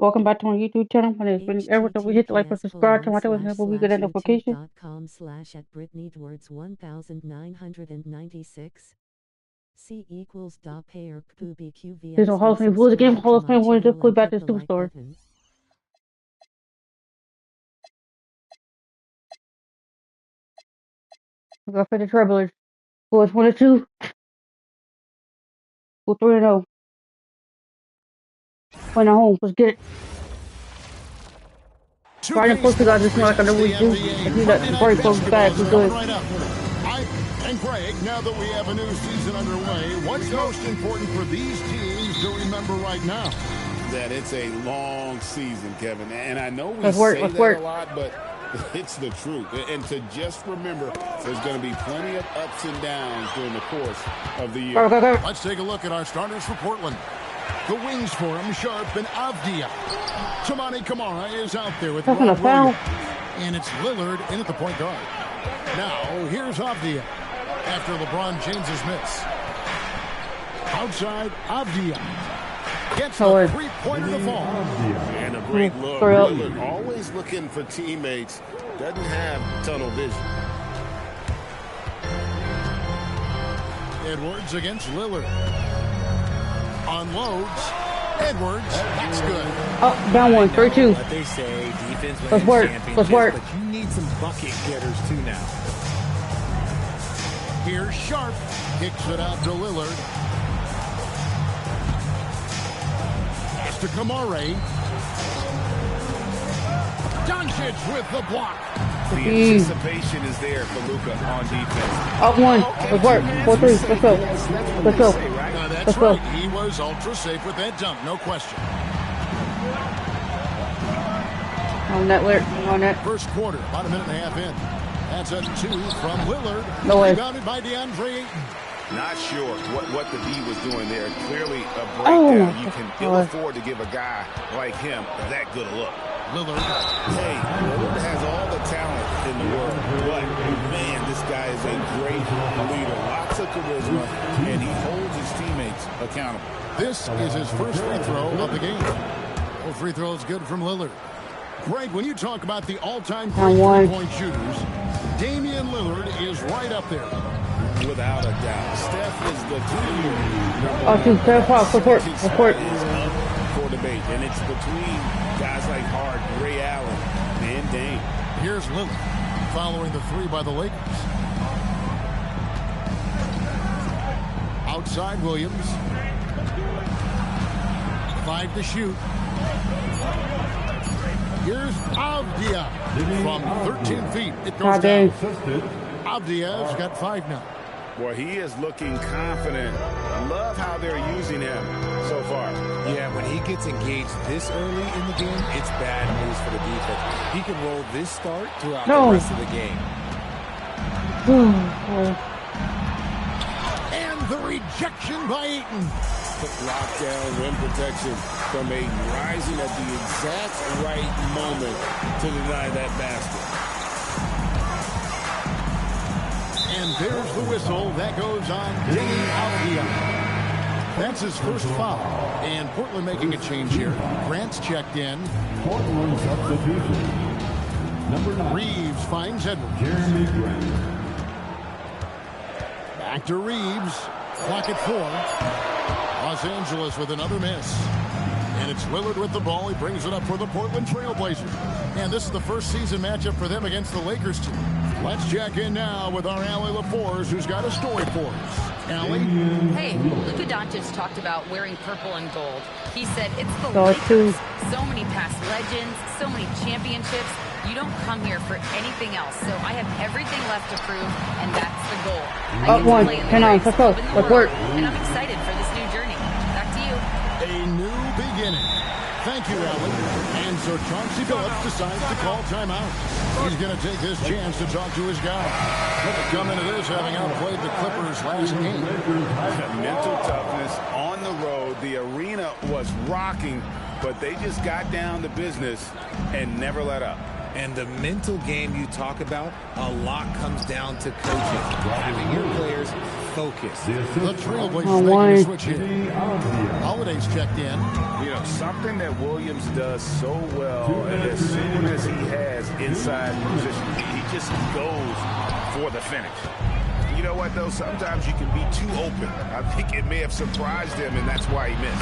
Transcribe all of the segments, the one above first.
Welcome back to my YouTube channel. My name is Brittany Edwards. Don't forget to like and subscribe to my television so we get a notification. youtube.com/@BrittanyEdwards1096. C equals da pair QBQVX. There's no Hall of Fame rules again. Hall of Fame wins just click back to the superstore. We got for the Travelers. Who is 1-2. Who 3-0. Win at home. Let's get it. Trying to post you guys this like I normally do. I do that before he posts back. We're good. And Craig, now that we have a new season underway, what's most important for these teams to remember right now? That it's a long season, Kevin. And I know we say that a lot, but it's the truth. And to just remember, there's going to be plenty of ups and downs during the course of the year. Let's take a look at our starters for Portland. The wings for him, Sharp and Avdia. Toumani Camara is out there with Rob Williams. And it's Lillard in at the point guard. Now, here's Avdia after LeBron James's miss. Outside, Avdia gets a three-pointer to fall. And a great look. Lillard always looking for teammates. Doesn't have tunnel vision. Edwards against Lillard. Unloads. Edwards, that's good. Oh, down one, 3-2. What they say, defense wins Let's work. But you need some bucket getters too now. Here's Sharp, kicks it out to Lillard. Pass to Camare. Doncic with the block. The anticipation is there for Luka on defense. Up one. Let's work. 4-3. Let's go. Let's go. That's right. He was ultra safe with that dunk, no question. On that, on that. First quarter, about a minute and a half in. That's a 2 from Lillard. No way. Rebounded by DeAndre Ayton. Not sure what the D was doing there. Clearly a breakdown. You can ill afford to give a guy like him that good a look. Lillard. Hey, Lillard has all the talent in the world, but man, this guy is a great leader. Lots of charisma, and he holds his teammates accountable. This is his first free throw of the game. Oh, free throw is good from Lillard. Greg, when you talk about the all-time great three-point shooters, Damian Lillard is right up there. Without a doubt. Steph is the clear support. For debate, and it's between guys like Harden, Ray Allen, and Dame. Here's Lillard following the three by the Lakers. Outside Williams. 5 to shoot. Here's Avdia from 13 feet. It goes down. Avdia's got 5 now. Boy, he is looking confident. Love how they're using him so far. Yeah, when he gets engaged this early in the game, it's bad news for the defense. He can roll this start throughout the rest of the game. And the rejection by Ayton. Lockdown rim protection from Ayton, rising at the exact right moment to deny that basket. And there's the whistle. That goes on Damian Avdia. That's his first foul. And Portland making a change here. Grant's checked in. Portland substitution. Number 9. Reeves finds Edwards. Jeremy Grant. Back to Reeves. Clock at 4. Los Angeles with another miss. And it's Lillard with the ball. He brings it up for the Portland Trailblazers. And this is the first season matchup for them against the Lakers team. Let's check in now with our Allie LaForce, who's got a story for us. Allie? Hey, Luka Doncic talked about wearing purple and gold. He said it's the Lakers. So many past legends, so many championships. You don't come here for anything else. So I have everything left to prove, and that's the goal. I get to play in the greatest club in the world, and I'm excited for this new journey. Back to you. A new beginning. Thank you, Allie. And so Chauncey Billups decides to call timeout. He's going to take this chance to talk to his guy. Come into this having outplayed the Clippers last game. Mental toughness on the road. The arena was rocking, but they just got down to business and never let up. And the mental game you talk about, a lot comes down to coaching. Having your players focus. The Trailblazers making a switch here. Holiday's checked in. You know, something that Williams does so well, and as soon as he has inside position, he just goes for the finish. You know what, though? Sometimes you can be too open. I think it may have surprised him, and that's why he missed.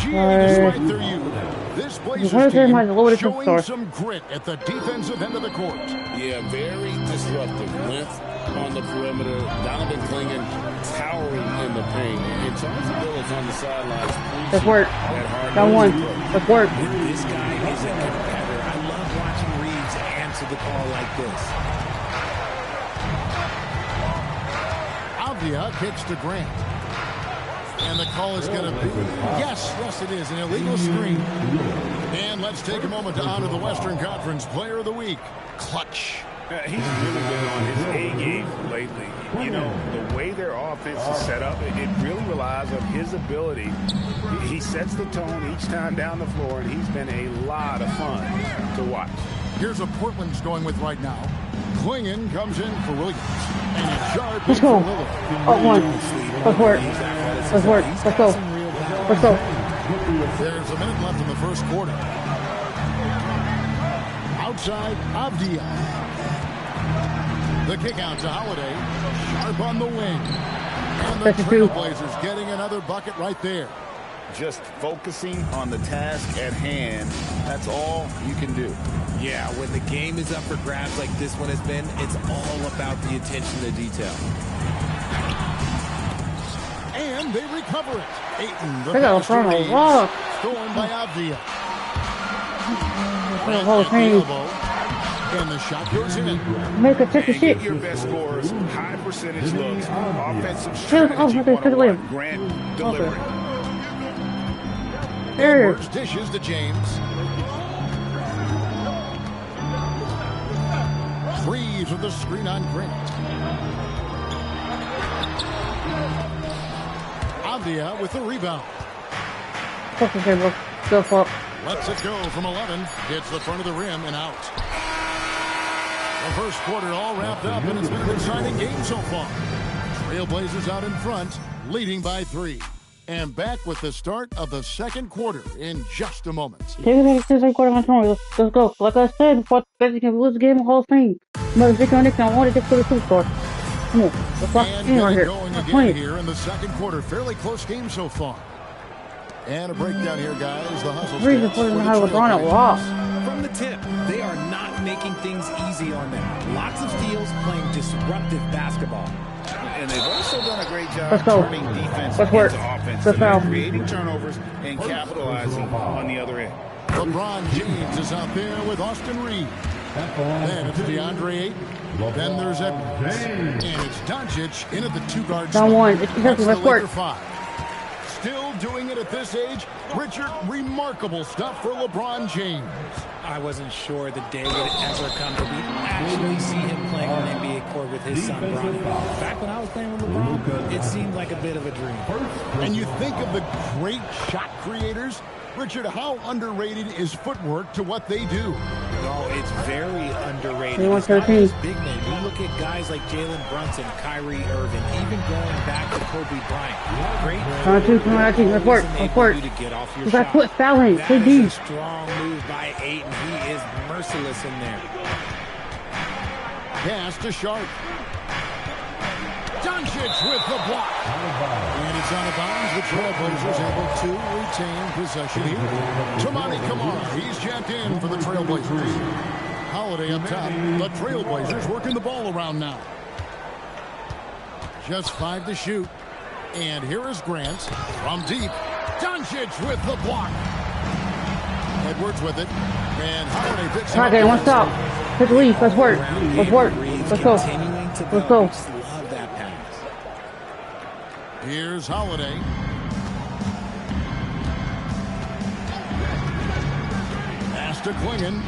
Despite their youth, this Blazers team showing some grit at the defensive end of the court. Yeah, very disruptive. Length on the perimeter. Donovan Clingan towering in the paint. And Charles Billups on the sidelines. That's work. That one. That's work. This guy is a competitor. I love watching Reeves answer the call like this. Avdia kicks to Grant. And the call is going to be, yes, it is, an illegal screen. And let's take a moment to honor the Western Conference Player of the Week, Clutch. He's really been on his A game lately. You know, the way their offense is set up, it really relies on his ability. He sets the tone each time down the floor, and he's been a lot of fun to watch. Here's what Portland's going with right now. Clingan comes in for Williams. And Sharp Let's go. Oh, one. Let's work. Let's work. Let's go. Let's go. There's a minute left in the first quarter. Outside, Avdia. The kick out to Holiday. Sharp on the wing. And the Trailblazers getting another bucket right there. Just focusing on the task at hand, that's all you can do. Yeah, when the game is up for grabs like this one has been, it's all about the attention to detail. And they recover it. Ayton, the stolen by Avdia. And the shot goes in. Make a tricky shit. Your best scores, high percentage looks, offensive strategy. Grant delivery. Edwards dishes to James. Freeze with the screen on Grant. Avdia with the rebound. Go for it. Lets it go from 11. Hits the front of the rim and out. The first quarter all wrapped up, and it's been an exciting game so far. Trailblazers out in front, leading by 3. And back with the start of the second quarter in just a moment. Take it back to the second quarter. Let's go. Like I said, before you can lose the game, the whole thing. But if I want to get to the 2 score. Come on. Let's lock in right here. Going again here in the second quarter. Fairly close game so far. And a breakdown here, guys. The hustle stats for the Trailblazers. From the tip, they are not making things easy on them. Lots of steals, playing disruptive basketball. And they've also done a great job turning defense into offense. Let's creating turnovers and capitalizing on the other end. LeBron James is out there with Austin Reeves. Then it's DeAndre Ayton. Then there's Edwards. And it's Doncic in at the 2-guard spot. Down one. Let's work. Still doing it at this age. Richard, remarkable stuff for LeBron James. I wasn't sure the day would ever come to be actually see him playing on an NBA court with his son, Bronny. Back when I was playing with LeBron, it seemed like a bit of a dream. And you think of the great shot creators. Richard, how underrated is footwork to what they do? Oh, it's very underrated. It's not just big men. You look at guys like Jalen Brunson, Kyrie Irving, even going back to Kobe Bryant. Great. Let's work. To get off your shot. Quit fouling. That is a strong move by Ayton. He is merciless in there. Pass to Sharp. Doncic with the block. And it's out of bounds. The Trailblazers able to retain possession here. Tamani Kamara, he's jacked in for the Trailblazers. Holiday up top. The Trailblazers working the ball around now. Just 5 to shoot. And here is Grant from deep. Doncic with the block. Edwards with it. And Holiday picks him up. Okay, one stop. Take a lead. Let's work. Let's work. Let's go. Let's go. Love that pass. Here's Holiday. Pass to Clingan.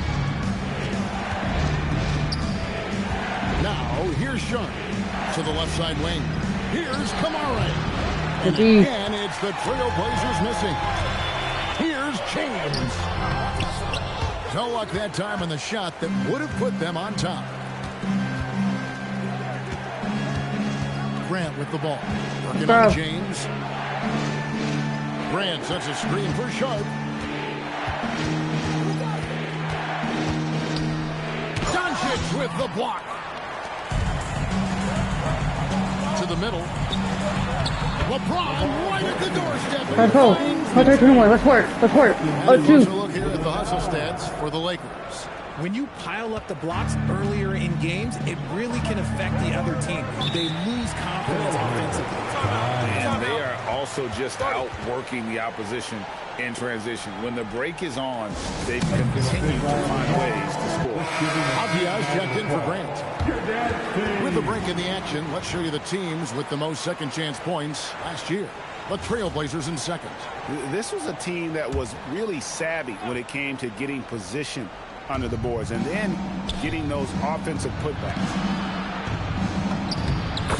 Now, here's Sharp to the left side wing. Here's Kamara. And again, it's the Trailblazers missing. Here's James. No luck that time in the shot that would have put them on top. Grant with the ball. Working on James. Grant sets a screen for Sharp. Doncic with the block. To the middle. LeBron right at the doorstep. Let's go. Let's work. Let's work. And a look here at the hustle stats for the Lakers. When you pile up the blocks earlier in games, it really can affect the other team. They lose confidence offensively. And they are also just outworking the opposition in transition. When the break is on, they continue to find ways to score. Diaz checked in for Grant. With the break in the action, let's show you the teams with the most second chance points last year. The Trailblazers in second. This was a team that was really savvy when it came to getting position under the boards and then getting those offensive putbacks.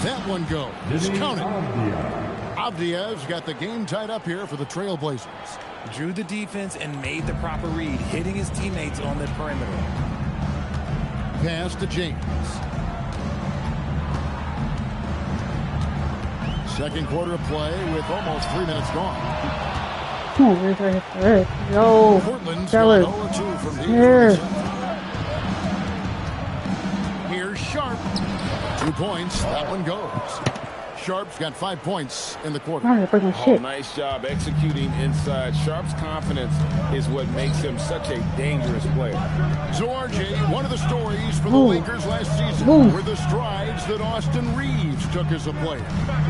That one goes. It's counted. Avdia's got the game tied up here for the Trailblazers. Drew the defense and made the proper read, hitting his teammates on the perimeter. Pass to James. Second quarter of play with almost 3 minutes gone. Yo, Portland's fellas. 0-2 from Here. Here's Sharp. 2 points. That one goes. Sharp's got 5 points in the quarter. Oh, nice job executing inside. Sharp's confidence is what makes him such a dangerous player. So, RJ, one of the stories for the Lakers last season were the strides that Austin Reeves took as a player.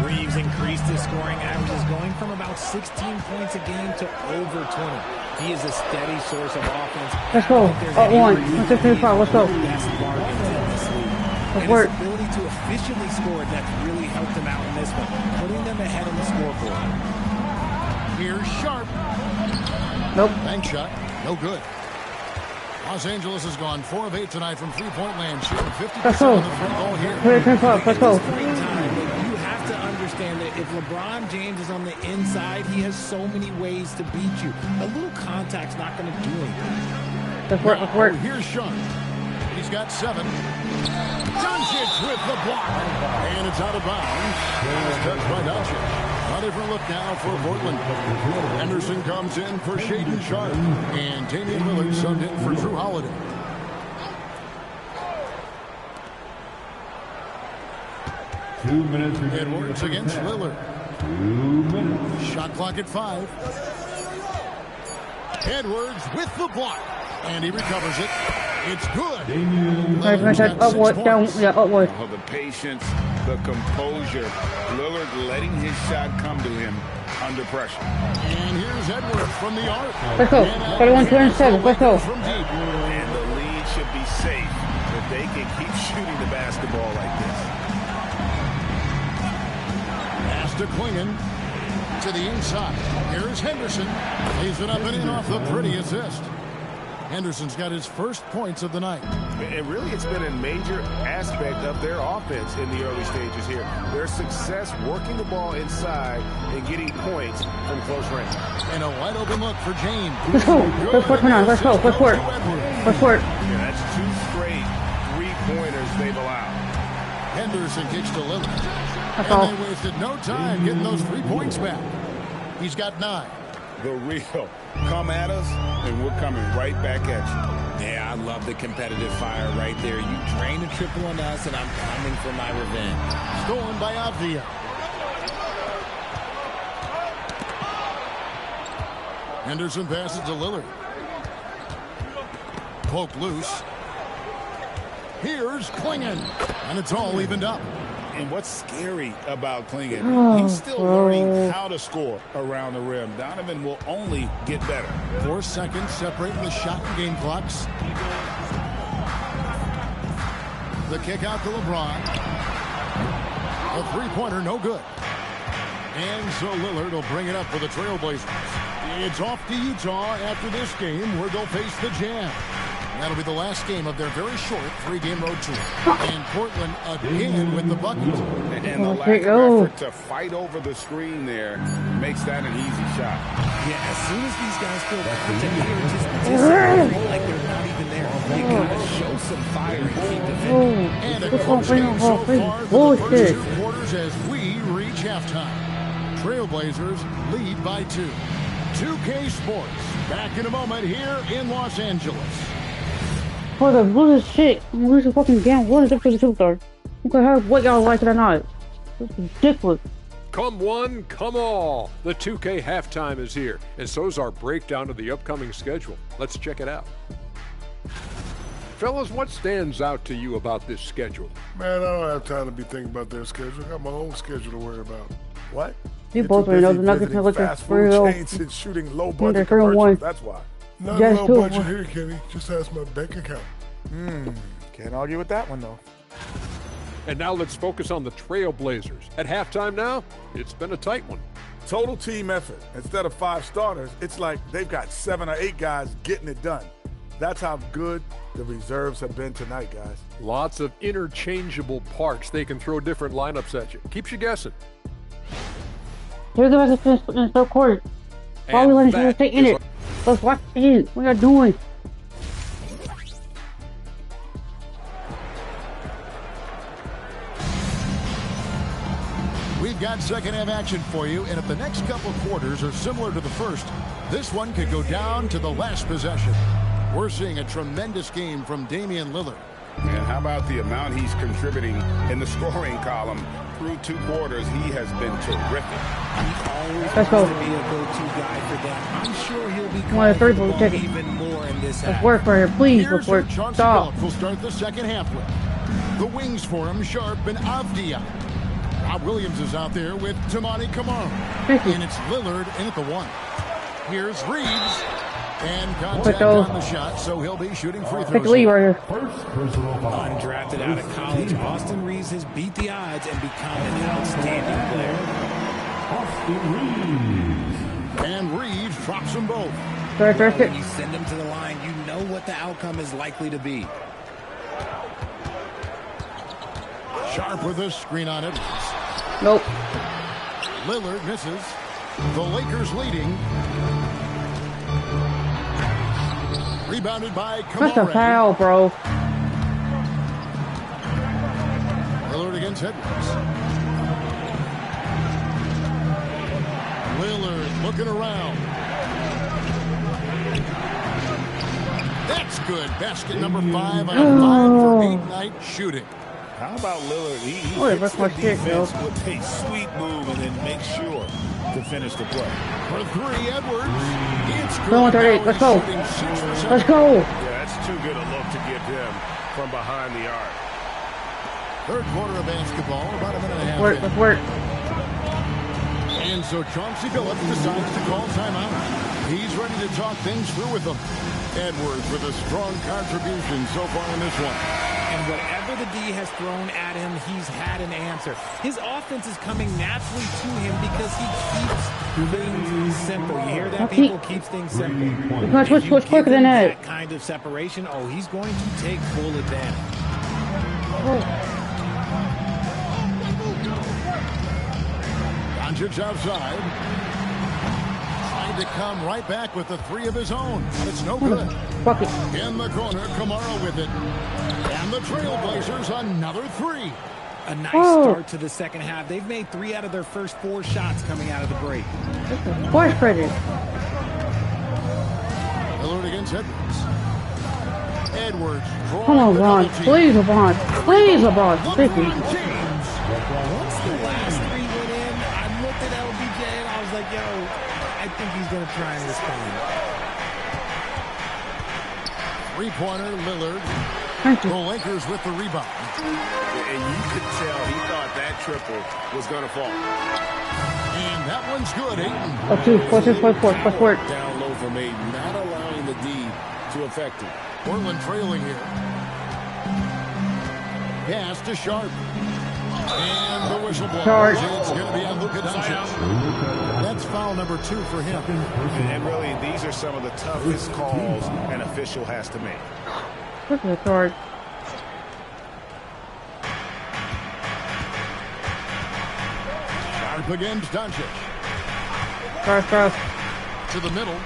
Reeves increased his scoring averages, going from about 16 points a game to over 20. He is a steady source of offense. Let's go. Up one. Let's go. Best bargains in this league. And his ability to efficiently score, that's really helped him out in this one, putting them ahead on the scoreboard. Here's Sharp. Nope. Bank shot. No good. Los Angeles has gone 4 of 8 tonight from three-point land, shooting 50% of the free ball here. Let's go. You have to understand that if LeBron James is on the inside, he has so many ways to beat you. A little contact's not going to do anything. Let's work. Here's Sean. He's got 7. Doncic with the block. And it's out of bounds. It's touched by Doncic. A different look now for Portland. Henderson comes in for Shaedon Sharp. And Damian Lillard subbed in for Drew Holiday. Edwards against Lillard. 2 minutes. Shot clock at 5. Edwards with the block. And he recovers it. It's good. Upward. Oh, the patience, the composure. Lillard letting his shot come to him under pressure. And here's Edwards from the arc. Let's go. 31-27. Let's go. From deep. And the lead should be safe if they can keep shooting the basketball like this. Pass to Klingon. To the inside. Here's Henderson. Lays it up and in off the pretty assist. Henderson's got his first points of the night. And really, it's been a major aspect of their offense in the early stages here. Their success working the ball inside and getting points from close range. And a wide open look for James. Let's go. Let's work. Let's work. Yeah, that's 2 straight 3-pointers they've allowed. Henderson kicks to Lillard. That's and all. they wasted no time getting those 3 points back. He's got 9. The real. Come at us, and we're coming right back at you. Yeah, I love the competitive fire right there. You drain a triple on us, and I'm coming for my revenge. Stolen by Avdia. Henderson passes to Lillard. Poke loose. Here's Klingon. And it's all evened up. And what's scary about Klingon, he's still learning how to score around the rim. Donovan will only get better. 4 seconds separating the shot and game clocks. The kick out to LeBron. A 3-pointer, no good. And so Lillard will bring it up for the Trailblazers. It's off to Utah after this game where they'll face the Jazz. That'll be the last game of their very short 3-game road tour. And Portland again with the bucket. And the lack of effort to fight over the screen there makes that an easy shot. Yeah, as soon as these guys feel contact here, just like they're not gotta show some fire and keep defending. And a close game so far for the first 2 quarters as we reach halftime. Trailblazers lead by 2. 2K Sports back in a moment here in Los Angeles. For the bullshit shit, where's the fucking game? What is it for the superstar? Okay, what y'all like it or not? This is ridiculous. Come one, come all. The 2K halftime is here, and so's our breakdown of the upcoming schedule. Let's check it out. Fellas, what stands out to you about this schedule? Man, I don't have time to be thinking about their schedule. I got my own schedule to worry about. What? You both already know the Nuggets are looking fast food chains and shooting low budget commercials. That's why. Not low budget here, Kenny. Just ask my bank account. Can't argue with that one though. And now let's focus on the Trailblazers. At halftime now, it's been a tight one. Total team effort. Instead of 5 starters, it's like they've got 7 or 8 guys getting it done. That's how good the reserves have been tonight, guys. Lots of interchangeable parts. They can throw different lineups at you. Keeps you guessing. Here's the rest of the finish in the court. Why are we letting you stay in it? Let's watch it. What are you doing? We've got second half action for you, and if the next couple quarters are similar to the first, this one could go down to the last possession. We're seeing a tremendous game from Damian Lillard. And how about the amount he's contributing in the scoring column? Through 2 quarters, he has been terrific. He always wants to be a go-to guy for them. I'm sure he'll be calling even more in this half. Let's work for her, please. Let's work. Stop. We'll start the second half with the wings for him, Sharp and Avdia. Rob Williams is out there with Tamani Kamara. And it's Lillard in at the 1. Here's Reeves. And contact on the shot, so he'll be shooting free throws. Undrafted out of college, Austin Reeves has beat the odds and become an outstanding player. And Reeves drops them both. When you send them to the line, you know what the outcome is likely to be. Sharp with a screen on it. Nope. Lillard misses. The Lakers leading. Rebounded by Kamara. That's a foul, bro. Lillard against Edwards. Lillard looking around. That's good. Basket number 5 on a 5 for 8-night shooting. How about Lillard? He hits the defense with a sweet move and then makes sure to finish the play. For 3, Edwards. It's good. 38. Let's go. Let's go. Yeah, that's too good a look to give him from behind the arc. Third quarter of basketball, about a minute and a half. Let's work. And so Chauncey Billups decides to call timeout. He's ready to talk things through with them. Edwards with a strong contribution so far in this one. And whatever the D has thrown at him, he's had an answer. His offense is coming naturally to him because he keeps things simple. You hear that, people? Keeps things simple. If you give him that kind of separation, he's going to take full advantage. Doncic outside. Trying to come right back with the 3 of his own, but it's no good. In the corner, Kamara with it. And the Trailblazers another 3. A nice start to the second half. They've made 3 out of their first 4 shots coming out of the break. Force credit. Lillard against Edwards. Edwards. Come on, LeBron. Please, LeBron. Please, LeBron. Thank you. Once the last 3 went in, I looked at LBJ and I was like, yo, I think he's going to try and respond. 3-pointer, Lillard. The Lakers with the rebound. And you could tell he thought that triple was going to fall. And that one's good, Ayton. Up 2, plus work. Down low from Ayton, not allowing the D to affect him. Portland trailing here. Pass to Sharp. And the whistle blows. It's going to be on Luka Doncic. That's foul number 2 for him. And really, these are some of the toughest calls an official has to make. Look at the card. Sharp against Doncic. Cross. To the middle.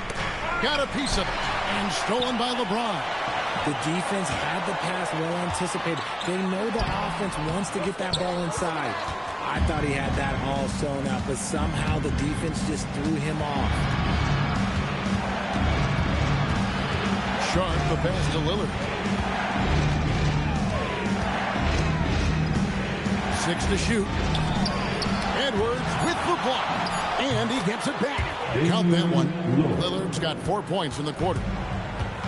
Got a piece of it. And stolen by LeBron. The defense had the pass well anticipated. They know the offense wants to get that ball inside. I thought he had that all sewn up, but somehow the defense just threw him off. Sharp, the pass to Lillard. 6 to shoot. Edwards with the block. And he gets it back. Count that one. Lillard's got 4 points in the quarter.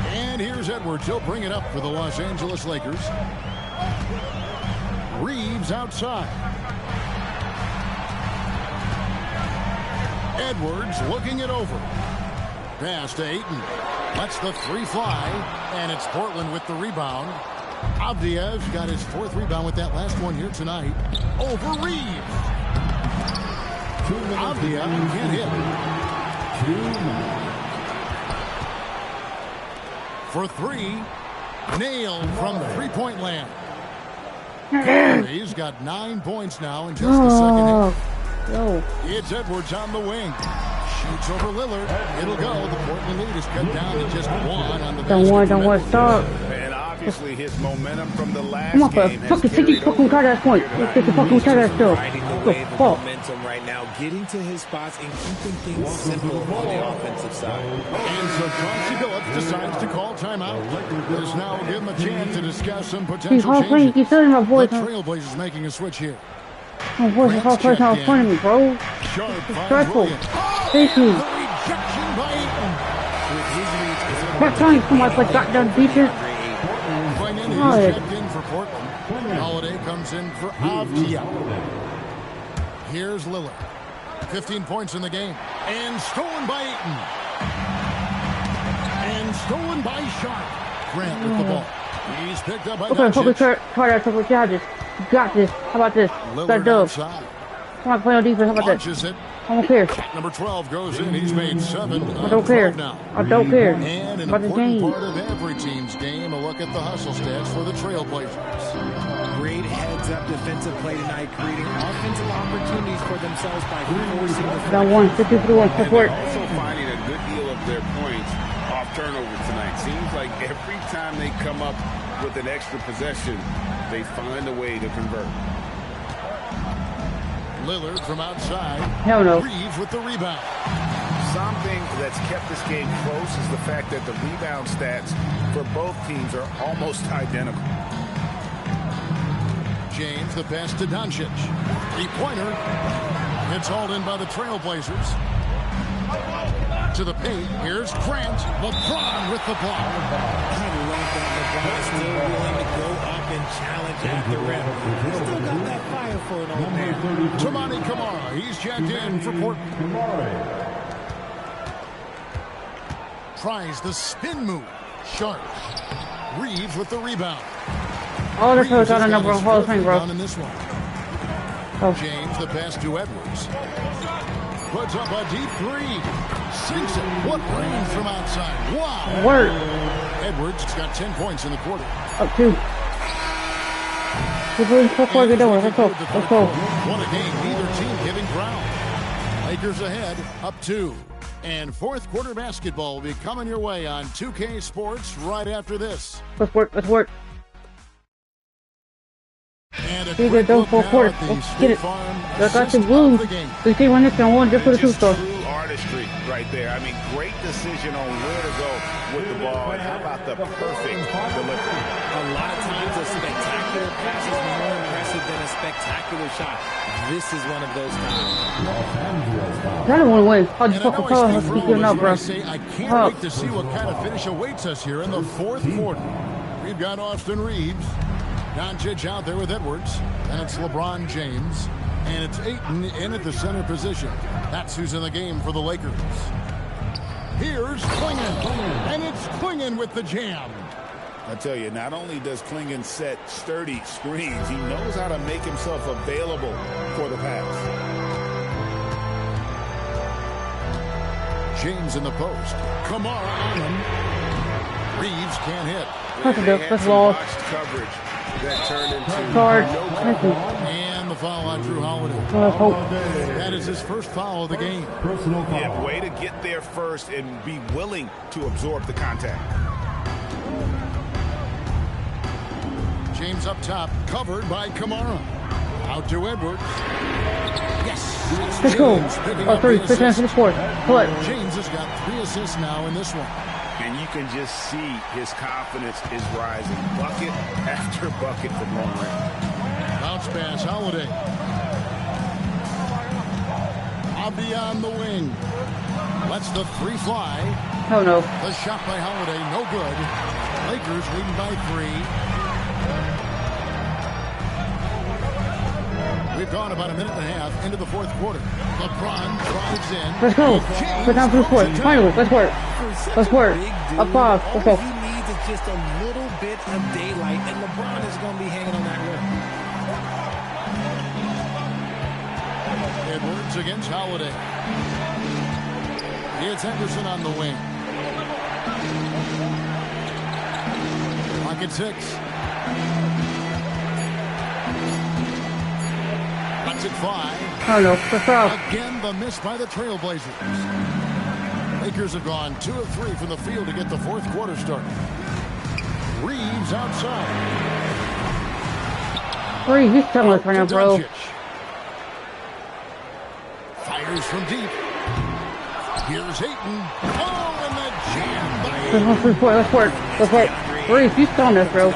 And here's Edwards. He'll bring it up for the Los Angeles Lakers. Reeves outside. Edwards looking it over. Pass to Ayton. Lets the three fly. And it's Portland with the rebound. Avdia's got his 4th rebound with that last one here tonight. Over Reeves. Avdia can't hit. For 3. Nailed from three-point land. He's got 9 points now in just the second half. It's Edwards on the wing. Shoots over Lillard. It'll go. The Portland lead is cut down to just 1 on the basket. Don't want stop. And obviously his momentum from the last Come on, game has fucking 50 fucking try that point. 50 fucking try that still. Riding away the momentum right now, getting to his spots and keeping things simple on the offensive side. And so Chauncey Billups decides to call timeout. This now will give him a chance to discuss some potential changes. He's still in my voice. The Trailblazers making a switch here. My voice is all playing out in front of me, bro. It's stressful. Thank you. What time somebody play goddamn defense? God. Checked in for Portland. Holiday comes in for Avdia. Here's Lillard. 15 points in the game. And stolen by Ayton. And stolen by Sharp. Grant with the ball. He's picked up by Okay, try that triple charges. You got this. How about this? Got dub. Come on, play on defense. How about this? I don't care. Number 12 goes in. He's made 7. I don't care. Now. I don't care. And an important part of every team's game, a look at the hustle stats for the Trailblazers. Great heads-up defensive play tonight, creating offensive opportunities for themselves by forcing the down 1, 53-1 support. Also finding a good deal of their points off turnovers tonight. Seems like every time they come up with an extra possession, they find a way to convert. Lillard from outside. Hell no. Reeves with the rebound. Something that's kept this game close is the fact that the rebound stats for both teams are almost identical. James, the pass to Doncic. Three-pointer. It's hauled in by the Trailblazers. To the paint. Here's Grant. LeBron with the block. I love that LeBron still willing to go up and challenge at the rim. He's still got that fire for an old man. Toumani Camara. He's checked in for Portland. Tries the spin move. Sharp. Reeves with the rebound. Oh, that's what I got a number of Hall of Fame, bro. In this one. Oh. James, the pass to Edwards. Puts up a deep 3. Sinks it. What range from outside. Wow. Work. Edwards has got 10 points in the quarter. Up 2. Let's go. What a game. Neither team giving ground. Lakers ahead. Up 2. And fourth quarter basketball will be coming your way on 2K Sports right after this. Let's work. And a quick look now at the State Farm assist of the game. They came on this and won just for the two-star. True artistry right there. I mean, great decision on where to go with the ball. And how about the perfect delivery? A lot of times a spectacular pass is more impressive than a spectacular shot. This is one of those times. I don't want to win. I'll just fucking tell him to keep up, bro. I can't wait to see what kind of finish awaits us here in the fourth quarter. We've got Austin Reeves. Doncic out there with Edwards. And it's LeBron James. And it's Ayton in at the center position. That's who's in the game for the Lakers. Here's Klingon. And it's Klingon with the jam. I tell you, not only does Klingon set sturdy screens, he knows how to make himself available for the pass. James in the post. Kamara on him. Reeves can't hit. That's lost. Coverage that turned into Card. And the foul on Drew Holiday. That is his first foul of the game. Yeah, way to get there first and be willing to absorb the contact. James up top, covered by Kamara. Out to Edwards. Yes. Let's go. Oh, 3. 6 hands for the fourth. What? James has got 3 assists now in this one. And you can just see his confidence is rising. Bucket after bucket from long range. Bounce pass, Holiday. Abia on the wing. Lets the 3 fly. Oh, no. The shot by Holiday, no good. Lakers leading by 3. We've gone about a minute and a half into the fourth quarter. LeBron drives in. Let's go. Put down to the fourth. Finally, let's work. Let's work. Up 5. Let's go. All he needs is just a little bit of daylight, and LeBron is going to be hanging on that rim. Edwards against Holiday. It's Henderson on the wing. Clock at 6. Lets it fly. Oh no, the foul. Again, the miss by the Trailblazers. Lakers have gone 2 of 3 from the field to get the fourth quarter started. Reeves outside. Reeves, he's telling us right now, bro. Fires from deep. Here's Ayton. Oh, and the jam by Let's work. Let's work. Reeves, he's telling us, bro.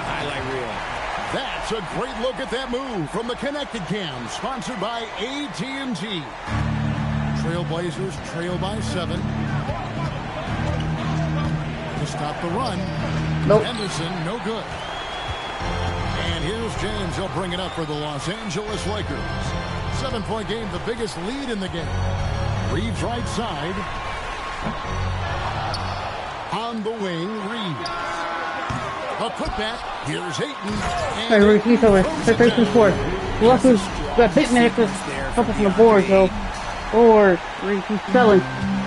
That's a great look at that move from the Connected Cam, sponsored by AT&T. Trailblazers trail by 7. To stop the run. Nope. Henderson, no good. And here's James. He'll bring it up for the Los Angeles Lakers. 7-point game, the biggest lead in the game. Reeves right side. On the wing, Reeves. A putback. Here's Ayton. Hey, Reeves, he's over. They're facing fourth. Russell's got big man to help us on the board, though. Or Reeves, he's selling.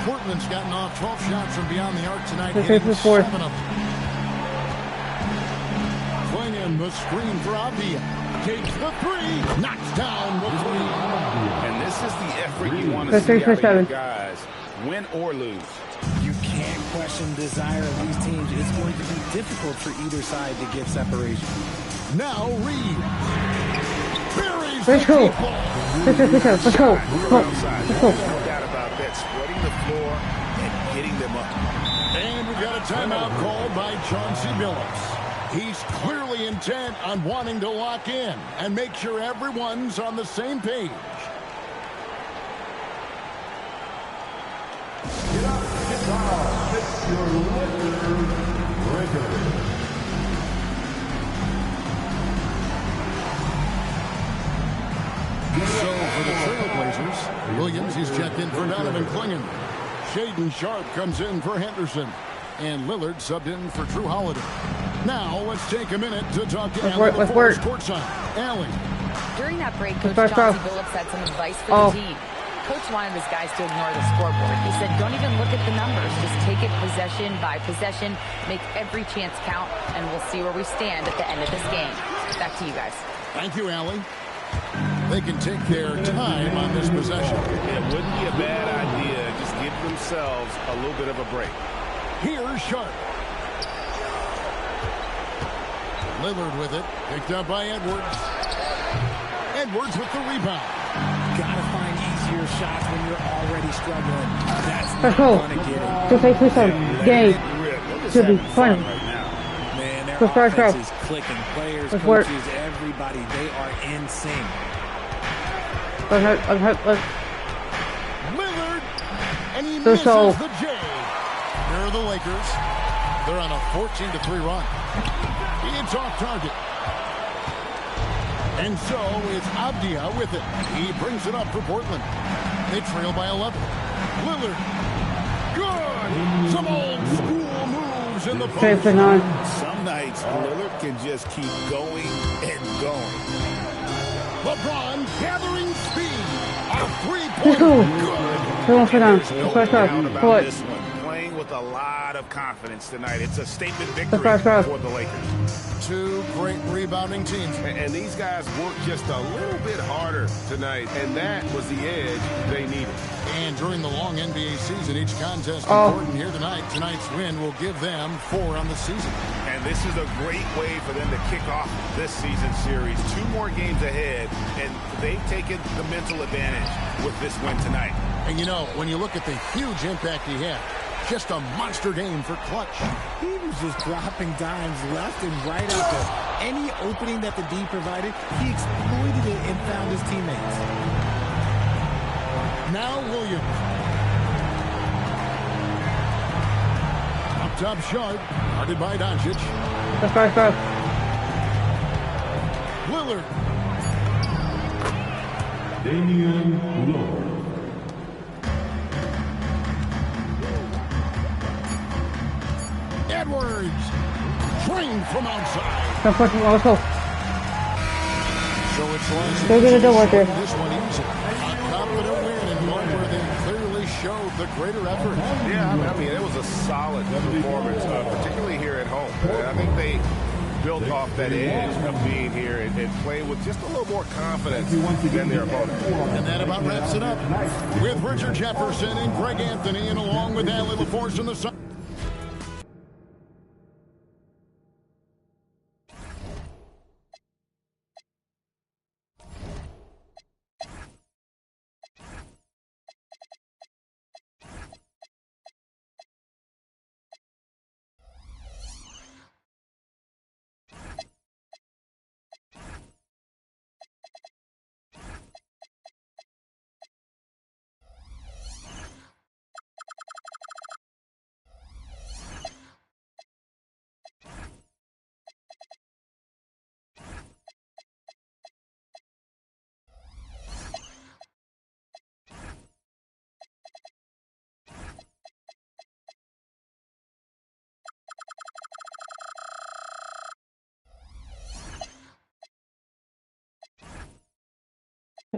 Portland's gotten off 12 shots from beyond the arc tonight. They're facing fourth. 7 of them. Swinging the screen for Abia. Takes the 3. Knocks down the 3. And this is the effort you want to see out of your guys, win or lose. You can't question the desire of these teams. It's going to be difficult for either side to get separation. Now Reed. Let's go. Let's go. Let's go. No doubt about that. Spreading the floor and getting them up. And we've got a timeout called by Chauncey Billups. He's clearly intent on wanting to lock in and make sure everyone's on the same page. Get up, get down, it's your record. So for the Trailblazers, Williams, he's checked in for Donovan Clingan. Shaden Sharp comes in for Henderson. And Lillard subbed in for Drew Holiday. Now let's take a minute to talk to Allie before courtside. Allie. During that break, Coach Chauncey Billups had some advice for the team. Coach wanted his guys to ignore the scoreboard. He said, don't even look at the numbers. Just take it possession by possession. Make every chance count, and we'll see where we stand at the end of this game. Back to you guys. Thank you, Allie. They can take their time on this possession. It wouldn't be a bad idea. Just give themselves a little bit of a break. Here's Sharp. Lillard with it. Picked up by Edwards. Edwards with the rebound. Gotta find easier shots when you're already struggling. That's not going to get it. Just like this game should be fun. Man, their offense is clicking. Players, coaches, everybody, they are in sync. Lillard, and he misses the J. Here are the Lakers. They're on a 14-3 run. It's off target. And so it's Abdia with it. He brings it up for Portland. They trail by 11. Lillard. Good. Some old school moves in the post. Some nights Lillard can just keep going and going. LeBron gathering speed. A three-pointer. Good. This one. Playing with a lot of confidence tonight. It's a statement victory for the Lakers. Two great rebounding teams. And these guys worked just a little bit harder tonight, and that was the edge they needed. And during the long NBA season, each contest important here tonight. Tonight's win will give them 4 on the season. And And this is a great way for them to kick off this season series. 2 more games ahead, and they've taken the mental advantage with this win tonight. And you know, when you look at the huge impact he had, just a monster game for clutch. He was just dropping dimes left and right out there. Any opening that the D provided, he exploited it and found his teammates. Now Williams. Up top shot, guarded by Doncic. That's right, bro. Lillard. Damian Lillard. Edwards. Trained from outside. Let's go. So it's Lonzo. Go get it done right there. This one easy. A confident win and one where they clearly showed the greater effort. Yeah, I mean, it was a solid performance, particularly here at home. I think they built off that edge of being here and playing with just a little more confidence than their opponent. And that about wraps it up with Richard Jefferson and Greg Anthony, and along with Allie LaForce in the side.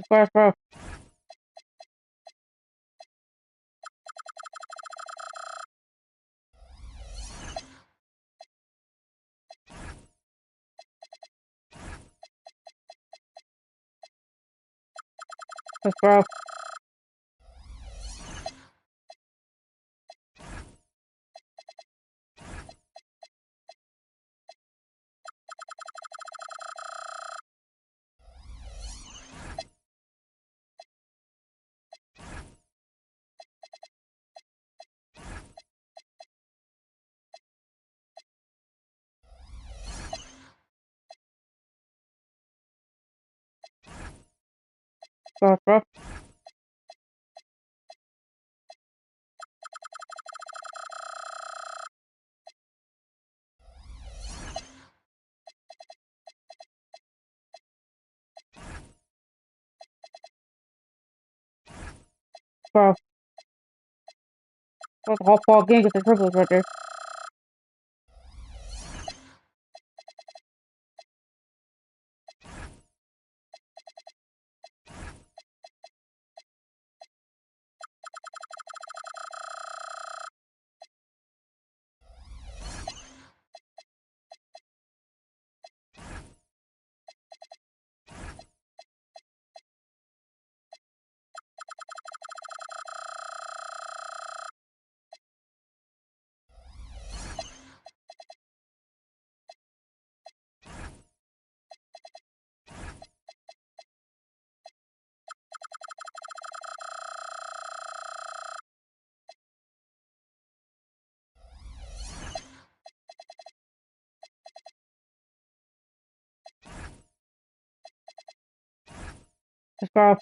That's bro. That's bro. Bro. Bro. That's a whole ball game with the triples right there. That's bro.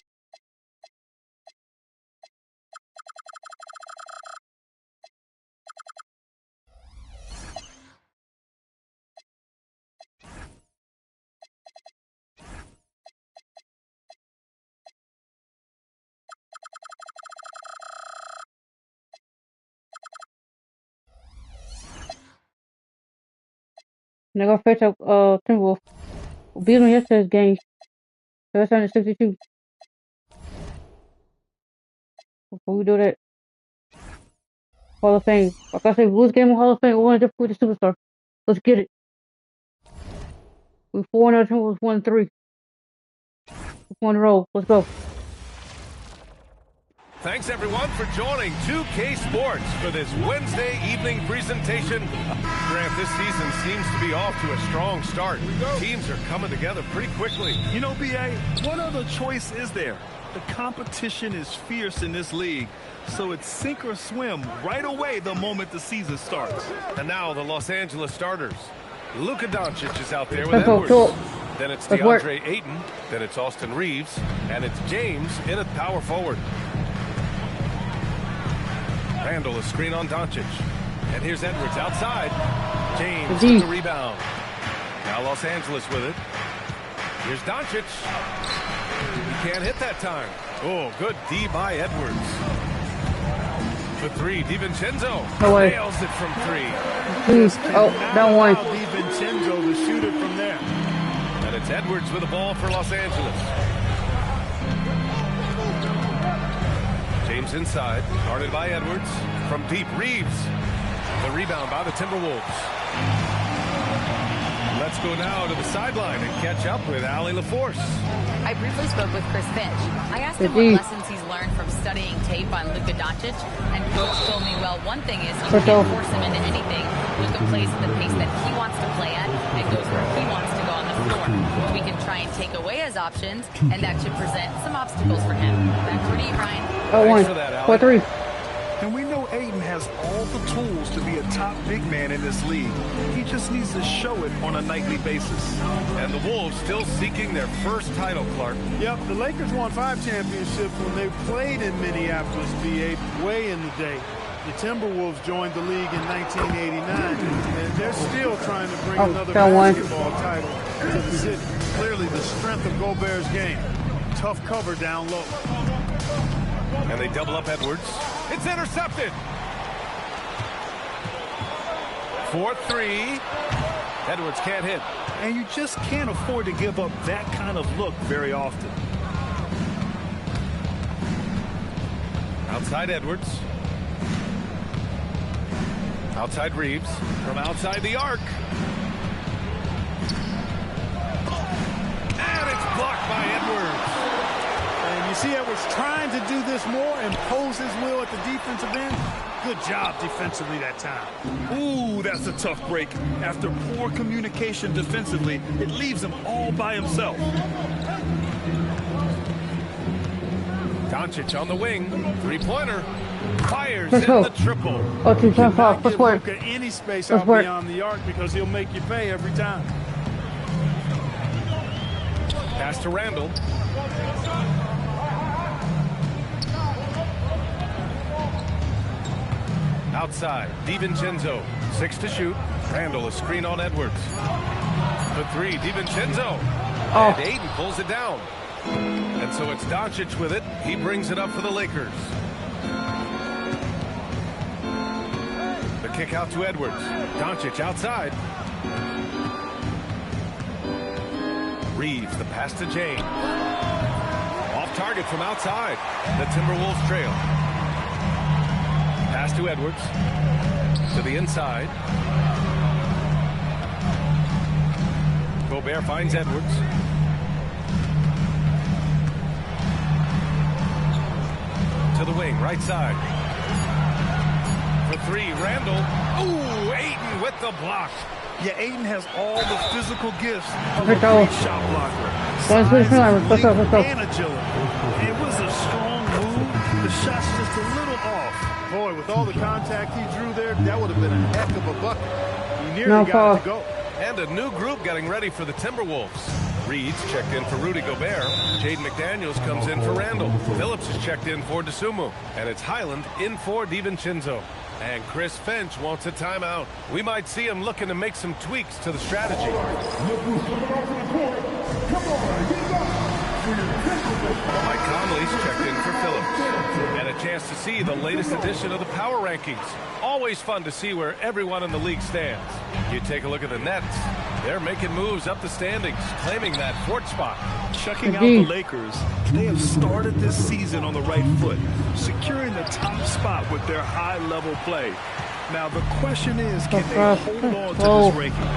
And they're gonna face up Timberwolves. We beat them yesterday's game. That's 162. Before we do that, Hall of Fame. Like I said, we lose game in Hall of Fame. We want to defeat the superstar. Let's get it. We 4-0. Timberwolves 1-3. 1 in a row. Let's go. Thanks, everyone, for joining 2K Sports for this Wednesday evening presentation. Grant, this season seems to be off to a strong start. Teams are coming together pretty quickly. You know, B.A., what other choice is there? The competition is fierce in this league, so it's sink or swim right away the moment the season starts. And now the Los Angeles starters. Luka Doncic is out there with Edwards. Then it's DeAndre Ayton. Then it's Austin Reeves. And it's James in at power forward. Randall a screen on Doncic. And here's Edwards outside. James with the rebound. Now Los Angeles with it. Here's Doncic. He can't hit that time. Oh, good D by Edwards. For three, DiVincenzo nails it from three. Oh, that one. DiVincenzo to shoot it from there. And it's Edwards with the ball for Los Angeles. James inside, guarded by Edwards. From deep, Reeves. The rebound by the Timberwolves. Let's go now to the sideline and catch up with Allie LaForce. I briefly spoke with Chris Finch. I asked him what lessons he's learned from studying tape on Luka Doncic, and Coach told me, well, one thing is you can't force him into anything. Luka plays at the pace that he wants to play at and goes where he wants to go on the floor. We can try and take away his options, and that should present some obstacles for him. Back to you, Brian. Oh, one. 4-3. And we know Ayton has all the tools to be a top big man in this league. He just needs to show it on a nightly basis. And the Wolves still seeking their first title, Clark. Yep, the Lakers won 5 championships when they played in Minneapolis, VA, way in the day. The Timberwolves joined the league in 1989, and they're still trying to bring another basketball title to the city. Clearly the strength of Gobert's game. Tough cover down low. And they double up Edwards. It's intercepted. 4-3. Edwards can't hit. And you just can't afford to give up that kind of look very often. Outside Edwards. Outside Reeves. From outside the arc. And it's blocked by Edwards. And you see Edwards trying to do this more, impose his will at the defensive end. Good job defensively that time. Ooh, that's a tough break. After poor communication defensively, it leaves him all by himself. Doncic on the wing. Three-pointer. Fires in the triple. Oh, 2-5. Let's work. Any space out beyond the arc because he'll make you pay every time. Pass to Randall. Outside, DiVincenzo, 6 to shoot. Randall a screen on Edwards. The three, DiVincenzo. Oh. And Ayton pulls it down. And so it's Doncic with it. He brings it up for the Lakers. The kick out to Edwards. Doncic outside. Reeves, the pass to James. Off target from outside. The Timberwolves trail. Pass to Edwards. To the inside. Gobert finds Edwards. To the wing, right side. For three, Randall. Ooh, Ayton with the block. Yeah, Ayton has all the physical gifts of Let's a go. great shot blocker. Let's go. And agility. It was a strong move. The shot's just a little off. Boy, with all the contact he drew there, that would have been a heck of a bucket. He nearly got it to go. And a new group getting ready for the Timberwolves. Reed's checked in for Rudy Gobert. Jaden McDaniels comes in for Randall. Phillips is checked in for DeSumo. And it's Highland in for DiVincenzo. And Chris Finch wants a timeout. We might see him looking to make some tweaks to the strategy. Mike Conley's checked in for Phillips. And a chance to see the latest edition of the Power Rankings. Always fun to see where everyone in the league stands. You take a look at the Nets. They're making moves up the standings, claiming that fourth spot. Checking out the Lakers, they have started this season on the right foot, securing the top spot with their high-level play. Now, the question is, can they hold on to this ranking?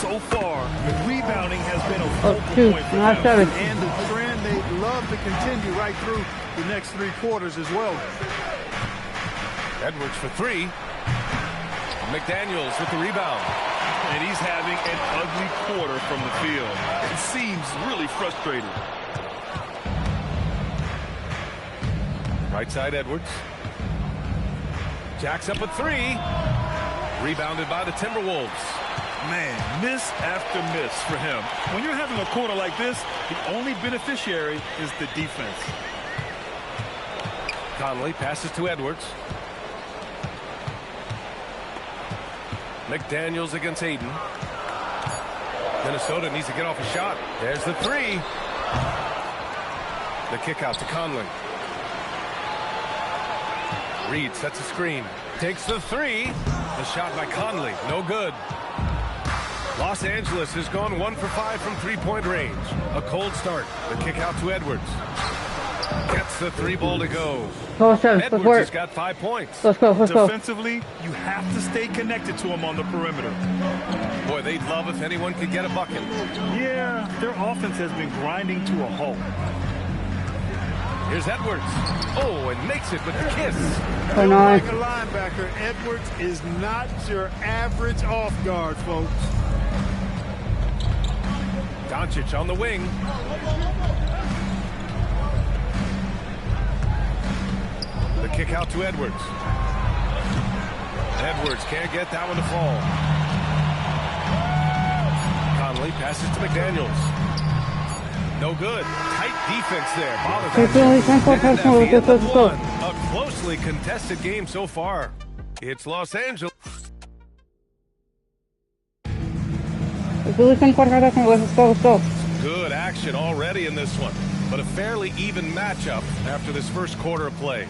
So far, rebounding has been a focal point for them. And the trend, they love up to continue right through the next 3 quarters as well. Edwards for 3. McDaniels with the rebound. And he's having an ugly quarter from the field. It seems really frustrating. Right side Edwards. Jacks up a 3. Rebounded by the Timberwolves. Man, miss after miss for him. When you're having a quarter like this, the only beneficiary is the defense. Conley passes to Edwards. McDaniels against Aiden. Minnesota needs to get off a shot. There's the 3. The kick out to Conley. Reed sets a screen. Takes the 3. The shot by Conley. No good. Los Angeles has gone 1 for 5 from 3-point range. A cold start. The kick out to Edwards. Gets the 3 ball to go. Edwards has got 5 points. Let's go. Defensively, you have to stay connected to him on the perimeter. Boy, they'd love if anyone could get a bucket. Yeah, their offense has been grinding to a halt. Here's Edwards. Oh, and makes it with the kiss. Oh, nice. Like a linebacker, Edwards is not your average off guard, folks. Doncic on the wing. The kick out to Edwards. Edwards can't get that one to fall. Conley passes to McDaniels. No good. Tight defense there. A closely contested game so far. It's Los Angeles. Let's go. Good action already in this one, but a fairly even matchup after this first quarter of play.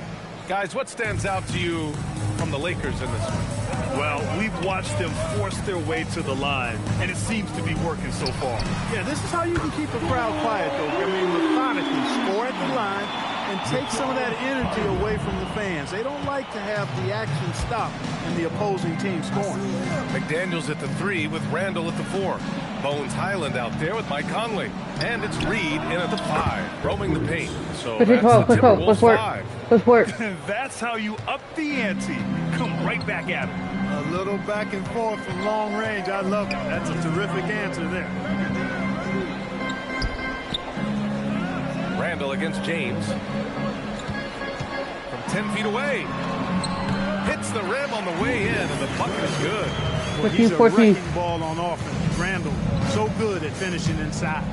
Guys, what stands out to you from the Lakers in this one? Well, we've watched them force their way to the line, and it seems to be working so far. Yeah, this is how you can keep a crowd quiet, though. I mean, methodically score at the line and take some of that energy away from the fans. They don't like to have the action stop and the opposing team scoring. McDaniels at the 3 with Randall at the 4. Bones Highland out there with Mike Conley. And it's Reed in at the 5, roaming the paint. So that's the Timberwolves 5. Let's work. That's how you up the ante. Come right back at it. A little back and forth from long range. I love it. That's a terrific answer there. Randall against James. From 10 feet away. Hits the rim on the way in, and the bucket is good. Well, he's a wrecking ball on offense. Randall, so good at finishing inside.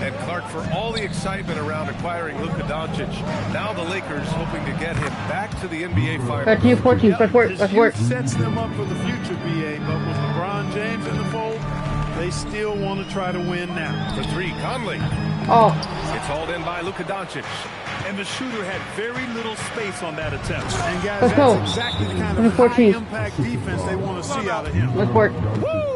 And Clark, for all the excitement around acquiring Luka Doncic, now the Lakers hoping to get him back to the NBA Finals. 13-14, let's work. Sets them up for the future, BA, but with LeBron James in the fold, they still want to try to win now. The 3, Conley. Oh. It's hauled in by Luka Doncic. And the shooter had very little space on that attempt. And guys, let's that's go. exactly the kind of high-impact defense they want to see out of him. Let's work. Woo!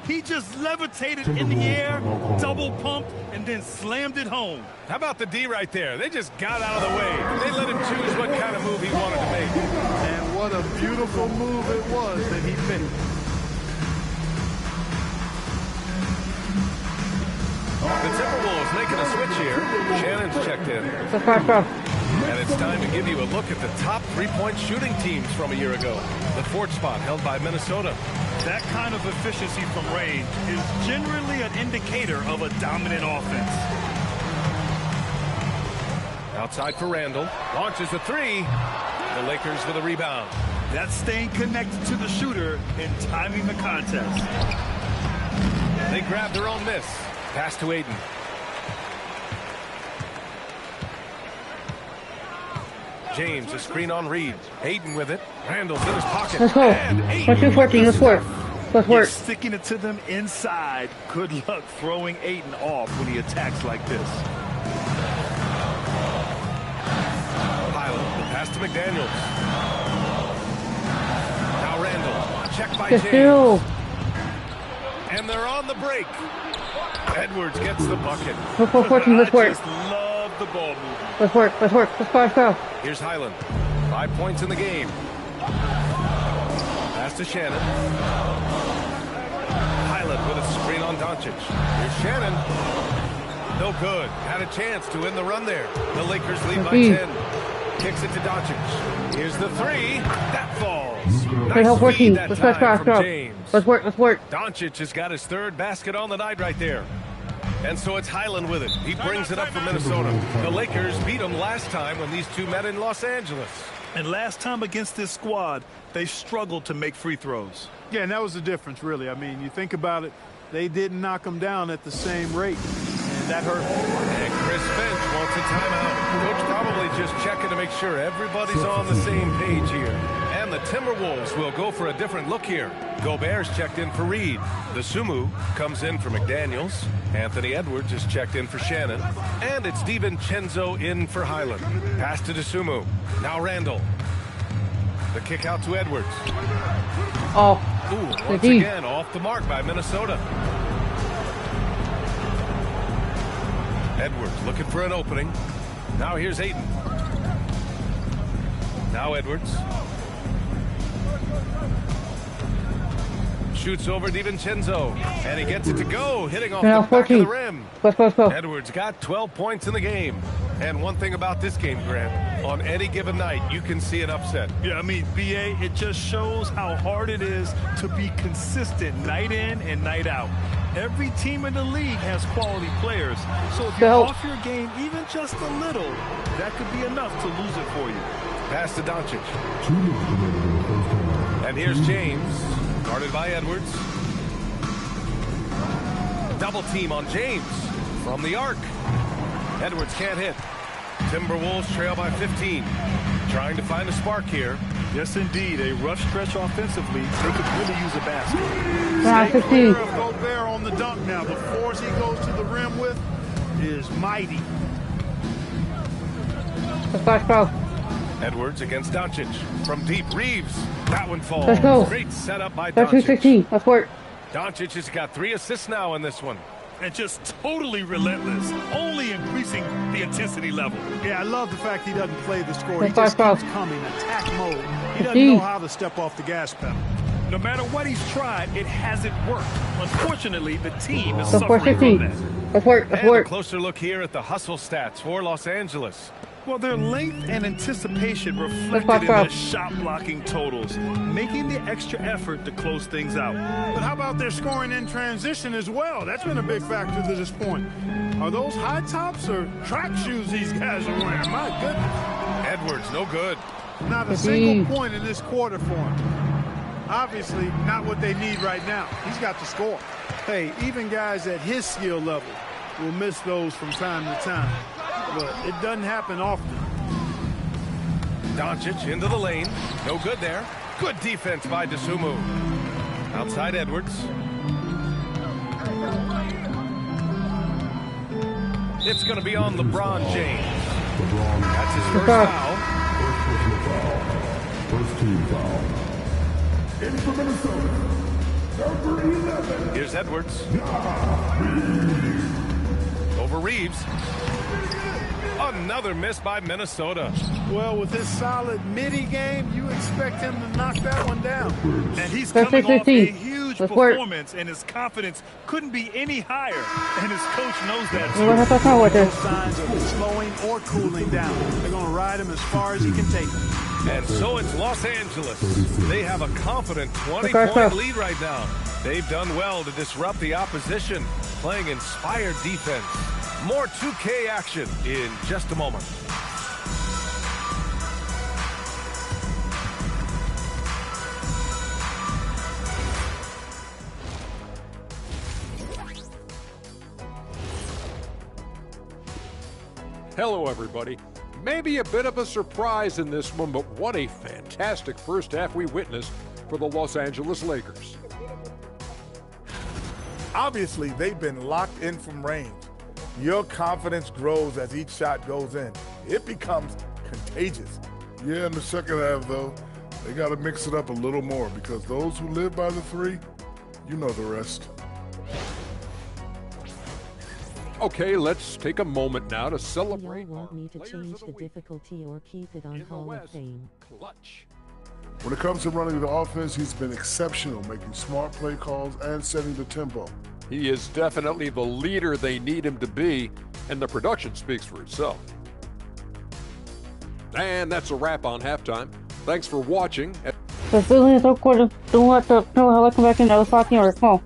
He just levitated in the air, double pumped, and then slammed it home. How about the D right there? They just got out of the way. They let him choose what kind of move he wanted to make. And what a beautiful move it was that he made. The Timberwolves making a switch here. Shannon's checked in. And it's time to give you a look at the top 3-point shooting teams from a year ago. The 4th spot held by Minnesota. That kind of efficiency from range is generally an indicator of a dominant offense. Outside for Randall. Launches the 3. The Lakers with a rebound. That's staying connected to the shooter and timing the contest. They grab their own miss. Pass to Aiden. James, a screen on Reed. Aiden with it. Randall's in his pocket. Let's go. 14-14, let's work. Let's work. He's sticking it to them inside. Good luck throwing Aiden off when he attacks like this. Highland, the pass to McDaniels. Now Randall. Check by Just James. And they're on the break. Edwards gets the bucket. 14, let's work. I just love the ball movement. Let's work. Let's go. Here's Highland. 5 points in the game. Pass to Shannon. Highland with a screen on Doncic. Here's Shannon. No good. Had a chance to win the run there. The Lakers lead by 10. Kicks it to Doncic. Here's the three. That falls. Nice feed that time from James. Let's work. Doncic has got his third basket on the night right there. And so it's Highland with it. He brings it up for Minnesota. The Lakers beat them last time when these two met in Los Angeles. And last time against this squad, they struggled to make free throws. Yeah, and that was the difference, really. I mean, you think about it, they didn't knock them down at the same rate, and that hurt. And Chris Finch wants a timeout. Coach probably just checking to make sure everybody's on the same page here. And the Timberwolves will go for a different look here. Gobert's checked in for Reed. The Sumu comes in for McDaniels. Anthony Edwards is checked in for Shannon. And it's DiVincenzo in for Highland. Pass to DeSumo. Now Randall. The kick out to Edwards. Oh. Ooh, once again, off the mark by Minnesota. Edwards looking for an opening. Now here's Ayton. Now Edwards. Shoots over DiVincenzo, and he gets it to go, hitting off the back of the rim. Go. Edwards got 12 points in the game. And one thing about this game, Grant, on any given night, you can see an upset. Yeah, I mean, BA, it just shows how hard it is to be consistent night in and night out. Every team in the league has quality players. So if you're off your game even just a little, that could be enough to lose it for you. Pass to Doncic. And here's James. Guarded by Edwards. Double team on James from the arc. Edwards can't hit. Timberwolves trail by 15. Trying to find a spark here. Yes, indeed. A rough stretch offensively. They could really use a basket. Stay clear of Gobert on the dunk now. The force he goes to the rim with is mighty. Edwards against Doncic. From deep, Reeves. That one falls. Let's go. Great setup by Doncic. 16. Let's work. Doncic has got 3 assists now in this one. And just totally relentless, only increasing the intensity level. Yeah, I love the fact he doesn't play the score. He just keeps coming, attack mode. He doesn't know how to step off the gas pedal. No matter what he's tried, it hasn't worked. Unfortunately, the team is suffering from that. Let's work. A closer look here at the hustle stats for Los Angeles. Well, their length and anticipation reflected in their shot blocking totals, making the extra effort to close things out. But how about their scoring in transition as well? That's been a big factor to this point. Are those high tops or track shoes these guys are wearing? My goodness. Edwards, no good. Not a single point in this quarter for him. Obviously, not what they need right now. He's got to score. Hey, even guys at his skill level will miss those from time to time. But it doesn't happen often. Doncic into the lane. No good there. Good defense by DeSumo. Outside Edwards. It's going to be on LeBron James. That's his first foul. First team foul. In for Minnesota, number 11. Here's Edwards. Over Reeves. Another miss by Minnesota. Well, with his solid midi game, you expect him to knock that one down. And he's coming off a huge performance, and his confidence couldn't be any higher. And his coach knows that too. No signs of slowing or cooling down. They're going to ride him as far as he can take him. And so it's Los Angeles. They have a confident 20-point lead right now. They've done well to disrupt the opposition, playing inspired defense. More 2K action in just a moment. Hello, everybody. Maybe a bit of a surprise in this one, but what a fantastic first half we witnessed for the Los Angeles Lakers. Obviously, they've been locked in from range. Your confidence grows as each shot goes in. It becomes contagious. Yeah, in the second half, though, they got to mix it up a little more because those who live by the three, you know the rest. Okay, let's take a moment now to celebrate. Do y'all want me to change the difficulty or keep it on Hall of Fame? Clutch. When it comes to running the offense, he's been exceptional, making smart play calls and setting the tempo. He is definitely the leader they need him to be, and the production speaks for itself. And that's a wrap on halftime. Thanks for watching. But still in the third quarter, don't let the come back in. I was talking or come on.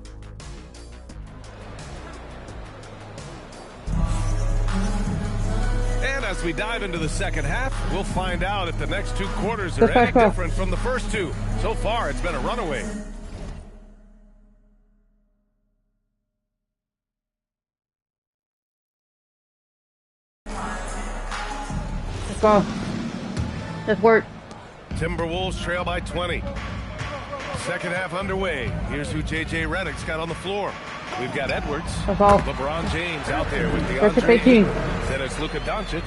And as we dive into the second half, we'll find out if the next two quarters are any different from the first two. So far, it's been a runaway. Let's go. Let's work. Timberwolves trail by 20. Second half underway. Here's who J.J. Redick's got on the floor. We've got Edwards, LeBron James out there with DeAndre. Then it's Luka Doncic,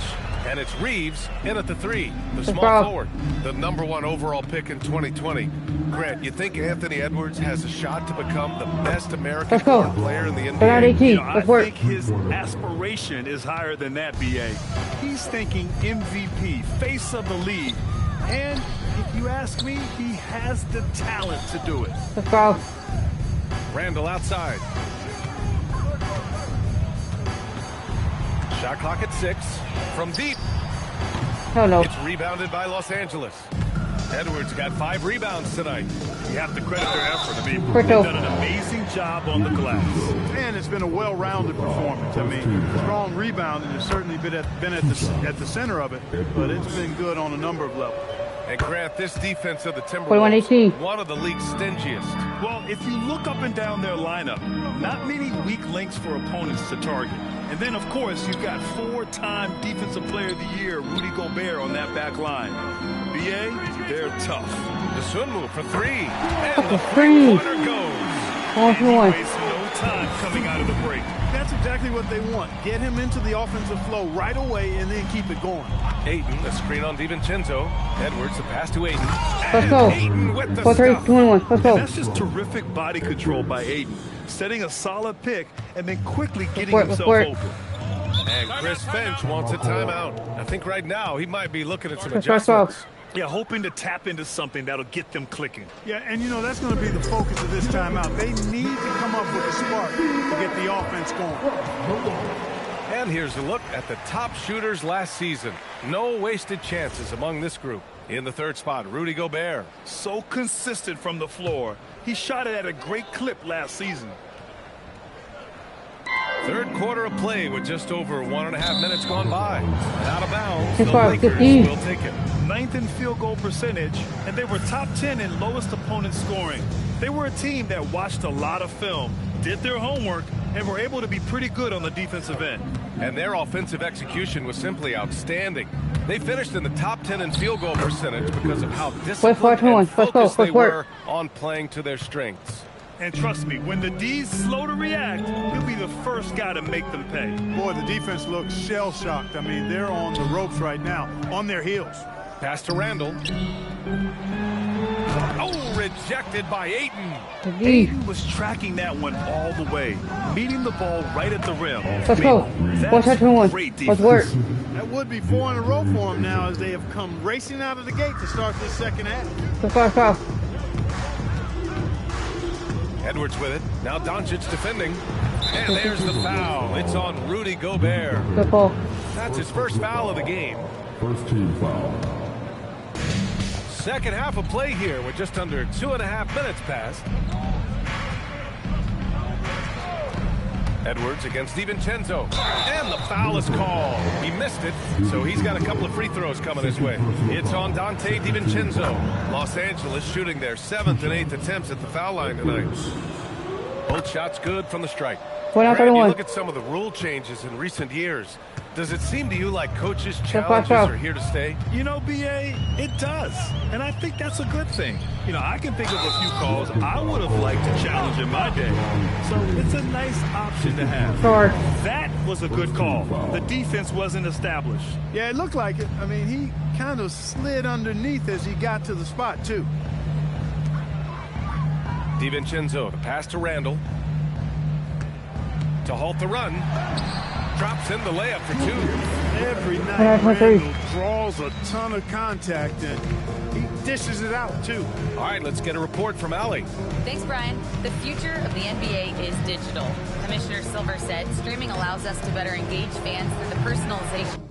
and it's Reeves in at the three, the small forward, the #1 overall pick in 2020. Grant, you think Anthony Edwards has a shot to become the best American player in the NBA? You know, I think his aspiration is higher than that, B.A. He's thinking MVP, face of the league. And if you ask me, he has the talent to do it. Let's go. Randall outside. Shot clock at 6. From deep. Oh, no. It's rebounded by Los Angeles. Edwards got 5 rebounds tonight. You have to credit their effort. I mean, they've done an amazing job on the glass. And it's been a well-rounded performance. I mean, strong rebounding has certainly been at the center of it, but it's been good on a number of levels. And Grant, this defense of the Timberwolves, one of the league's stingiest. Well, if you look up and down their lineup, not many weak links for opponents to target. And then, of course, you've got 4-time Defensive Player of the Year, Rudy Gobert, on that back line. B.A., they're tough. The swim move for 3. And the three-pointer goes. He wastes no time coming out of the break. That's exactly what they want. Get him into the offensive flow right away and then keep it going. Ayton, the screen on DiVincenzo. Edwards, the pass to Ayton. Let's go. Ayton with the 4-3-21. Let's go. And that's just terrific body control by Ayton. Setting a solid pick and then quickly getting himself open. And Chris Finch wants a timeout. I think right now he might be looking at some adjustments. Yeah, hoping to tap into something that'll get them clicking. Yeah, and you know, that's going to be the focus of this timeout. They need to come up with a spark to get the offense going. And here's a look at the top shooters last season. No wasted chances among this group. In the third spot, Rudy Gobert. So consistent from the floor. He shot it at a great clip last season. Third quarter of play with just over 1.5 minutes gone by. Out of bounds, the Lakers will take it. 9th in field goal percentage, and they were top 10 in lowest opponent scoring. They were a team that watched a lot of film, did their homework, and were able to be pretty good on the defensive end. And their offensive execution was simply outstanding. They finished in the top 10 in field goal percentage because of how disciplined and focused they were on playing to their strengths. And trust me, when the D's slow to react, he'll be the first guy to make them pay. Boy, the defense looks shell-shocked. I mean, they're on the ropes right now, on their heels. Pass to Randall. Oh, rejected by Ayton. Ayton was tracking that one all the way, meeting the ball right at the rim. Let's go. That's great defense. Let's work. That would be 4 in a row for them now as they have come racing out of the gate to start this second half. Let's go. Edwards with it. Now Doncic defending. And there's the foul. It's on Rudy Gobert. Good ball. That's his first foul of the game. First team foul. Second half of play here with just under 2.5 minutes passed. Edwards against DiVincenzo. And the foul is called. He missed it, so he's got a couple of free throws coming his way. It's on Dante DiVincenzo. Los Angeles shooting their 7th and 8th attempts at the foul line tonight. Both shots good from the strike. Grant, you look at some of the rule changes in recent years. Does it seem to you like coaches' challenges are here to stay? You know, B.A., it does. And I think that's a good thing. You know, I can think of a few calls I would have liked to challenge in my day. So it's a nice option to have. Sure. That was a good call. The defense wasn't established. Yeah, it looked like it. I mean, he kind of slid underneath as he got to the spot, too. DiVincenzo, the pass to Randall. To halt the run. Drops in the layup for 2. Every night, Randall draws a ton of contact, and He dishes it out, too. All right, let's get a report from Allie. Thanks, Brian. The future of the NBA is digital. Commissioner Silver said streaming allows us to better engage fans through the personalization.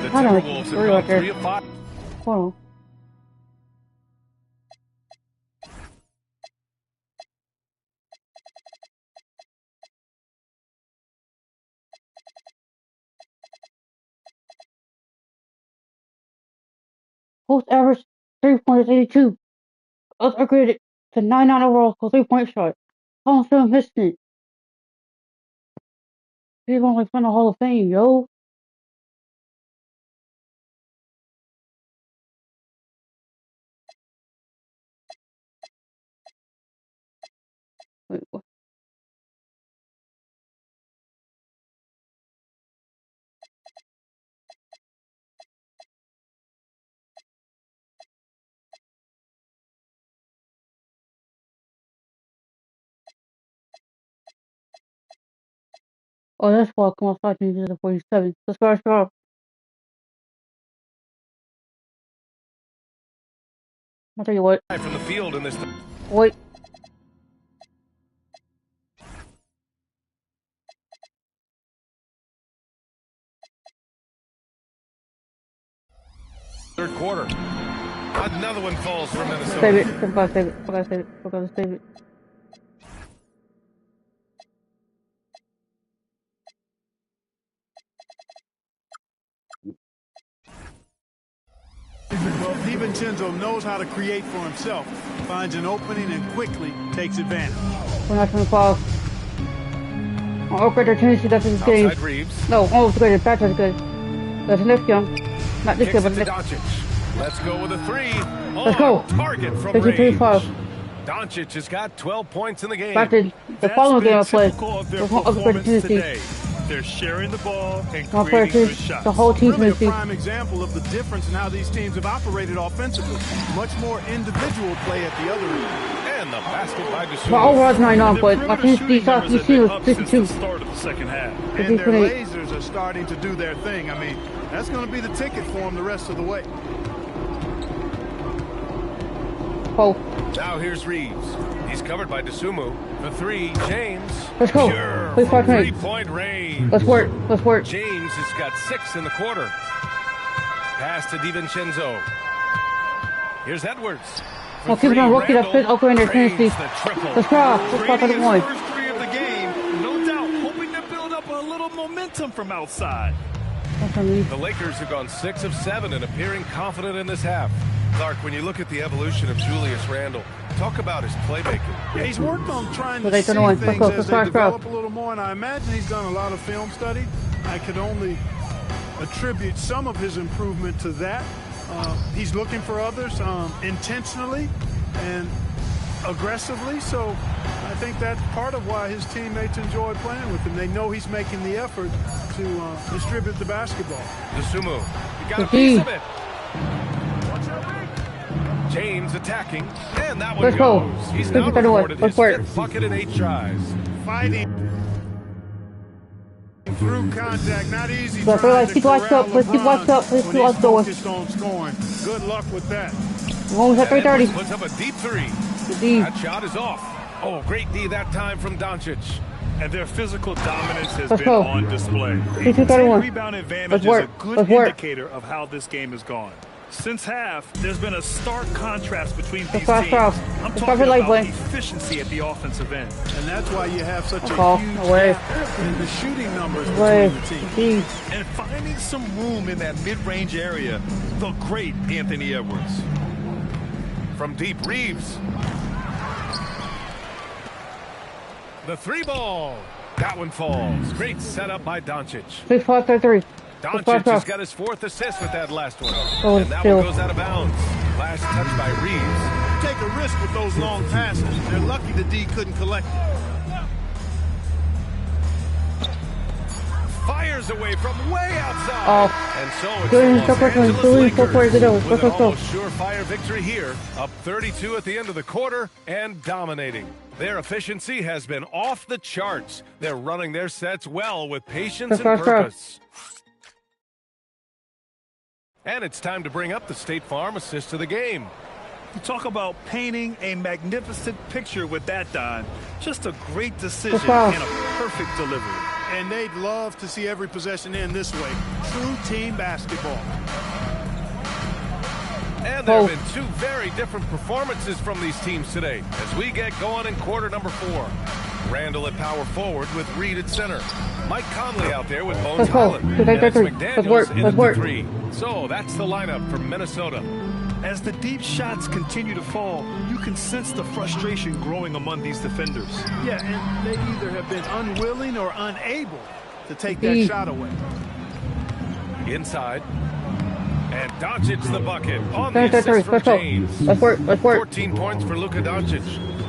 The Timberwolves have gone 3 of 5. Hold on. Post average 3.82. Us upgraded to 99 overall for 3-point shot. I'm still missing it. He's gonna spin the Hall of Fame, yo. Wait, what? Oh, that's why come outside changes to 47. Let's go. I'll tell you what. From the field in this. Wait. Third quarter. Another one falls for Minnesota. Save it. Save it. Well, DiVincenzo knows how to create for himself, finds an opening and quickly takes advantage. We're not going to fall. I'll upgrade our tendency after this game. Reeves. No, upgrade it. That's good. That's next game. Not this game, but next. Let's go with a 3. Let's go. Target from 53-5. Doncic has got 12 points in the game. Back to the following game I played. There's one upgrade tendency. They're sharing the ball and creating good shots. The whole team's really a prime example of the difference in how these teams have operated offensively. Much more individual play at the other end. And the basket by Gasol. My overall's 9-9, but my tendency shot you see was 52. Start of the second half. And their lasers are starting to do their thing. I mean, that's going to be the ticket for them the rest of the way. Oh. Now here's Reeves. He's covered by DeSumo. The 3, James. Let's go. Pure 3-point range. Let's work. James has got 6 in the quarter. Pass to DiVincenzo. Here's Edwards. I'll keep it on rookie that fits over in their tendency. Let's go for the one. First 3 of the game, no doubt, hoping to build up a little momentum from outside. The Lakers have gone 6 of 7 and appearing confident in this half. Clark, when you look at the evolution of Julius Randle, talk about his playmaking. Yeah, he's worked on trying to see things as they develop a little more, and I imagine he's done a lot of film study. I could only attribute some of his improvement to that. He's looking for others intentionally and aggressively, so I think that's part of why his teammates enjoy playing with him. They know he's making the effort to distribute the basketball. DeSumo, you got a piece of it. James attacking, and that one goes. He's now recorded his 5th bucket in 8 tries. Fighting through contact, not easy. So I feel like keep lights up. Let's keep lights up. Let's keep lights going. Good luck with that. We're almost at 3:30. Puts up a deep 3. That shot is off. Oh, great D that time from Doncic. And their physical dominance has been on display. The 31. rebound advantage is a good indicator of how this game has gone. Since half, there's been a stark contrast between these teams. I'm talking about efficiency at the offensive end. And that's why you have such a huge gap in the shooting numbers between the teams. And finding some room in that mid-range area, the great Anthony Edwards. From deep, Reeves. The three ball. That one falls. Great setup by Doncic. 6-5-3. Doncic has got his 4th assist with that last one. Oh, and that one goes out of bounds. Last touch by Reeves. Take a risk with those long passes. They're lucky the D couldn't collect it. Fires away from way outside. Oh. And so it's the Los Angeles Lakers with an almost surefire victory here. Up 32 at the end of the quarter and dominating. Their efficiency has been off the charts. They're running their sets well with patience and purpose. And it's time to bring up the State Farm assist of the game. You talk about painting a magnificent picture with that, Don. Just a great decision and a perfect delivery. And they'd love to see every possession end this way. True team basketball. And there have been two very different performances from these teams today as we get going in quarter number 4. Randall at power forward with Reed at center. Mike Conley out there with Bones Highland. And it's McDaniels in the 3. So that's the lineup for Minnesota. As the deep shots continue to fall, you can sense the frustration growing among these defenders. Yeah, and they either have been unwilling or unable to take that shot away. Inside. And Doncic the bucket on the assist from James. Let's work. 14 points for Luka Doncic.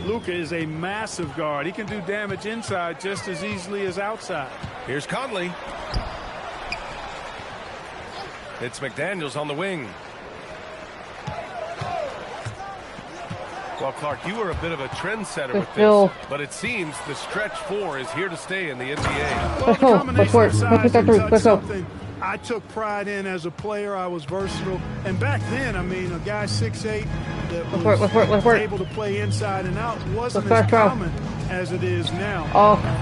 Luka is a massive guard. He can do damage inside just as easily as outside. Here's Conley. It's McDaniels on the wing. Well, Clark, you were a bit of a trendsetter with this, but it seems the stretch 4 is here to stay in the NBA. Well, the combination of size and touch, something I took pride in as a player. I was versatile. And back then, I mean, a guy 6'8" that was able to play inside and out wasn't as common as it is now.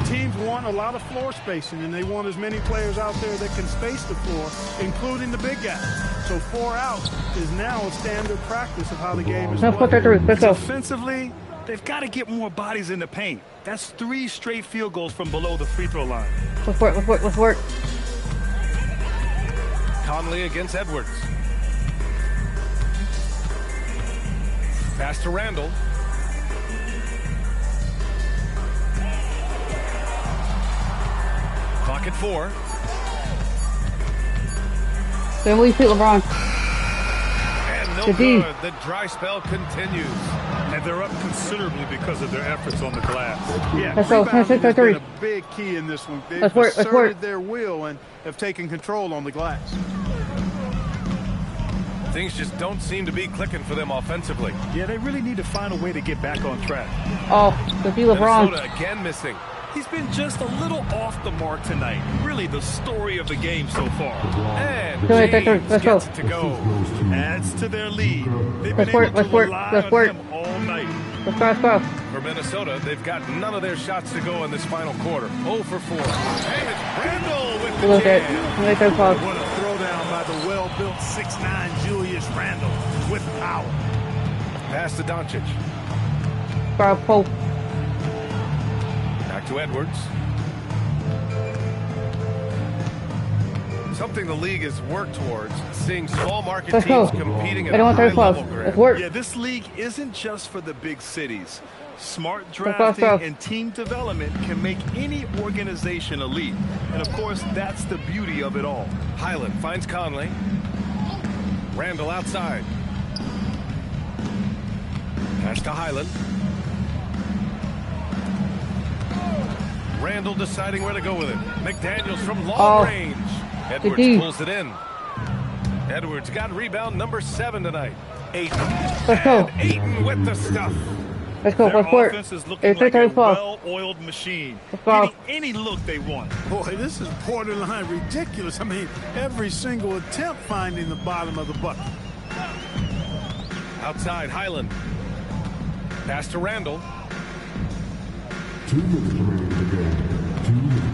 Teams want a lot of floor spacing, and they want as many players out there that can space the floor, including the big guys. So 4 out is now a standard practice of how the game is played. Defensively, they've got to get more bodies in the paint. That's 3 straight field goals from below the free throw line. Let's work. Conley against Edwards. Pass to Randall. Clock at 4. Then we beat LeBron. And no good. The dry spell continues. And they're up considerably because of their efforts on the glass. Yeah, rebounding has been a big key in this one. They've asserted their will and have taken control on the glass. Things just don't seem to be clicking for them offensively. Yeah, they really need to find a way to get back on track. The LeBron. Minnesota again missing. He's been just a little off the mark tonight. Really the story of the game so far. And James gets it to go. Adds to their lead. They've been able to rely on him all night. For Minnesota, they've got none of their shots to go in this final quarter. 0 for 4. And it's Randall with the jam. What a throwdown by the well-built 6'9" Julius Randall with power. Pass to Doncic. Back to Edwards. Something the league has worked towards, seeing small market teams competing at a high level. Yeah, this league isn't just for the big cities. Smart drafting and team development can make any organization elite. And of course, that's the beauty of it all. Highland finds Conley. Randall outside. Pass to Highland. Randall deciding where to go with it. McDaniels from long range. Edwards pulls it in. Edwards got rebound number 7 tonight. Ayton with the stuff. Let's go. Their offense is looking like a well-oiled machine. Getting any look they want. Boy, this is borderline ridiculous. I mean, every single attempt finding the bottom of the bucket. Outside, Highland. Pass to Randall. 2 minutes remaining in the game. 2 minutes.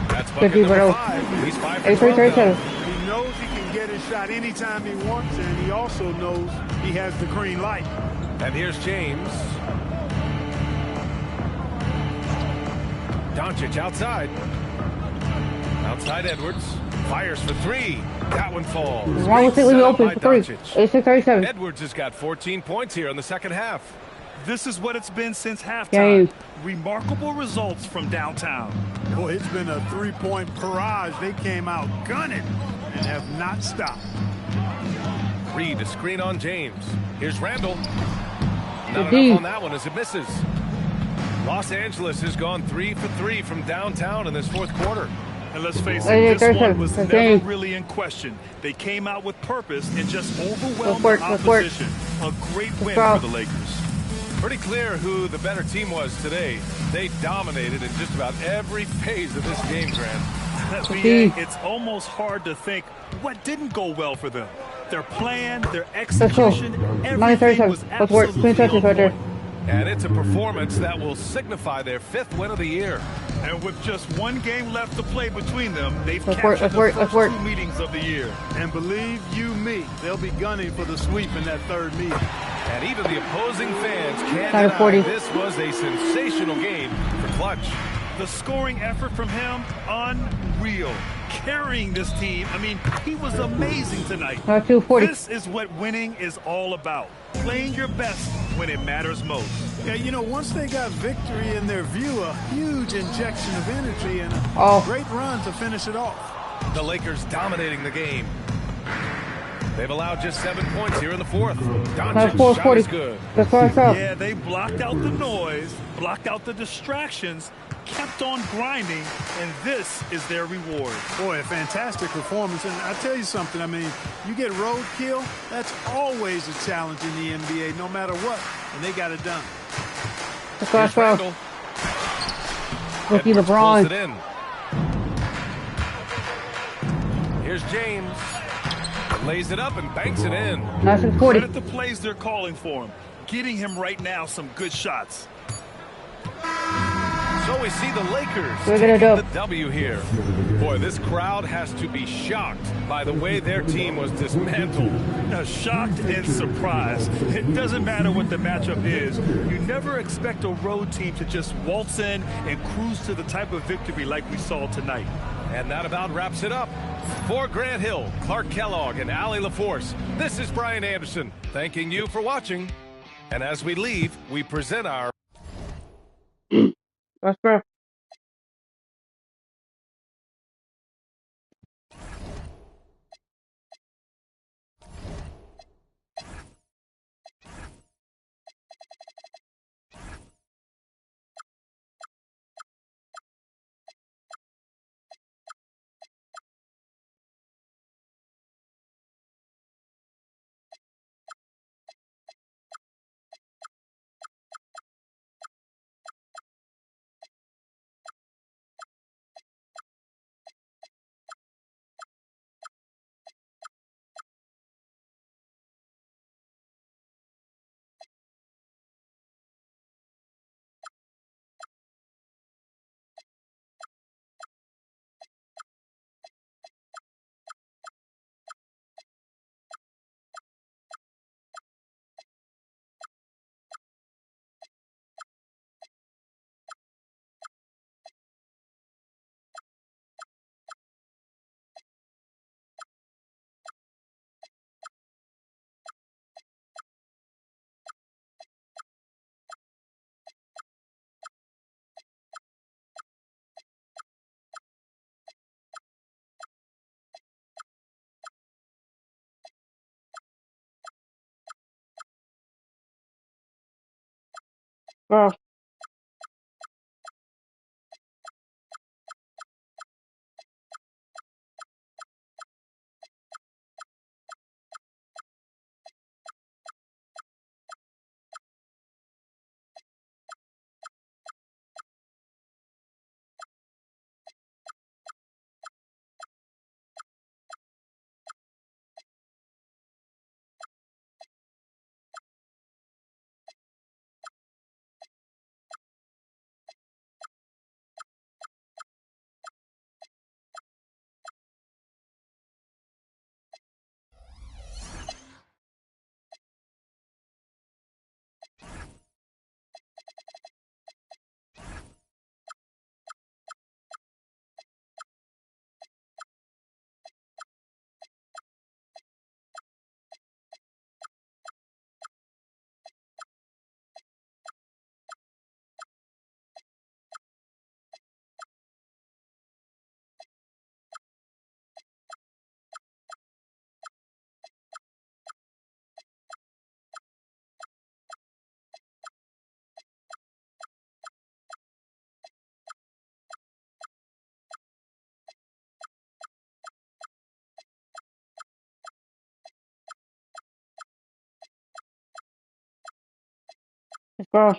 That's bucket number 5. He's 5 for 12 now. He knows he can get his shot anytime he wants, and he also knows he has the green light. And here's James. Doncic outside. Outside Edwards. Fires for 3. That one falls. Why was it leave open for 3? 86-37. Edwards has got 14 points here in the second half. This is what it's been since halftime. Game. Remarkable results from downtown. Boy, it's been a three-point barrage. They came out gunning and have not stopped. Reed, a screen on James. Here's Randall. Not enough on that one as it misses. Los Angeles has gone 3 for 3 from downtown in this fourth quarter. And let's face it, this one was never really in question. They came out with purpose and just overwhelmed the opposition. A great win for the Lakers. Pretty clear who the better team was today. They dominated in just about every phase of this game, Grant. BA, it's almost hard to think what didn't go well for them. Their plan, their execution, everything was absolutely on point. And it's a performance that will signify their 5th win of the year. And with just one game left to play between them, they've captured the first 2 meetings of the year. And believe you me, they'll be gunning for the sweep in that third meeting. And even the opposing fans can't deny this was a sensational game for Clutch. The scoring effort from him, unreal. Carrying this team, I mean, he was amazing tonight. This is what winning is all about. Playing your best when it matters most. Yeah, you know, once they got victory in their view, a huge injection of energy and a great run to finish it off. The Lakers dominating the game. They've allowed just 7 points here in the fourth. Doncic's shot is good. Yeah, they blocked out the noise, blocked out the distractions, kept on grinding, and this is their reward. Boy, a fantastic performance. And I tell you something, I mean, you get roadkill, that's always a challenge in the NBA, no matter what, and they got it done. Here's Randall. Rookie LeBron. It in. Here's James. Lays it up and banks it in. Nice and 40. Credit the plays they're calling for him. Getting him right now some good shots. So we see the Lakers taking the W here. Boy, this crowd has to be shocked by the way their team was dismantled. Shocked and surprised. It doesn't matter what the matchup is. You never expect a road team to just waltz in and cruise to the type of victory like we saw tonight. And that about wraps it up. For Grant Hill, Clark Kellogg, and Allie LaForce, this is Brian Anderson, thanking you for watching. And as we leave, we present our... That's fair. Bro. Let's go.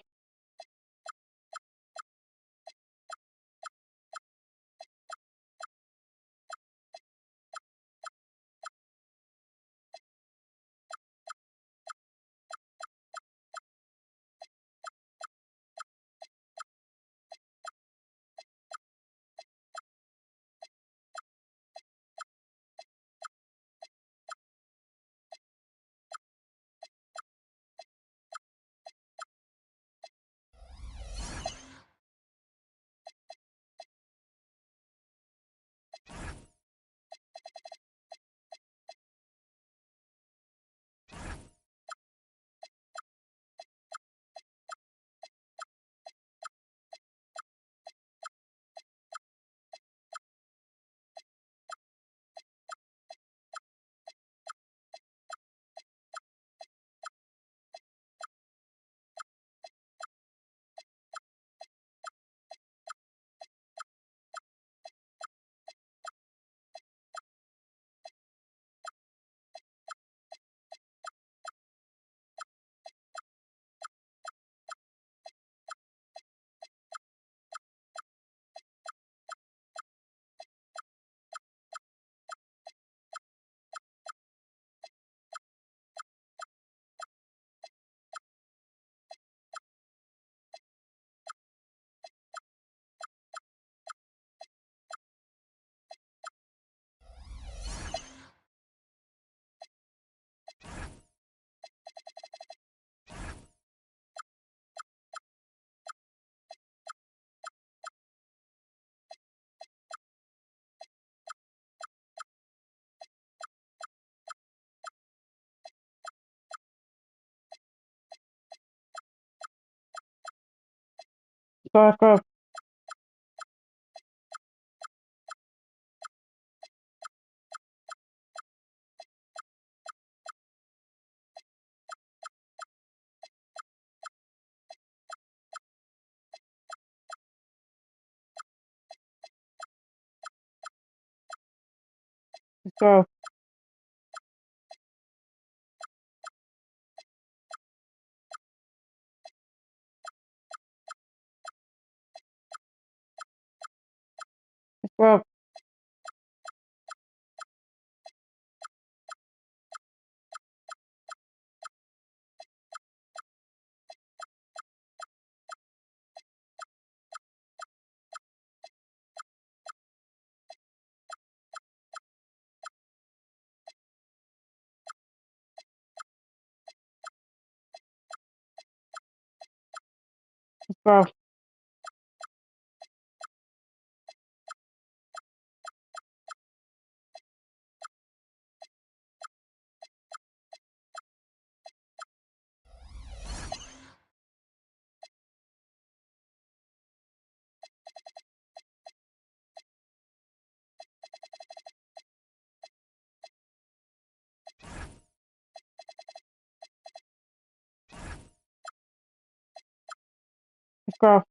Let's go. Let's go. Let's go. Let's go. Let's go.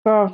Bro.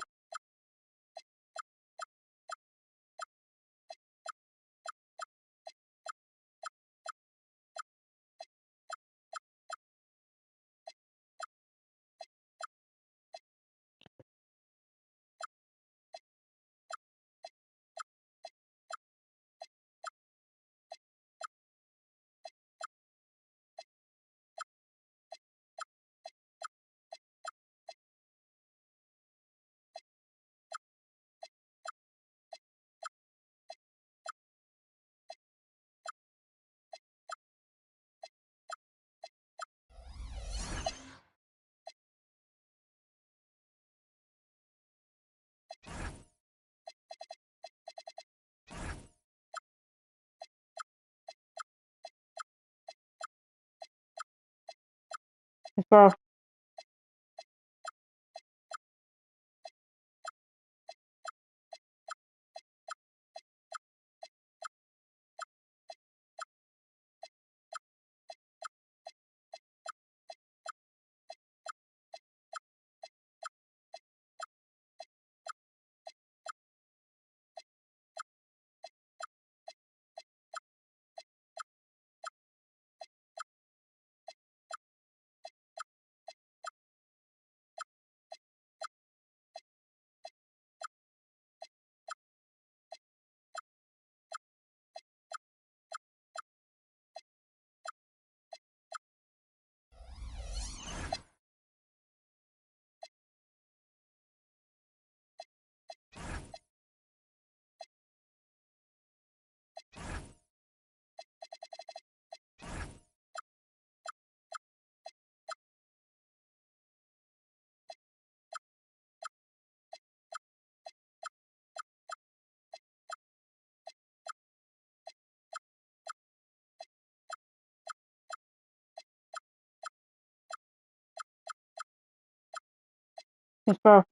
Bro. Bro.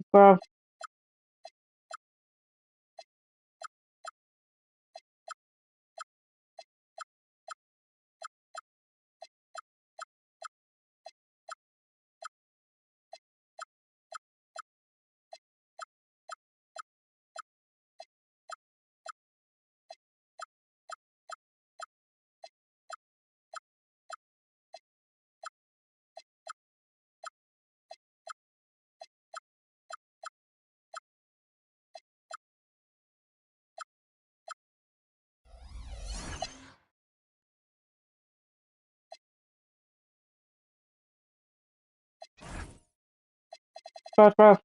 Bro. Bro. Bro.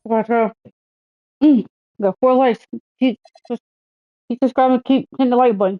Got 4 likes. Keep subscribing, keep hitting the like button.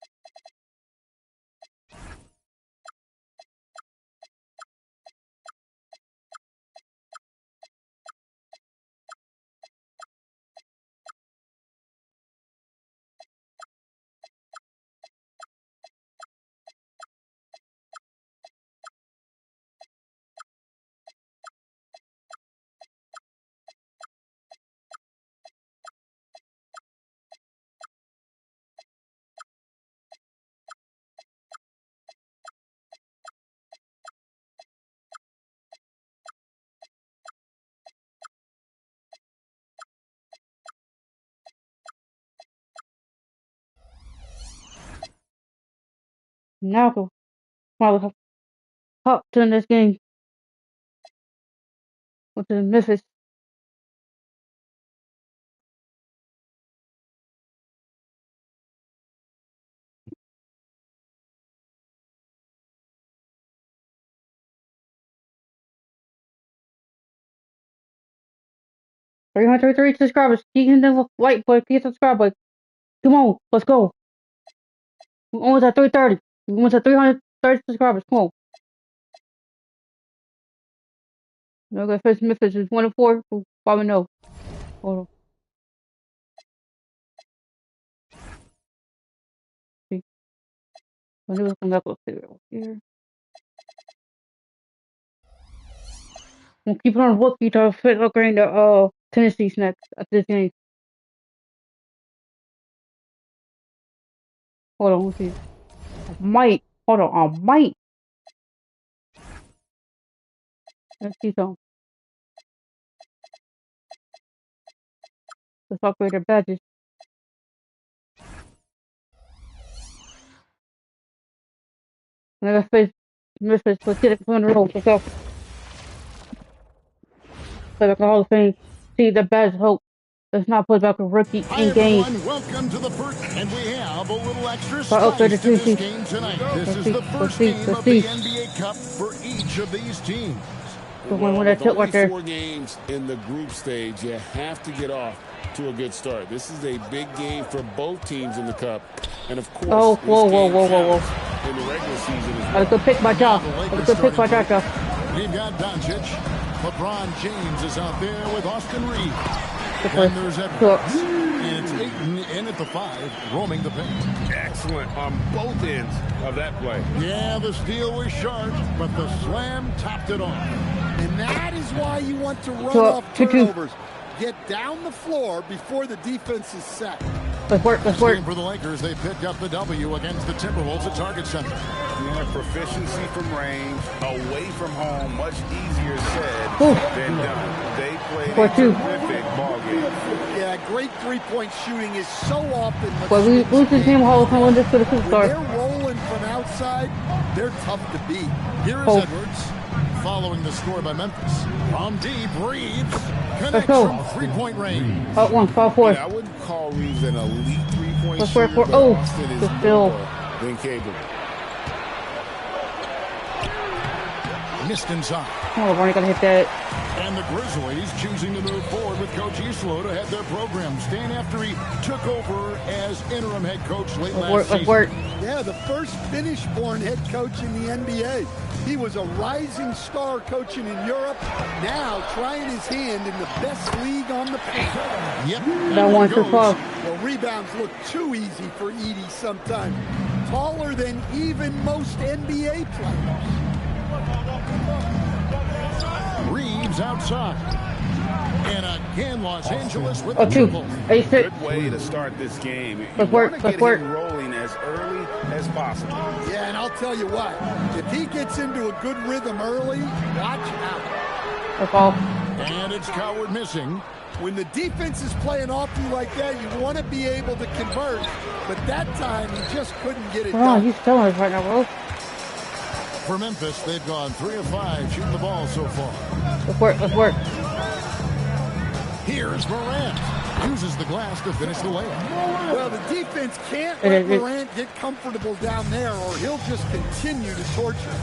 Now, probably hop to the next game, which is Memphis. 303 subscribers. Keep hitting the like button, keep subscribe button. Come on, let's go. We're almost at 330. We're almost at 330 subscribers. Come on. No, go first. Memphis is 1-4. We'll probably know. Hold on. See. When it was coming up, let's see it here. We'll keep it on rookie to fit looking the Tennessee's next at this game. Hold on, let's see. Hold on, I might. Let's see some. Let's upgrade their badges. And I got face Memphis. Let's get it from the road. Let's go. Play back the Hall of Fame. See the badge hope. Let's not play back a rookie in game. Welcome to the first, and we have a little extra spice to this game tonight. This is the first game of the NBA Cup for each of these teams. Well, with only 4 games in the group stage, you have to get off to a good start. This is a big game for both teams in the Cup, and of course, whoa. in the regular season. That's a good pick by Josh. That's a good pick by Josh. We've got Doncic. LeBron James is out there with Austin Reeves. And there's Edwards. And it's Ayton in at the 5, roaming the paint. Excellent on both ends of that play. Yeah, the steal was sharp, but the slam topped it off. And that is why you want to run off turnovers. Get down the floor before the defense is set. Let's work. For the Lakers, they picked up the W against the Timberwolves at Target Center. Yeah, proficiency from range, away from home, much easier said than done. They played a terrific ball game. Yeah, great three-point shooting is so often. But we lose the team Hall of Fame when this for the superstar. They're rolling from outside. They're tough to beat. Here is Edwards. Following the score by Memphis. From deep, Reeves connects from 3-point range. Out 1, foul 4. Yeah, I wouldn't call Reeves an elite 3-point shooter, but Austin is still than capable. Missed inside. Oh, we're gonna hit that. And the Grizzlies choosing to move forward with Coach Islo to head their program. Staying after he took over as interim head coach late last season. Yeah, the first Finnish-born head coach in the NBA. He was a rising star coaching in Europe. Now trying his hand in the best league on the planet. Yep. That one too far. Well, rebounds look too easy for Edie sometimes. Taller than even most NBA players. Reeves outside. And again, Los Angeles with a triple. Good way to start this game. You want to get him rolling as early as possible. Yeah, and I'll tell you what. If he gets into a good rhythm early, watch out. And it's Coward missing. When the defense is playing off you like that, you want to be able to convert. But that time, he just couldn't get it done. He's killing us right now, bro. For Memphis, they've gone 3 of 5 shooting the ball so far. Let's work. Here's Morant. Uses the glass to finish the layup. Well, the defense can't let Morant get comfortable down there, or he'll just continue to torture.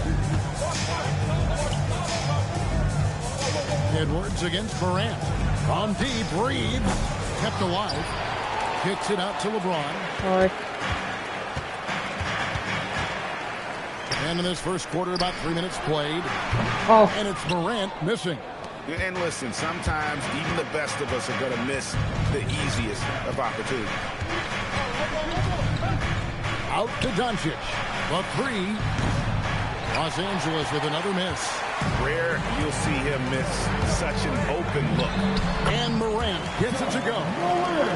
Edwards against Morant. On deep, Reeves kept alive. Kicks it out to LeBron. And in this first quarter, about 3 minutes played. Oh. And it's Morant missing. And listen, sometimes even the best of us are going to miss the easiest of opportunities. Out to Doncic. The three. Los Angeles with another miss. Rare you'll see him miss such an open look. And Morant gets it to go.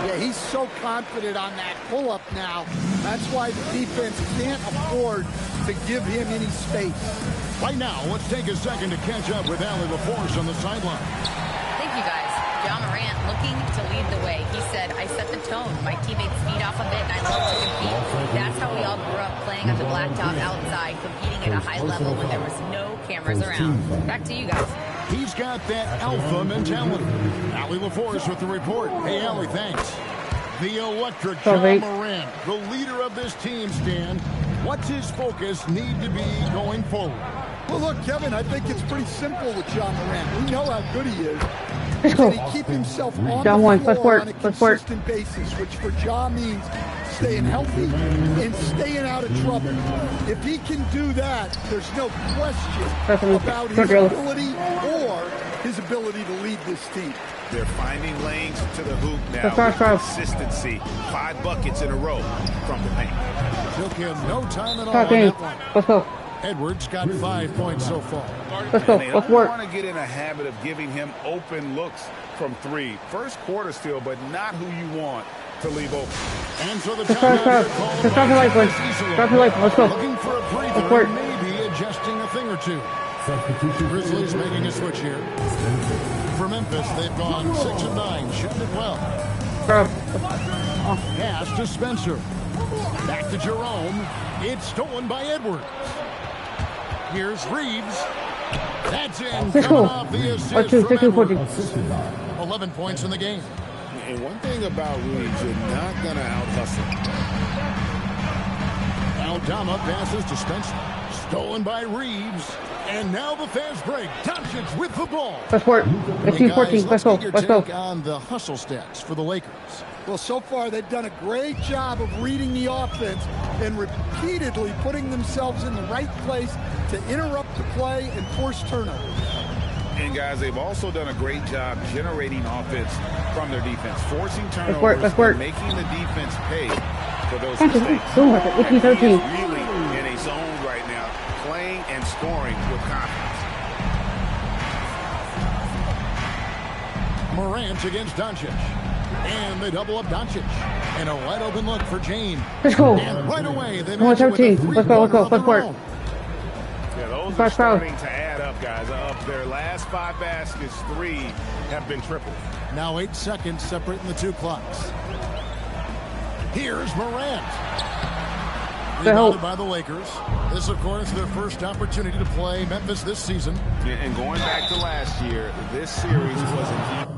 Yeah, he's so confident on that pull-up now. That's why the defense can't afford to give him any space. Right now, let's take a second to catch up with Allie LaForce on the sideline. Thank you, guys. John Morant looking to lead the way. He said, I set the tone. My teammates feed off of it, and I love to compete. That's how we all grew up, playing on the blacktop outside, competing at a high level when there was no cameras around. Back to you guys. He's got that alpha mentality. Allie LaForce with the report. Hey, Allie, thanks. The electric John Morant, the leader of this team, Stan. What's his focus need to be going forward? Well, look, Kevin, I think it's pretty simple with John Morant. We know how good he is. Can he keep himself on the floor on a consistent basis, which for John means staying healthy and staying out of trouble. If he can do that, there's no question about his ability or his ability to lead this team. They're finding lanes to the hoop now. Consistency. 5 buckets in a row from the paint. Took him no time at all on that one. Let's go. Edwards got 5 points so far. Let's go. Let's work. Want to get in a habit of giving him open looks from 3. First quarter still, but not who you want to leave open. And so the drop your life, let's go. Looking for a breather, maybe adjusting a thing or two. Grizzlies making a switch here. For Memphis, they've gone 6 of 9, shooting it well. Pass to Spencer. Back to Jerome. It's stolen by Edwards. Here's Reeves. That's in. Coming off the assist from Edwards. 11 points in the game. And one thing about Reeves, you're not going to out-hustle. Aldama passes to Spencer. Stolen by Reeves. And now the fast break. Doncic with the ball. Let's work. 15-14. Let's go. Let's go. On the hustle stats for the Lakers. Well, so far they've done a great job of reading the offense and repeatedly putting themselves in the right place to interrupt the play and force turnovers. And guys, they've also done a great job generating offense from their defense, forcing turnovers, and making the defense pay for those mistakes. He's really in a zone right now, playing and scoring with confidence. Morant against Doncic. And they double up Doncic. And a wide open look for James. Let's go. And right away, they Let's go. Let's go. Let's work. Yeah, those are starting to add up, guys. Of their last 5 baskets, 3 have been tripled. Now 8 seconds separating the 2 clocks. Here's Morant. Rebounded by the Lakers. This, of course, their first opportunity to play Memphis this season. Yeah, and going back to last year, this series was a deep.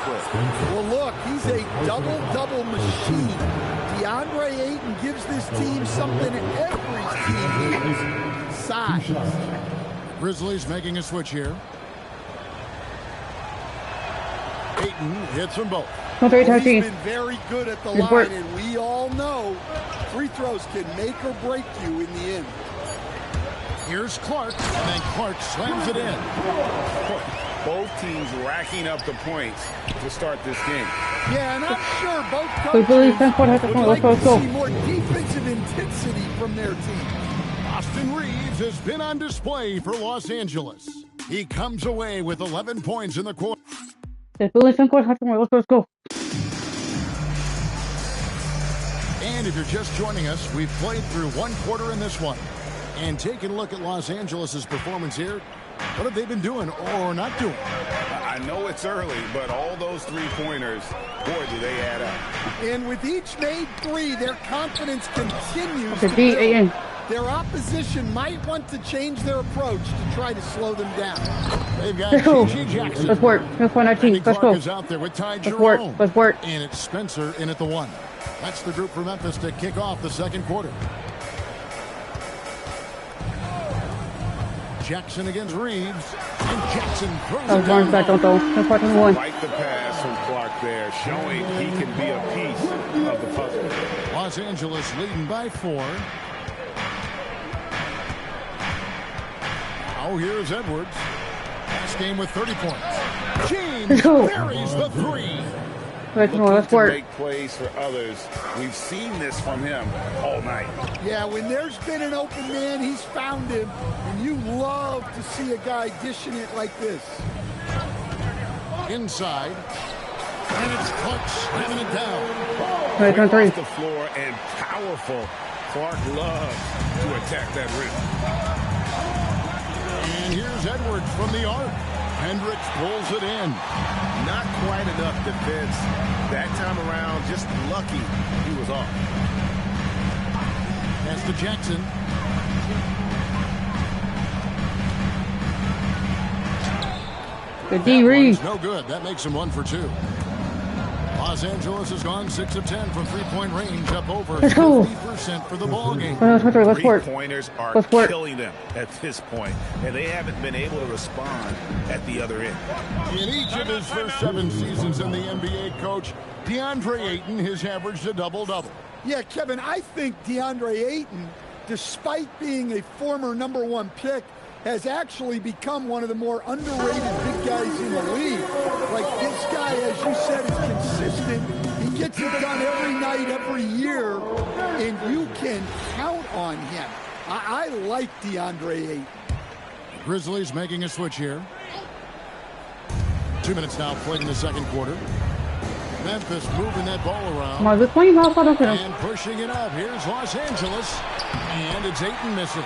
Well, look, he's a double-double machine. DeAndre Ayton gives this team something every team needs: size. Grizzlies making a switch here. Ayton hits them both. He's been very good at the line, and we all know free throws can make or break you in the end. Here's Clark, and then Clark slams it in. Both teams racking up the points to start this game. Yeah, and I'm sure both coaches would like to see more defensive intensity from their team. Austin Reeves has been on display for Los Angeles. He comes away with 11 points in the quarter. Let's go. And if you're just joining us, we've played through one quarter in this one. And taking a look at Los Angeles' performance here, what have they been doing or not doing? I know it's early, but all those three-pointers, boy, do they add up. And with each made three, their confidence continues to build. Their opposition might want to change their approach to try to slow them down. They've got G.G. Jackson. Let's work. Let's go. Is out there with Ty Jerome. Let's work. And it's Spencer in at the one. That's the group for Memphis to kick off the second quarter. Jackson against Reeves. And Jackson throws it down. Like the pass from Clark there, showing he can be a piece of the puzzle. Los Angeles leading by 4. Now here's Edwards. Last game with 30 points. James buries the 3. Let's work. Make plays for others. We've seen this from him all night. Yeah, when there's been an open man, he's found him. And you love to see a guy dishing it like this. Inside. And it's Clark slamming it down. Right on 3. The floor and powerful. Clark loves to attack that rim. And here's Edwards from the arc. Hendricks pulls it in. Not quite enough defense that time around. Just lucky he was off. Pass to Jackson. Good D, Reed. No good. That makes him 1 for 2. Los Angeles has gone 6 of 10 from three-point range, up over 50% for the ball game. Three-pointers are killing them at this point, and they haven't been able to respond at the other end. In each of his first 7 seasons in the NBA, Coach, DeAndre Ayton has averaged a double-double. Yeah, Kevin, I think DeAndre Ayton, despite being a former #1 pick, has actually become one of the more underrated big guys in the league. Like, this guy, as you said, is consistent. He gets it done every night, every year, and you can count on him. I like DeAndre Ayton. Grizzlies making a switch here. 2 minutes now played in the second quarter. Memphis moving that ball around. And pushing it up. Here's Los Angeles. And it's Ayton missing.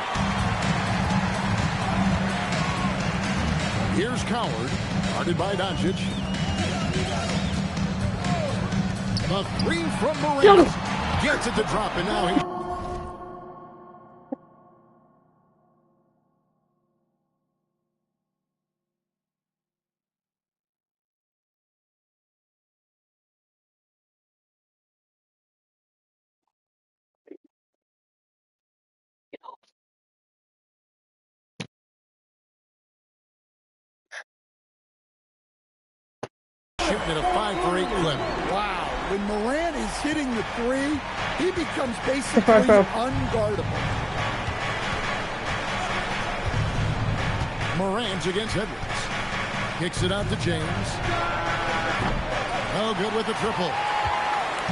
Here's Coward, guarded by Doncic. The 3 from Morant. Gets it to drop, and now he... Shooting at a 5 for 8 clip. Wow. When Morant is hitting the 3, he becomes basically unguardable. Morant against Edwards. Kicks it out to James. No good with the triple.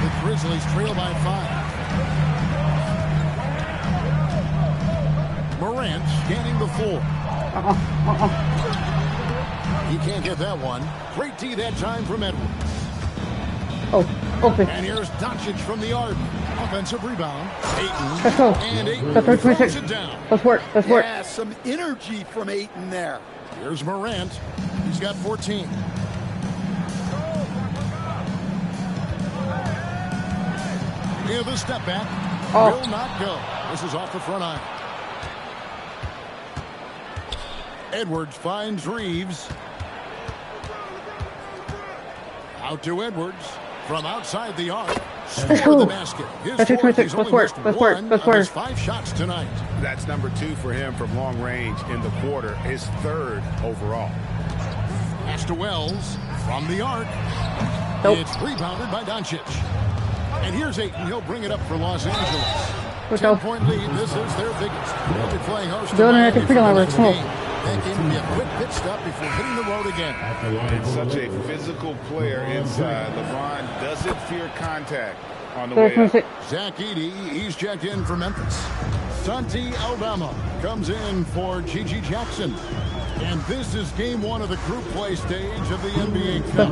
The Grizzlies trail by 5. Morant scanning the floor. He can't get that one. Great D that time from Edwards. Open. And here's Doncic from the arc. Offensive rebound. Ayton. Let's go. And Ayton Let's throws it down. Let's work. Yeah, some energy from Ayton there. Here's Morant. He's got 14. Near the step back. Will not go. This is off the front eye. Edwards finds Reeves. Out to Edwards from outside the arc. Score the basket. His Let's 5 shots tonight. That's number 2 for him from long range in the quarter. His 3rd overall. Pass to Wells from the arc. It's rebounded by Doncic. And here's Ayton. He'll bring it up for Los Angeles. 10-point lead. This is their biggest. They'll be playing host to Building at the Miami free for the line. next game. That game will be a quick pit stop before hitting the road again. It's such a physical player inside. LeBron doesn't fear contact on the way up. Zach Edey, he's checked in for Memphis. Santi Aldama comes in for Gigi Jackson. And this is game one of the group play stage of the NBA Cup.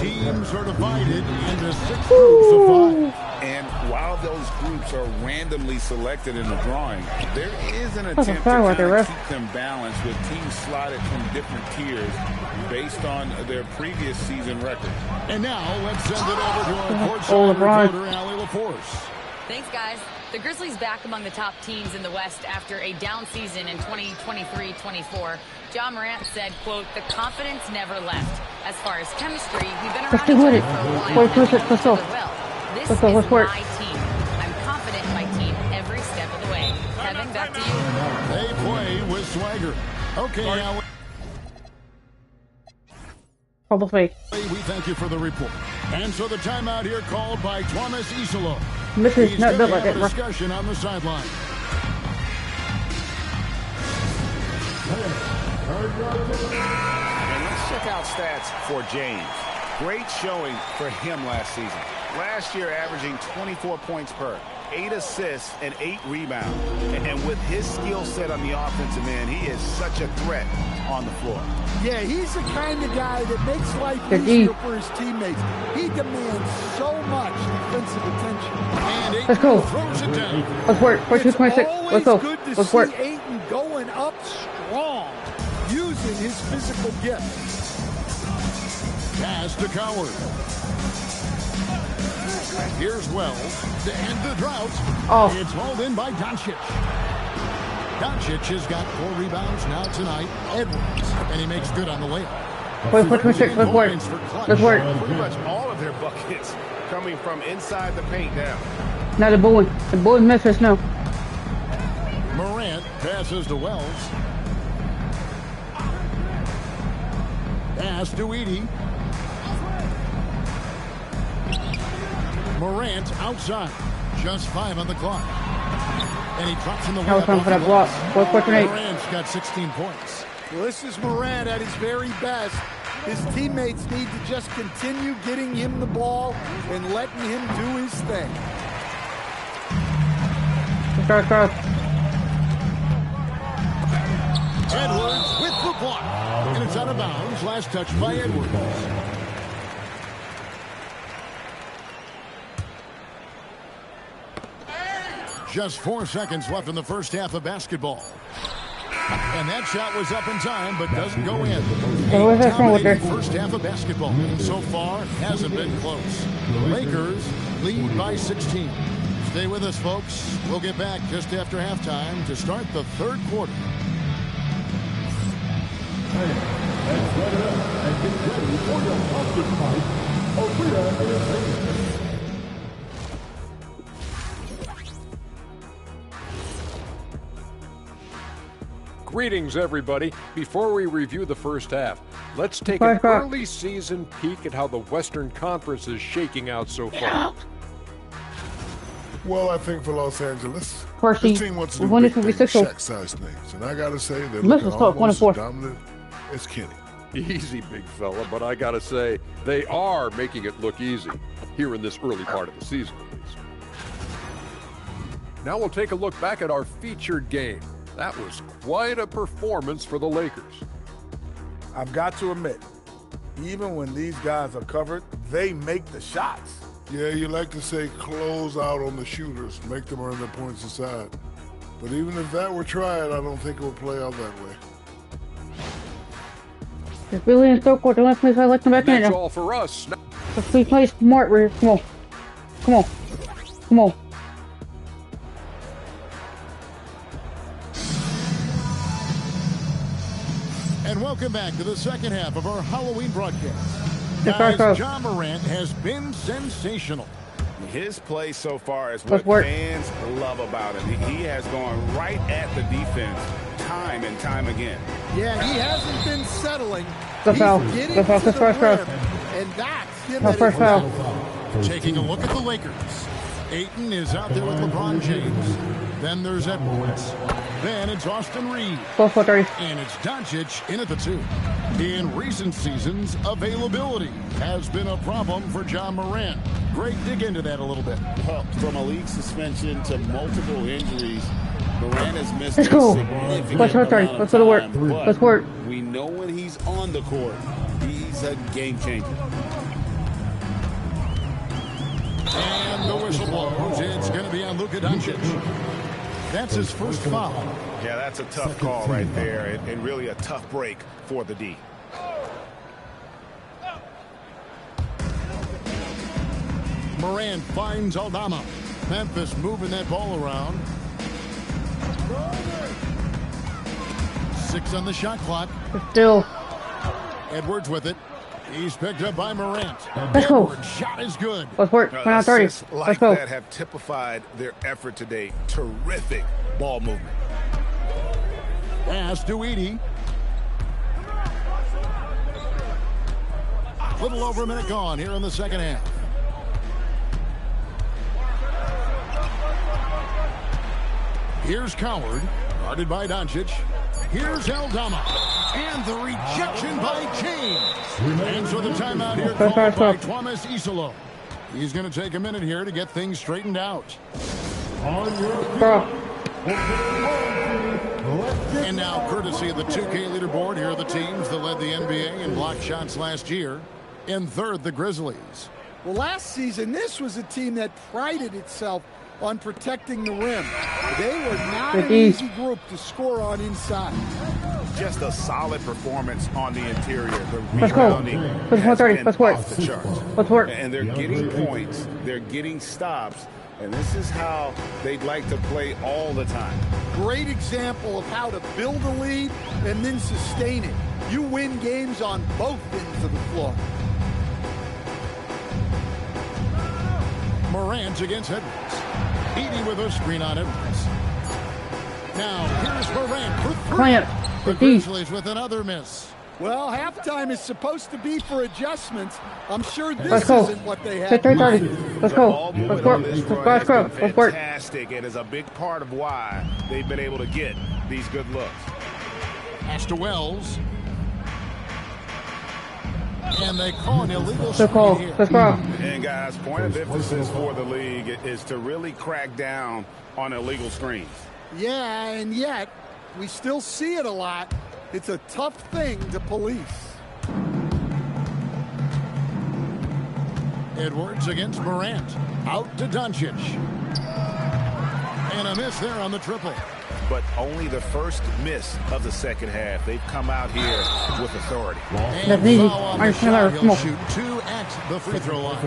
Teams are divided into 6 groups of 5. And while those groups are randomly selected in the drawing, there is an attempt to kind of keep them balanced with teams slotted from different tiers based on their previous season record. And now let's send it over to our courtside reporter, Allie LaForce. Thanks, guys. The Grizzlies back among the top teams in the West after a down season in 2023-24. Ja Morant said, quote, "The confidence never left. As far as chemistry, we've been around each other for a while. This is my team. I'm confident in my team every step of the way." Kevin, back to you. They play with swagger. Okay, now Probably fake. we thank you for the report. And so the timeout here called by Thomas Isolo. He's not built like that, bro. Discussion on the sideline. And let's check out stats for James. Great showing for him last season. Last year averaging 24 points per, 8 assists, and 8 rebounds. And with his skill set on the offensive end, he is such a threat on the floor. Yeah, he's the kind of guy that makes life easier for his teammates. He demands so much defensive attention. Let's go. Let's work. 4-2-26. Let's go. Let's work. Ayton going up strong, using his physical gifts. Pass to Coward. Here's Wells to end the drought. Oh. It's hauled in by Doncic. Doncic has got 4 rebounds now tonight. Edwards, and he makes good on the layup. 4-4-26. Let's work. Let's work. Pretty much all of their buckets coming from inside the paint now. Now the Bulls. The Bulls Memphis now. Morant passes to Wells. Pass to Edey. Morant outside. Just 5 on the clock. And he drops in the way. For that block. 4-4-8. Morant's got 16 points. Well, this is Morant at his very best. His teammates need to just continue getting him the ball and letting him do his thing. Cross. Edwards with the block. And it's out of bounds. Last touch by Edwards. Just 4 seconds left in the first half of basketball. And that shot was up in time, but doesn't go in. A dominating first half of basketball. And so far, hasn't been close. The Lakers lead by 16. Stay with us, folks. We'll get back just after halftime to start the third quarter. Let's get it up and get ready for the pumpkin fight. Arena Entertainment. Greetings, everybody. Before we review the first half, let's take an early season peek at how the Western Conference is shaking out so far. Well, I think for Los Angeles, the team wants to do big things, Shaq-sized things. And I got to say, they're looking almost as dominant as Kenny. Easy, big fella, but I got to say, they are making it look easy, here in this early part of the season, at least. Now we'll take a look back at our featured game. That was quite a performance for the Lakers. I've got to admit, even when these guys are covered, they make the shots. Yeah, you like to say close out on the shooters, make them earn their points aside. But even if that were tried, I don't think it would play out that way. It's really in third quarter. Let's play like them back in. That's all for us. Let's play smart. Come on. Come on. Come on. And welcome back to the second half of our Halloween broadcast. Guys, Ja Morant has been sensational. His play so far is what fans love about him. He has gone right at the defense time and time again. Yeah, he hasn't been settling. Good foul. Good foul. Good first foul. And that's him. No first foul. Taking a look at the Lakers. Ayton is out there with LeBron James. Then there's Edwards. Then it's Austin Reeves. And it's Doncic in at the 2. In recent seasons, availability has been a problem for John Morant. Greg, dig into that a little bit. Well, from a league suspension to multiple injuries, Morant has missed a significant amount of time. Let's work. We know when he's on the court, he's a game changer. And the whistle blows. It's going to be on Luka Doncic. That's his first foul. Yeah, that's a tough call right there, and really a tough break for the D. Morant finds Aldama. Memphis moving that ball around. 6 on the shot clock. Still. Edwards with it. He's picked up by Morant. Let's go. Edwards' shot is good. Let's work. We're on 30. Let's go. That have typified their effort today. Terrific ball movement. Pass to Edie. Little over a minute gone here in the second half. Here's Coward, guarded by Doncic. Here's Aldama. And the rejection by James. And so the timeout here called by Thomas Isolo. He's going to take a minute here to get things straightened out. And now, courtesy of the 2K leaderboard, here are the teams that led the NBA in block shots last year. In third, the Grizzlies. Well, last season, this was a team that prided itself on protecting the rim. They were not an easy group to score on inside. Just a solid performance on the interior. The rebounding has been off the charts. Let's work. And they're getting points. They're getting stops. And this is how they'd like to play all the time. Great example of how to build a lead and then sustain it. You win games on both ends of the floor. Morant against Edwards. Edie with a screen on Edwards. Now, here's Morant for 3. The Grizzlies with another miss. Well, halftime is supposed to be for adjustments. I'm sure this isn't what they have. Let's go. Let's work. Let's work. Fantastic, and is a big part of why they've been able to get these good looks. Pass to Wells. And they call an illegal screen here. Let's go. And guys, point of emphasis for the league is to really crack down on illegal screens. Yeah, and yet we still see it a lot. It's a tough thing to police. Edwards against Morant. Out to Doncic. And a miss there on the triple. But only the first miss of the second half. They've come out here with authority. And foul on the shot. He'll shoot 2 at the free throw line.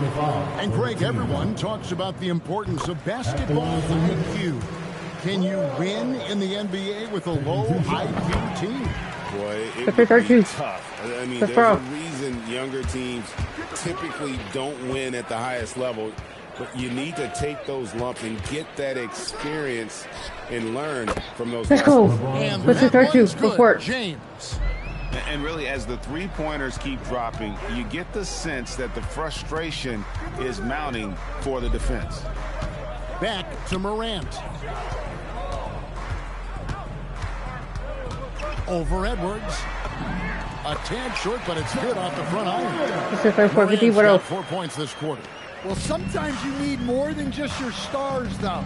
And Greg, everyone talks about the importance of basketball IQ. Can you win in the NBA with a low IQ team? Boy, it would be tough. I mean, there's a reason younger teams typically don't win at the highest level. But you need to take those lumps and get that experience and learn from those. Let's go. Let's start you. Let's work. James. And really, as the three-pointers keep dropping, you get the sense that the frustration is mounting for the defense. Back to Morant. Over Edwards. A tad short, but it's good off the front iron. Morant's got 4 points this quarter. Well, sometimes you need more than just your stars, though.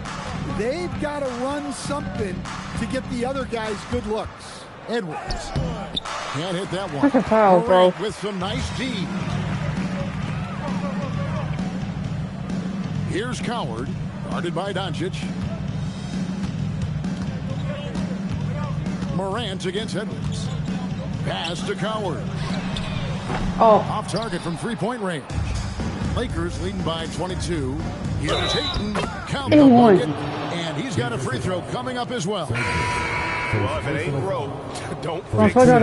They've got to run something to get the other guys good looks. Edwards can't hit that one. That's a foul, bro. With some nice D. Here's Coward, guarded by Doncic. Morant against Edwards. Pass to Coward. Off target from three-point range. Lakers leading by 22. Here's Ayton. Count the bucket. And he's got a free throw coming up as well. Well, if it ain't broke, don't fix it.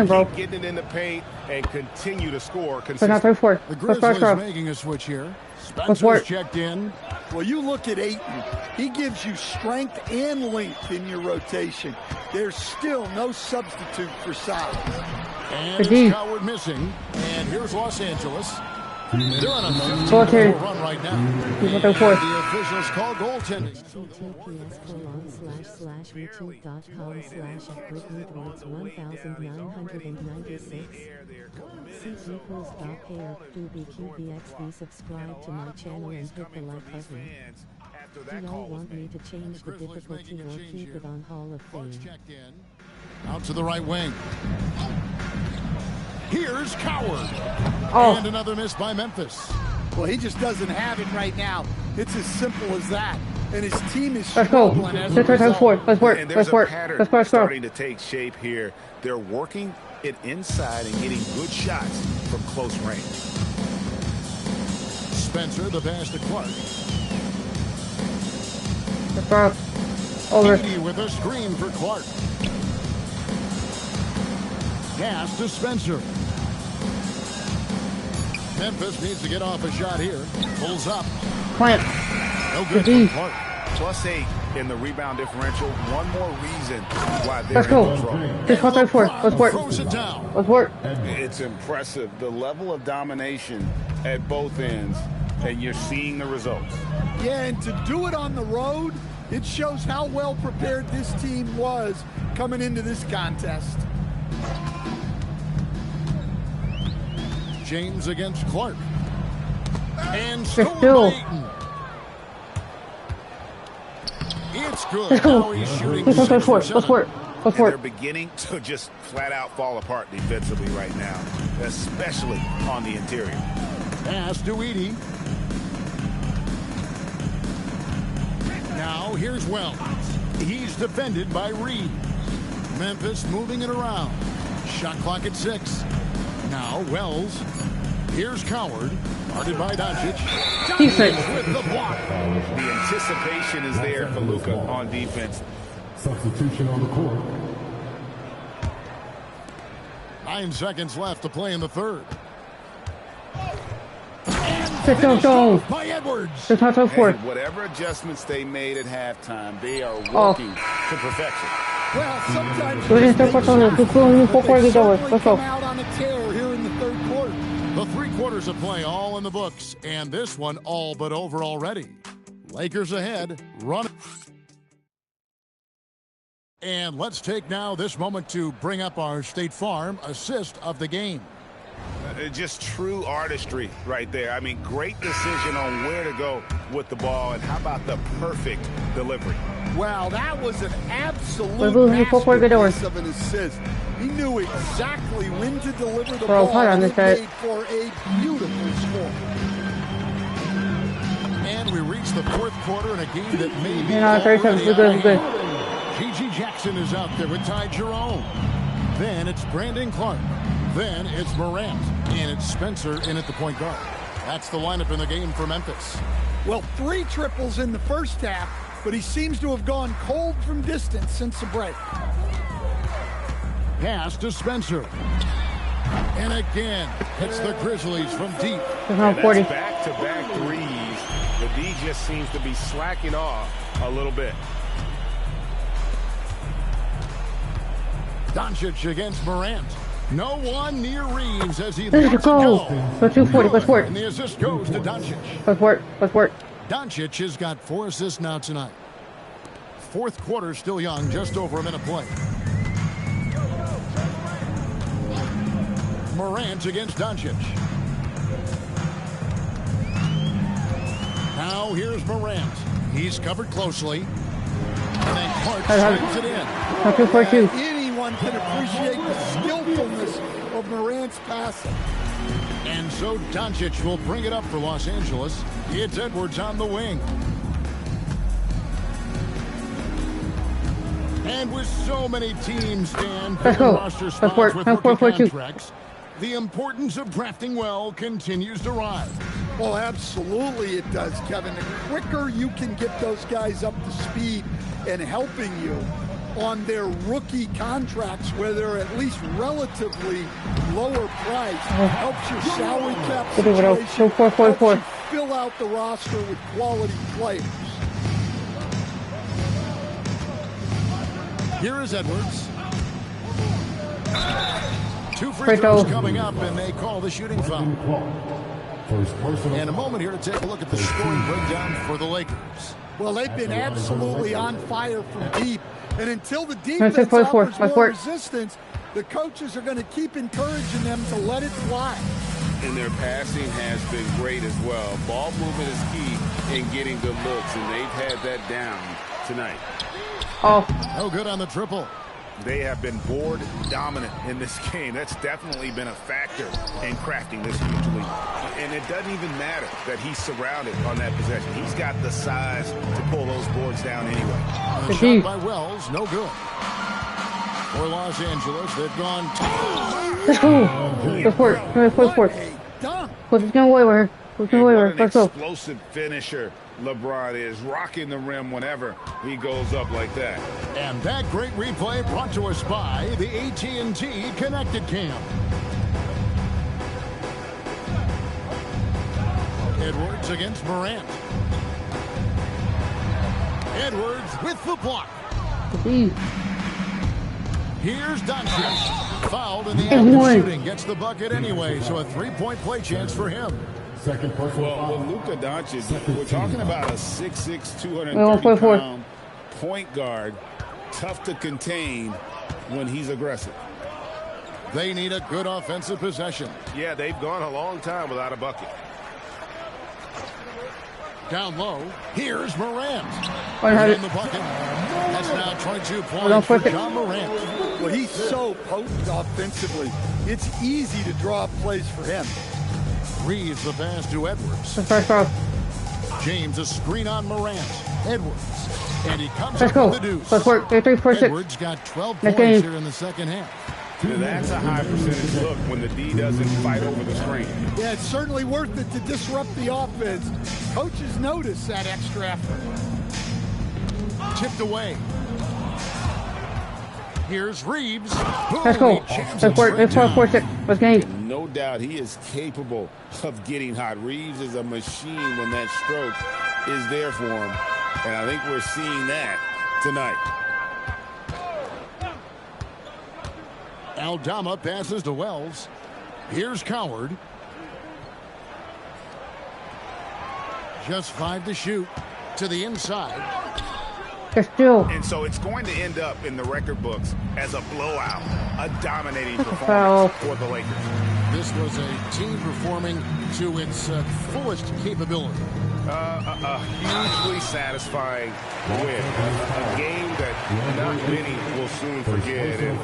Keep getting it in the paint and continue to score consistently. The Grizzlies making a switch here. Spencer's checked in. Well, you look at Ayton. He gives you strength and length in your rotation. There's still no substitute for size. And it's Coward missing. And here's Los Angeles. They're on a 15-4 run right now. And the officials call goaltending. https://youtube.com/EquipmentWords1996. C=.pair2bqbxb. Subscribe to my channel and hit the like button. Do y'all want me to change the difficulty or keep it on Hall of Fame? Out to the right wing. Here's Coward. Oh. And another miss by Memphis. Well, he just doesn't have it right now. It's as simple as that. And his team is Let's go. struggling as a Let's work. result. Let's work. And Let's there's work. a pattern Let's work. starting to take shape here. They're working it inside and getting good shots from close range. Spencer, the pass to Clark. Let's work. Over. Edie with a screen for Clark. Pass to Spencer. Memphis needs to get off a shot here. Pulls up. Plant. No good for Clark. +8 in the rebound differential. One more reason why they're Let's go. in trouble. Just what for. Let's work. Throws it down. Let's work. It's impressive, the level of domination at both ends, and you're seeing the results. Yeah, and to do it on the road, it shows how well prepared this team was coming into this contest. James against Clark. And still. Ayton. It's good. Let's go. Now he's shooting Let's work. 6 Let's work. Let's And work. they're beginning to just flat out fall apart defensively right now, especially on the interior. Pass to Edie. Now here's Wells. He's defended by Reed. Memphis moving it around. Shot clock at 6. Now Wells. Here's Coward. Guarded by Doncic. Defense. With the block. The anticipation is there for Luka on defense. Substitution on the court. 9 seconds left to play in the third. Go. By Edwards. Just not so forth. And whatever adjustments they made at halftime, they are working to perfection. Well, sometimes Go ahead, mistakes start happen, before but we they go. certainly Let's go. come out on a tear here in the third quarter. The 3 quarters of play all in the books, and this one all but over already. Lakers ahead, run. And let's take now this moment to bring up our State Farm assist of the game. Just true artistry right there. I mean, great decision on where to go with the ball, and how about the perfect delivery? Wow, that was an absolute masterpiece of an assist. He knew exactly when to deliver the Bro, ball, hold on and this it guy. made for a beautiful score. And we reach the 4th quarter in a game that may be 37. We're already good. G.G. Jackson is out there with Ty Jerome. Then it's Brandon Clark. Then it's Morant. And it's Spencer in at the point guard. That's the lineup in the game for Memphis. Well, 3 triples in the first half, but he seems to have gone cold from distance since the break. Pass to Spencer. And again, it's the Grizzlies from deep. And that's back-to-back threes. The D just seems to be slacking off a little bit. Doncic against Morant. No one near Reeves as he Let's lets it go. go. So 240. Let's work. And the assist goes to Doncic. Let's work. Let's work. Doncic has got 4 assists now tonight. 4th quarter still young, just over a minute play. Morant against Doncic. Now here's Morant. He's covered closely. And then Clark slams it in. Anyone can appreciate the skillfulness of Morant's passing. And so Doncic will bring it up for Los Angeles. It's Edwards on the wing. And with so many teams stand for roster spots with rookie contracts, the importance of drafting well continues to rise. Well, absolutely it does, Kevin. The quicker you can get those guys up to speed and helping you on their rookie contracts where they're at least relatively lower price, helps your salary cap situation, helps you fill out the roster with quality players. Here is Edwards. 2 free throws coming up, and they call the shooting foul. And a moment here to take a look at the scoring breakdown for the Lakers. Well, they've been absolutely on fire from deep. And until the defense offers more resistance, the coaches are going to keep encouraging them to let it fly. And their passing has been great as well. Ball movement is key in getting good looks, and they've had that down tonight. Oh. No good on the triple. They have been board dominant in this game. That's definitely been a factor in crafting this huge lead. And it doesn't even matter that he's surrounded on that possession. He's got the size to pull those boards down anyway. The shot by Wells, no good. For Los Angeles, they've gone two. Let's go. Go for it. Go for it. Who's going away with her? Who's going away with her? Let's go. Explosive finisher LeBron is, rocking the rim whenever he goes up like that. And that great replay brought to us by the AT&T Connected Cam. Edwards against Morant. Edwards with the block. Here's Doncic. Fouled in the act of shooting. Gets the bucket anyway, so a three-point play chance for him. Well, with Luka Doncic, we're talking about a 6'6", 230-pound point guard. Tough to contain when he's aggressive. They need a good offensive possession. Yeah, they've gone a long time without a bucket. Down low, here's Morant. In the bucket. That's now 22 points for John Morant. Well, he's so potent offensively. It's easy to draw up plays for him. Reeves the pass to Edwards. James a screen on Morant. Edwards. And he comes up with the deuce. Let's work. 3-4-6. Edwards got 12 points here in the second half. That's a high percentage look when the D doesn't fight over the screen. Yeah, it's certainly worth it to disrupt the offense. Coaches notice that extra effort. Tipped away. Here's Reeves. Let's go. Let's work. 4-4-6. Let's game. No doubt he is capable of getting hot. Reeves is a machine when that stroke is there for him. And I think we're seeing that tonight. Aldama passes to Wells. Here's Coward. Just 5 to shoot. To the inside. And so it's going to end up in the record books as a blowout, a dominating performance for the Lakers. This was a team performing to its fullest capability. A hugely satisfying win. A game that not many will soon forget. And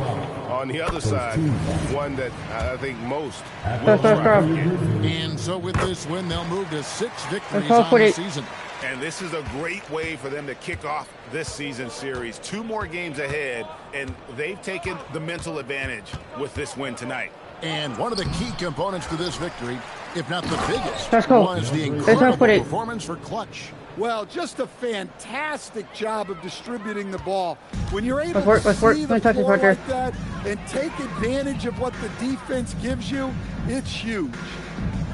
on the other side, one that I think most will try to forget. And so with this win, they'll move to 6 victories on the season. And this is a great way for them to kick off this season series. 2 more games ahead, and they've taken the mental advantage with this win tonight. And one of the key components to this victory, if not the biggest, go. was the incredible performance for Clutch. Well, just a fantastic job of distributing the ball. When you're able to see the floor like that and take advantage of what the defense gives you, it's huge.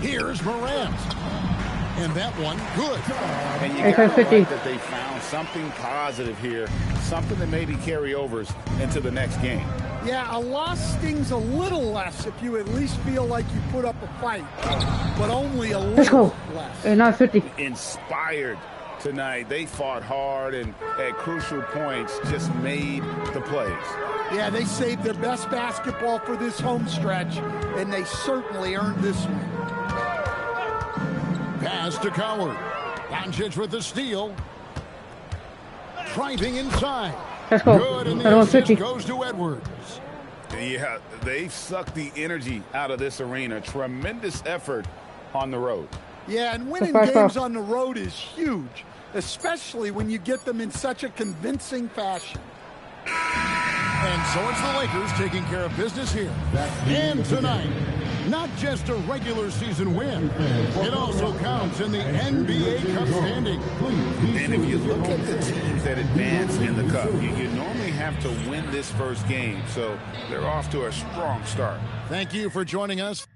Here's Morant. And that one, good. And you got to like that they found something positive here, something that maybe carry overs into the next game. Yeah, a loss stings a little less if you at least feel like you put up a fight, but only a little less. Not 50. Inspired tonight. They fought hard and at crucial points just made the plays. Yeah, they saved their best basketball for this home stretch, and they certainly earned this one. Pass to Coward. Doncic with the steal. Driving inside. Let's go. Good, and the assist goes to Edwards. Yeah, they've sucked the energy out of this arena. Tremendous effort on the road. Yeah, and winning games on the road is huge, especially when you get them in such a convincing fashion. And so it's the Lakers taking care of business here. And tonight, not just a regular season win, it also counts in the NBA Cup standing. And if you look at the teams that advance in the Cup, you normally have to win this first game, so they're off to a strong start. Thank you for joining us.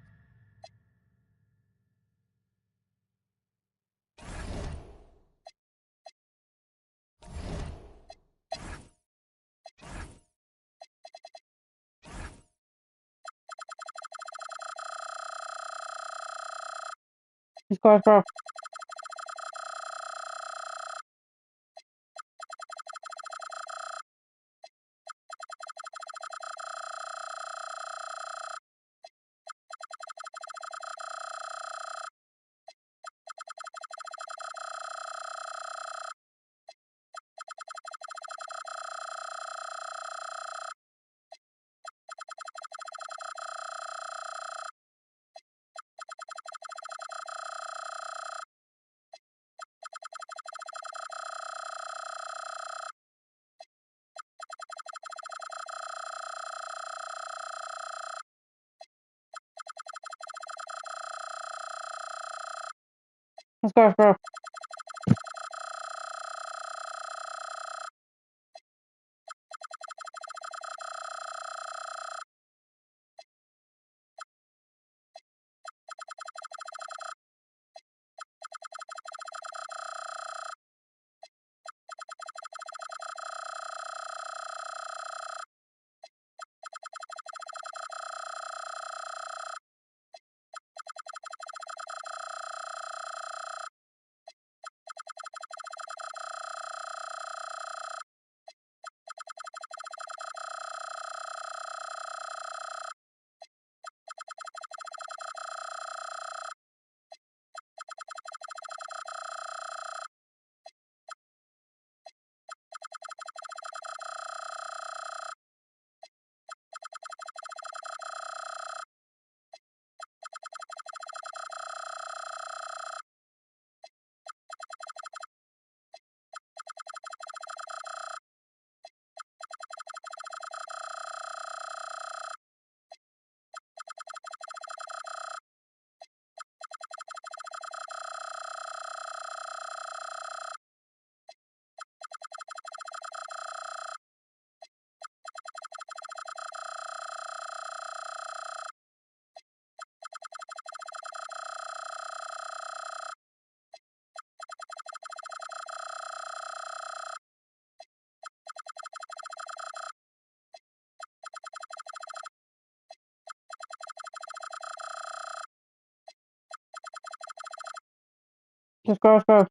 Let's go. Let's go. Let's go.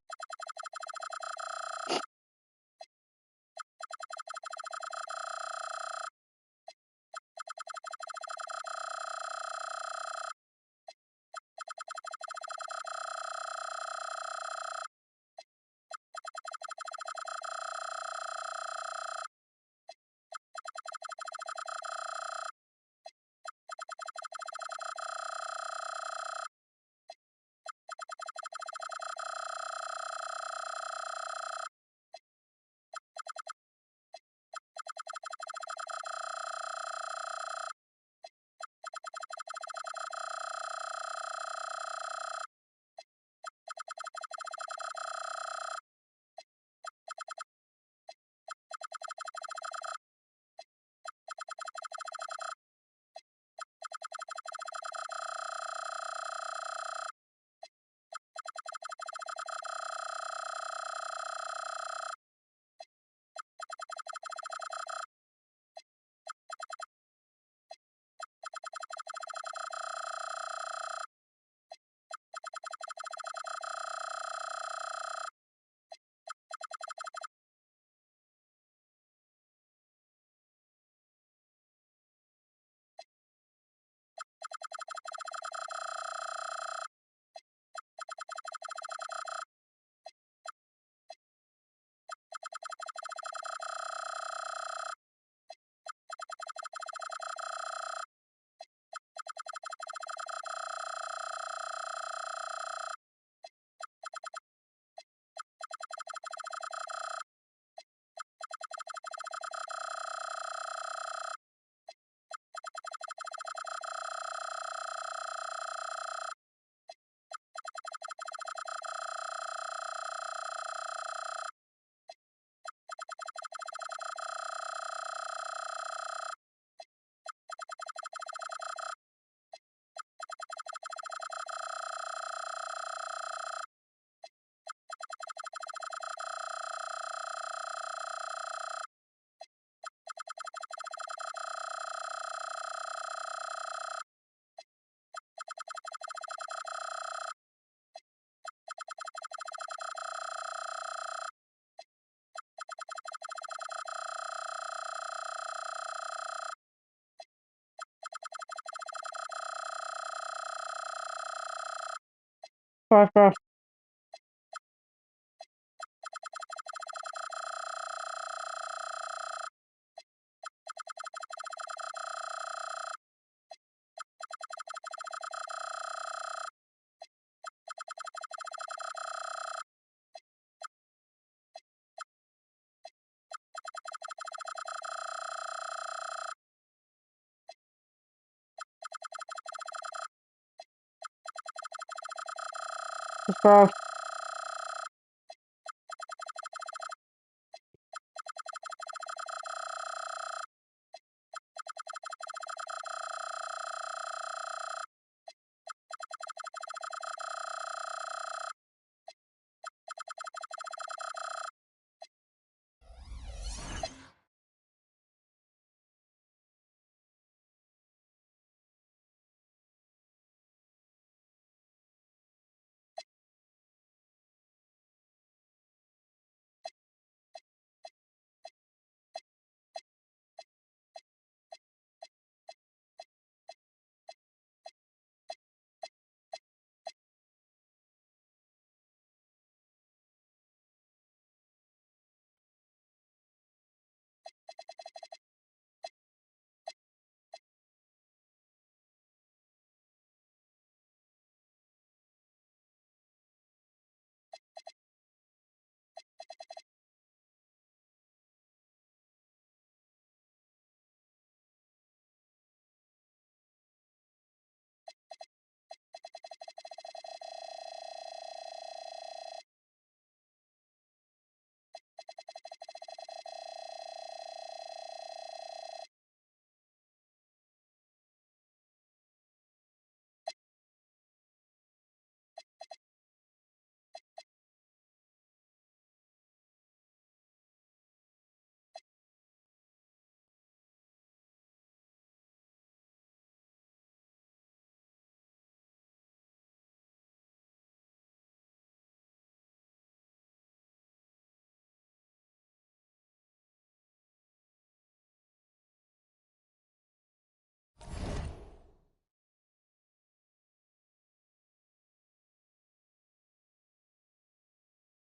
Cross. Cross.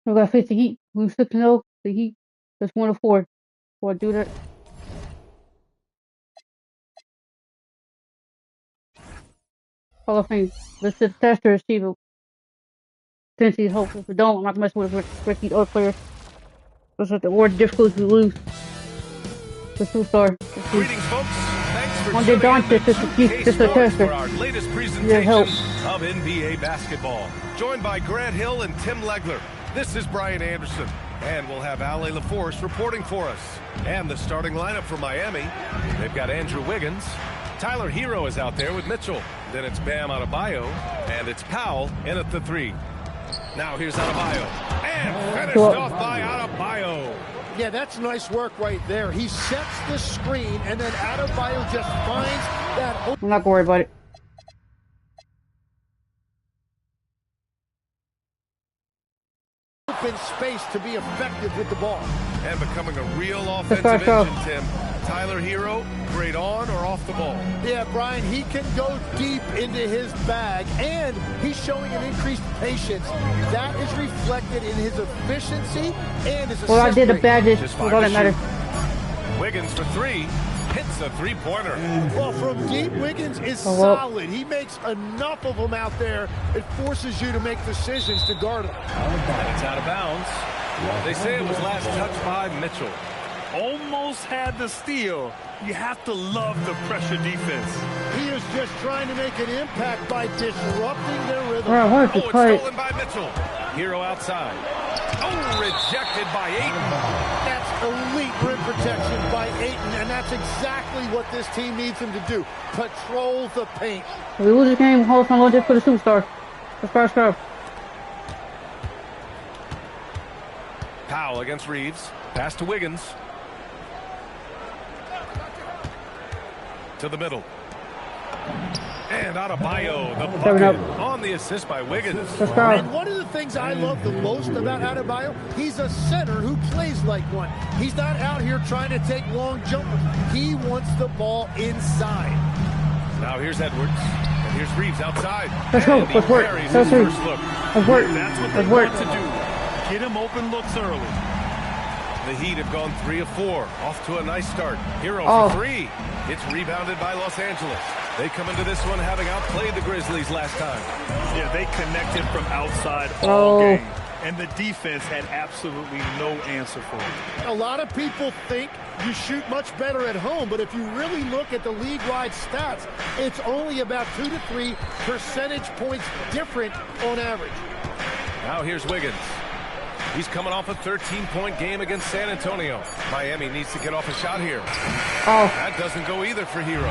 We gotta face the Heat. We 6-0. The Heat. Just 1-4. Before I do that. Hall of Fame. Let's just test to receive it. Since he's hope. If we don't, I'm not gonna mess with Ricky's other players. This is the more difficult to lose. The superstar. Greetings, folks. Thanks for One day tuning in to Doncic, 2K just a Sports tester. for our latest Yeah, presentation help. of NBA basketball. Joined by Grant Hill and Tim Legler. This is Brian Anderson. And we'll have Ale LaForce reporting for us. And the starting lineup for Miami. They've got Andrew Wiggins. Tyler Hero is out there with Mitchell. Then it's Bam Adebayo. And it's Powell in at the 3. Now here's Adebayo. And finished off by Adebayo. Yeah, that's nice work right there. He sets the screen, and then Adebayo just finds that. I'm not gonna worry about it. Open space to be effective with the ball. And becoming a real offensive engine, Tim. Tyler Hero, great on or off the ball? Yeah, Brian, he can go deep into his bag, and he's showing an increased patience. That is reflected in his efficiency and his Well, I did the badges. Just All that matters. Wiggins for 3. Hits a 3-pointer. Well, from deep, Wiggins is solid. He makes enough of them out there. It forces you to make decisions to guard him. And it's out of bounds. They say it was last touched by Mitchell. Almost had the steal. You have to love the pressure defense. He is just trying to make an impact by disrupting their rhythm. It's stolen by Mitchell. Hero outside. Oh, rejected by Ayton. That's elite rim protection by Ayton, and that's exactly what this team needs him to do. Patrol the paint. If we lose this game, Hall of Fame will just for the superstar. The first half. Powell against Reeves. Pass to Wiggins. To the middle. And Adebayo, the bucket on the assist by Wiggins. And one of the things I love the most about Adebayo, he's a center who plays like one. He's not out here trying to take long jumpers. He wants the ball inside. Now here's Edwards. And Here's Reeves outside. Let's go. Let's work. Let's work. That's what they want to do. Get him open looks early. The Heat have gone 3 of 4. Off to a nice start. Hero for 3. It's rebounded by Los Angeles. They come into this one having outplayed the Grizzlies last time. Yeah, they connected from outside all game. And the defense had absolutely no answer for it. A lot of people think you shoot much better at home, but if you really look at the league-wide stats, it's only about 2 to 3 percentage points different on average. Now here's Wiggins. He's coming off a 13-point game against San Antonio. Miami needs to get off a shot here. That doesn't go either for Hero.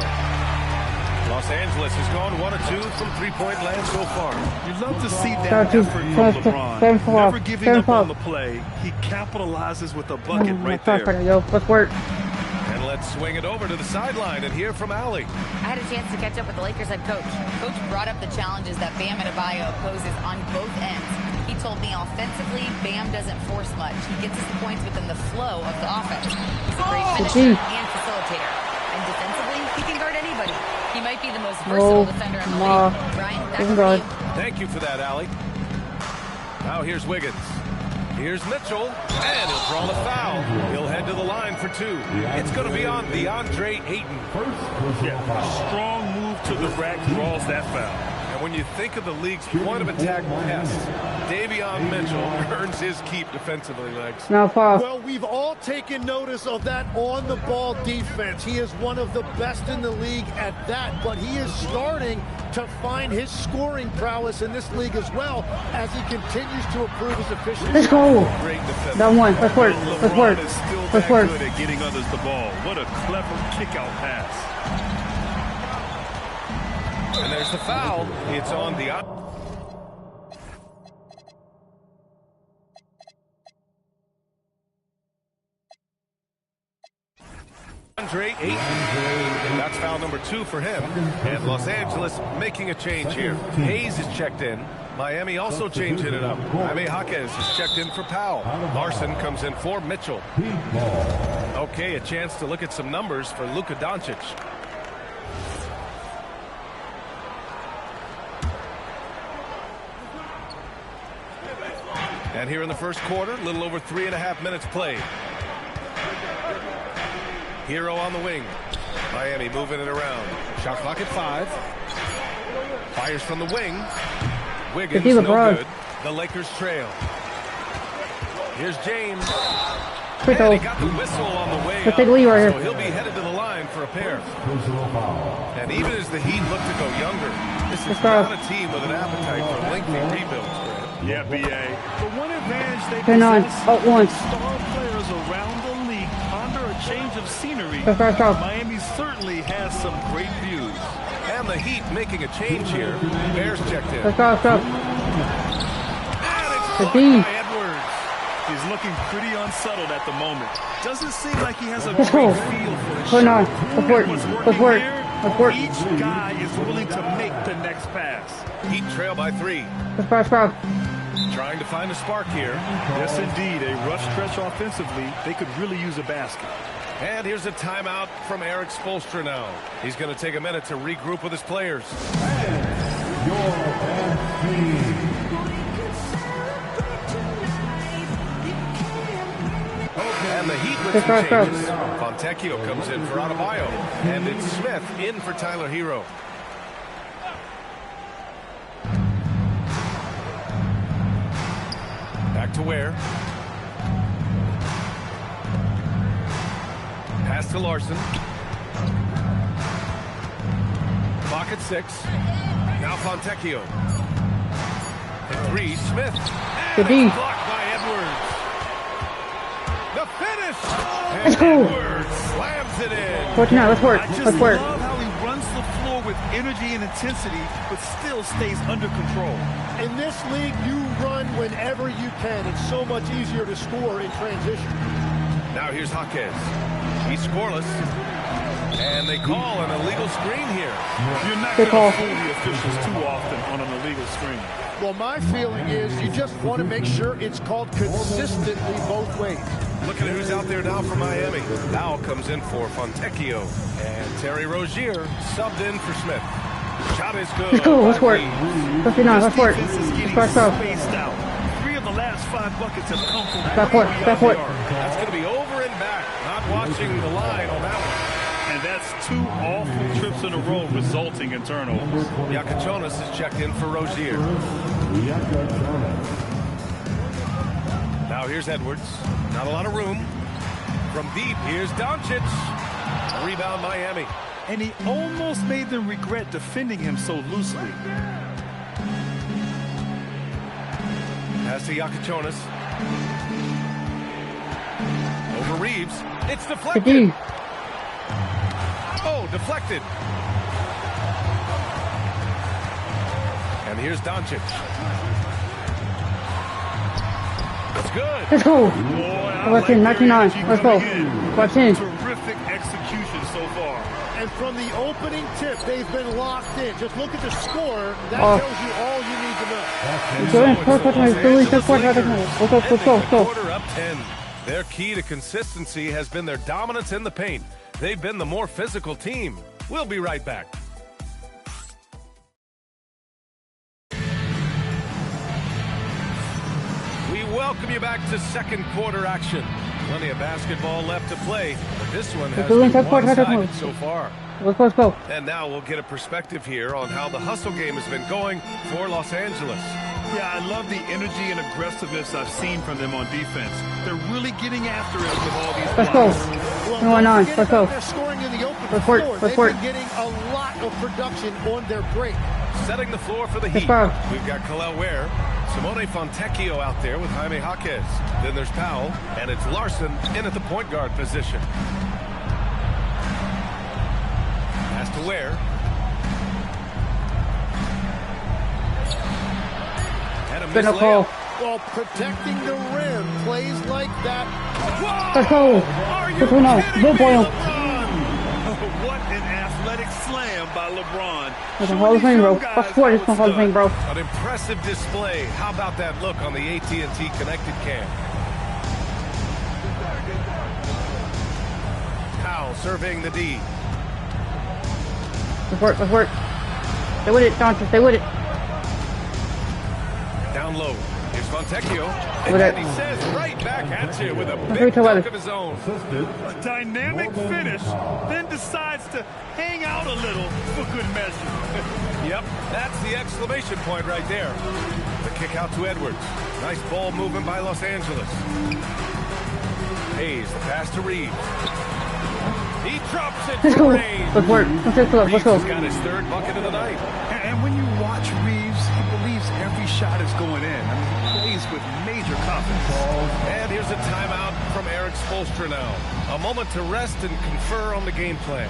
Los Angeles has gone 1 of 2 from three-point land so far. You love to see that effort from LeBron. Never giving up on the play. He capitalizes with a bucket right there. Let's work. And let's swing it over to the sideline and hear from Allie. I had a chance to catch up with the Lakers head coach. Coach brought up the challenges that Bam Adebayo poses on both ends. He told me offensively, Bam doesn't force much. He gets us the points within the flow of the offense. He's a great finisher and facilitator. And defensively, he can guard anybody. He might be the most versatile defender in the league. Brian, back to you. Thank you for that, Allie. Now here's Wiggins. Here's Mitchell, and he'll draw the foul. He'll head to the line for 2. It's going to be on DeAndre Ayton. Yeah, a strong move to the rack draws that foul. And when you think of the league's point of attack pest, Davion Mitchell earns his keep defensively, Legs. No foul. Well, we've all taken notice of that on-the-ball defense. He is one of the best in the league at that, but he is starting to find his scoring prowess in this league as well as he continues to improve his efficiency. Let's go. That one. Let's work. Let's work. Let's work. Good at getting others the ball. What a clever kick-out pass. And there's the foul. It's on DeAndre Ayton. That's foul number 2 for him. And Los Angeles making a change here. Hayes is checked in. Miami also changing it up. Jaime Jaquez is checked in for Powell. Larson comes in for Mitchell. Okay, a chance to look at some numbers for Luka Doncic. And here in the first quarter, a little over 3.5 minutes played. Hero on the wing. Miami moving it around. Shot clock at 5. Fires from the wing. Wiggins, no good. The Lakers trail. Here's James. And he got the whistle on the way up, so he'll be headed to the line for a pair. And even as the Heat look to go younger, this is not a team with an appetite for lengthy rebuilds. Yeah, BA. The one advantage they possess is star players around the league ponder a change of scenery. Miami certainly has some great views. And the Heat making a change here. Bears checked in. Let's go. And it's blocked by Edwards. He's looking pretty unsettled at the moment. Doesn't seem like he has a great feel for his shot. Let's work. Each guy is willing to make the next pass. Heat trail by 3. Let's go. Trying to find a spark here. Yes, indeed. A rough stretch offensively. They could really use a basket. And here's a timeout from Eric Spoelstra now. He's going to take a minute to regroup with his players. And the Heat with some changes. Fontecchio comes in for Adebayo. And it's Smith in for Tyler Hero. Back to Ware. Pass to Larson. Clock at 6. Now Fontecchio. And 3, Smith. And blocked by Edwards. The finish. And Edwards slams it in. Let's work. Let's work. I just love how he runs the floor with energy and intensity, but still stays under control. In this league, you run whenever you can. It's so much easier to score in transition. Now here's Jaquez. He's scoreless. And they call an illegal screen here. You're not going to fool the officials too often on an illegal screen. Well, my feeling is you just want to make sure it's called consistently both ways. Look at who's out there now for Miami. Now comes in for Fontecchio. And Terry Rozier subbed in for Smith. Shot is good. Let's go. Let's work. 59. Let's work. Let's go. 3 of the last 5 buckets have come from back court. That's going to be over and back. Not watching the line on that one. And that's 2 awful trips in a row resulting in turnovers. Yakachonis is checked in for Rozier. Now here's Edwards. Not a lot of room. From deep, here's Doncic. Rebound Miami. And he almost made them regret defending him so loosely. Pass to Yakachonis. Over Reeves. It's deflected. Oh, deflected. And here's Doncic. It's good. Let's go. Watch in, 99. Let's go. Watch in. Terrific execution so far. And from the opening tip, they've been locked in. Just look at the score. That tells you all you need to know. Let's go. Quarter up 10. Their key to consistency has been their dominance in the paint. They've been the more physical team. We'll be right back. We welcome you back to second quarter action. Plenty of basketball left to play, but this one has been one-sided so far. Let's go. And now we'll get a perspective here on how the hustle game has been going for Los Angeles. Yeah, I love the energy and aggressiveness I've seen from them on defense. They're really getting after it with all these Let's go. Well, going on. Let's go. They're scoring in the open Let's floor. work. They've been getting a lot of production on their break. Setting the floor for the Heat. We've got Kalel Ware, Simone Fontecchio out there with Jaime Jaquez. Then there's Powell, and it's Larson in at the point guard position. Pass to Ware. And a missed layup. While protecting the rim, plays like that. Let's go. Let's go now. Go, boy. What an athletic slam by LeBron. That's a Hall of Fame, bro. That's what it's a Hall of Fame, bro. An impressive display. How about that look on the AT&T connected cam? Powell surveying the D. Let's work. Let's work. Stay with it, Doncic. Stay with it. Down low. Here's Fontecchio. And he says right back at you with a big dunk of his own. A dynamic finish, then decides to hang out a little for good measure. Yep, that's the exclamation point right there. The kick out to Edwards. Nice ball movement by Los Angeles. Hayes, the pass to Reeves. He drops it. Let's go. Let's work. Let's go. Reeves has got his third bucket of the night. And when you watch Reeves, he believes every shot is going in. I mean, he plays with major confidence. And here's a timeout from Eric Spoelstra now. A moment to rest and confer on the game plan.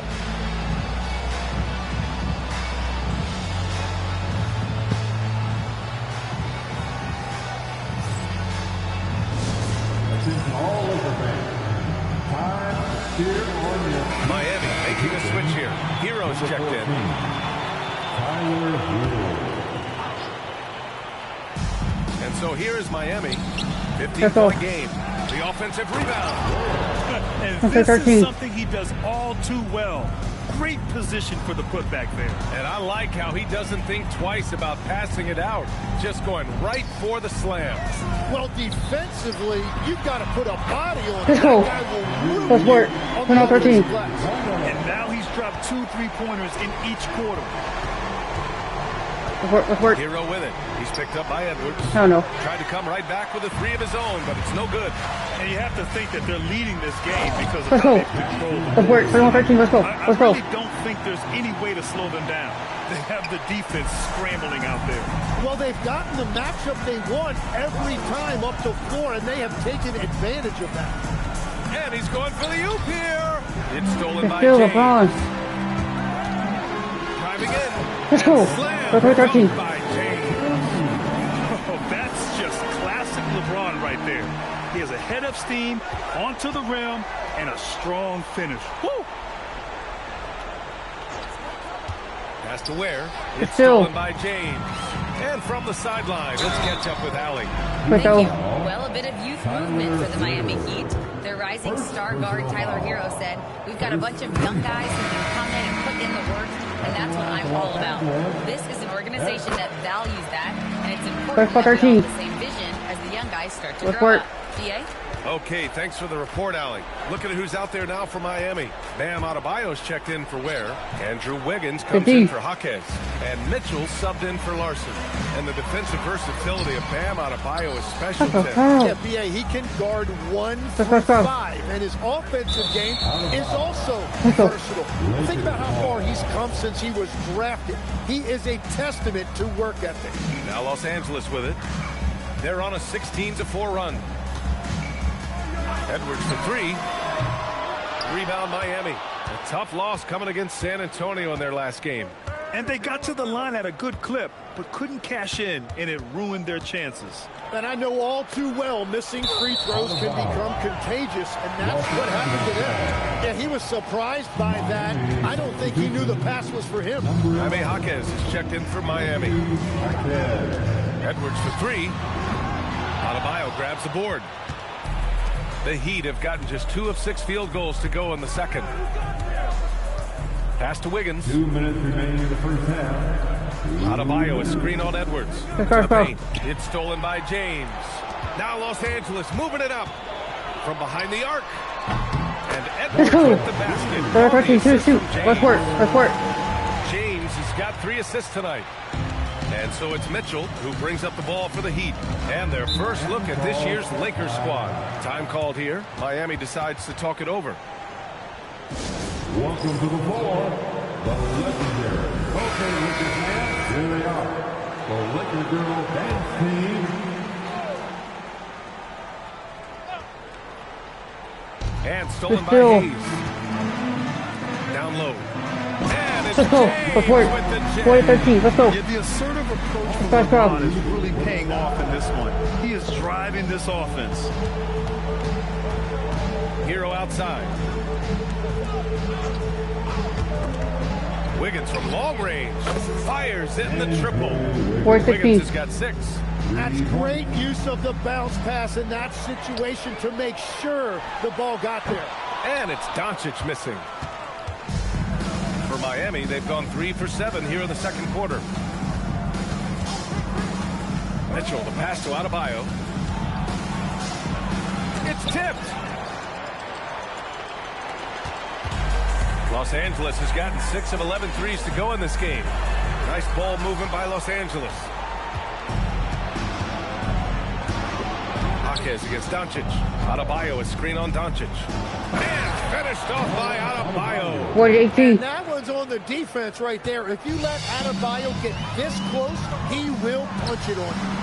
Miami making a switch here. Heroes checked in. And so here is Miami. 15-point game. The offensive rebound. And this is something he does all too well. Great position for the putback there. And I like how he doesn't think twice about passing it out. Just going right for the slam. Well, defensively, you've got to put a body on it. Let's go. Let's work. 13. And now he's dropped 2 3-pointers in each quarter. Let's work. Hero with it. He's picked up by Edwards. Oh, no. Tried to come right back with a 3 of his own, but it's no good. And you have to think that they're leading this game because of Let's how go. they've controlled them. Let's work. 13. Let's go. Let's go. I really don't think there's any way to slow them down. They have the defense scrambling out there. Well, they've gotten the matchup they want every time up the floor, and they have taken advantage of that. And he's going for the oop here. It's stolen by Still James. LeBron. Driving in. Let's go. Let's go. 13. By James. Oh, that's just classic LeBron right there. He has a head of steam, onto the rim, and a strong finish. Woo! Pass to Ware. It's stolen by James. And from the sideline, let's catch up with Allie. Thank you. Well, a bit of youth movement for the Miami Heat. Their rising star guard, Tyler Hero, said, "We've got a bunch of young guys who can come in and put in the work. and that's what I'm all about. This is an organization that values that, and it's important that we all have the same vision as the young guys start to grow up. BA? Okay, thanks for the report, Allie. Looking at who's out there now for Miami. Bam Adebayo's checked in for Ware. Andrew Wiggins comes in for Jaquez. And Mitchell subbed in for Larson. And the defensive versatility of Bam Adebayo is special to him. Yeah, BA, he can guard 1 through 5, and his offensive game is also versatile. Think about how far he's come since he was drafted. He is a testament to work ethic. Now Los Angeles with it. They're on a 16-4 run. Edwards for 3. Rebound Miami. A tough loss coming against San Antonio in their last game. And they got to the line at a good clip, but couldn't cash in, and it ruined their chances. And I know all too well missing free throws can become contagious, and that's what happened to them. Yeah, he was surprised by that. I don't think he knew the pass was for him. Jaime Jaquez is checked in for Miami. Edwards for 3. Adebayo grabs the board. The Heat have gotten just 2 of 6 field goals to go in the second. Pass to Wiggins. 2 minutes remaining in the first half. Adebayo, a screen on Edwards. To paint. It's stolen by James. Now Los Angeles moving it up from behind the arc. And Edwards with the basket. Let's work. James has got 3 assists tonight. And so it's Mitchell who brings up the ball for the Heat. And their first look at this year's Lakers squad. Time called here. Miami decides to talk it over. Welcome to the floor, the legendary Lakers man. Here they are, the Laker girl dance team. And stolen by Hayes. Down low. Let's go. Let's work. 40-13. Let's go. Yeah, the assertive approach from LeBron is really paying off in this one. He is driving this offense. Hero outside. Wiggins from long range fires in the triple. Wiggins has got 6. That's great use of the bounce pass in that situation to make sure the ball got there. And it's Doncic missing. For Miami, they've gone 3 for 7 here in the second quarter. Mitchell, the pass to Adebayo. It's tipped. Los Angeles has gotten 6 of 11 threes to go in this game. Nice ball movement by Los Angeles. Jaquez against Doncic. Adebayo, a screen on Doncic. And finished off by Adebayo. 40-18. That one's on the defense right there. If you let Adebayo get this close, he will punch it on you.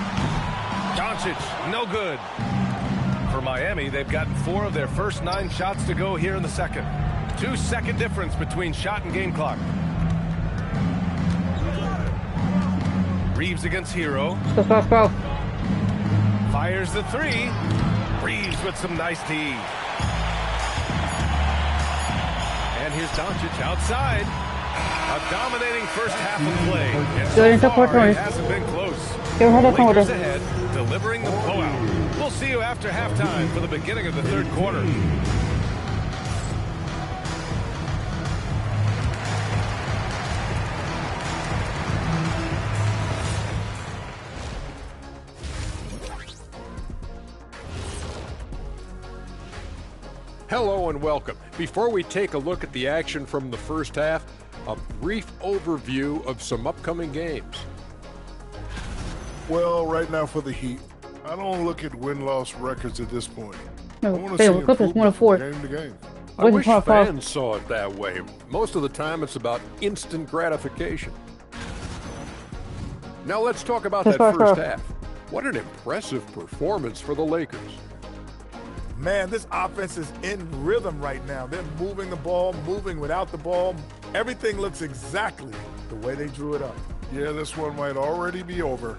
Doncic, no good. For Miami, they've gotten 4 of their first 9 shots to go here in the second. 2-second difference between shot and game clock. Reeves against Hero. Fires the 3. Reeves with some nice D. And here's Doncic outside. A dominating first half of play. And so far, it hasn't been close. Lakers ahead, delivering the blowout. We'll see you after halftime for the beginning of the third quarter. Hello and welcome. Before we take a look at the action from the first half, a brief overview of some upcoming games. Well, right now for the Heat, I don't look at win-loss records at this point. I want to They see look up as improvement 1-4. from game to game. I wish fans saw it that way. Most of the time, it's about instant gratification. Now let's talk about that first half. What an impressive performance for the Lakers. Man, this offense is in rhythm right now. They're moving the ball, moving without the ball. Everything looks exactly the way they drew it up. Yeah, this one might already be over.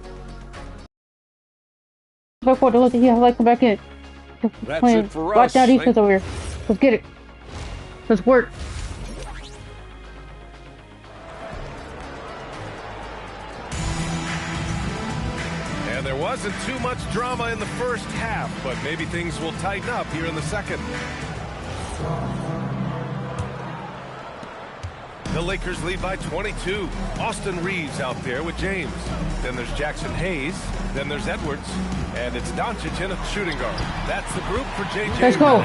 Go for it. Let's come back in. That's it for us. Watch that defense over here. Let's get it. Let's work. And there wasn't too much drama in the first half, but maybe things will tighten up here in the second. The Lakers lead by 22. Austin Reeves out there with James. Then there's Jackson Hayes. Then there's Edwards. And it's Doncic in a shooting guard. That's the group for JJ. Let's go.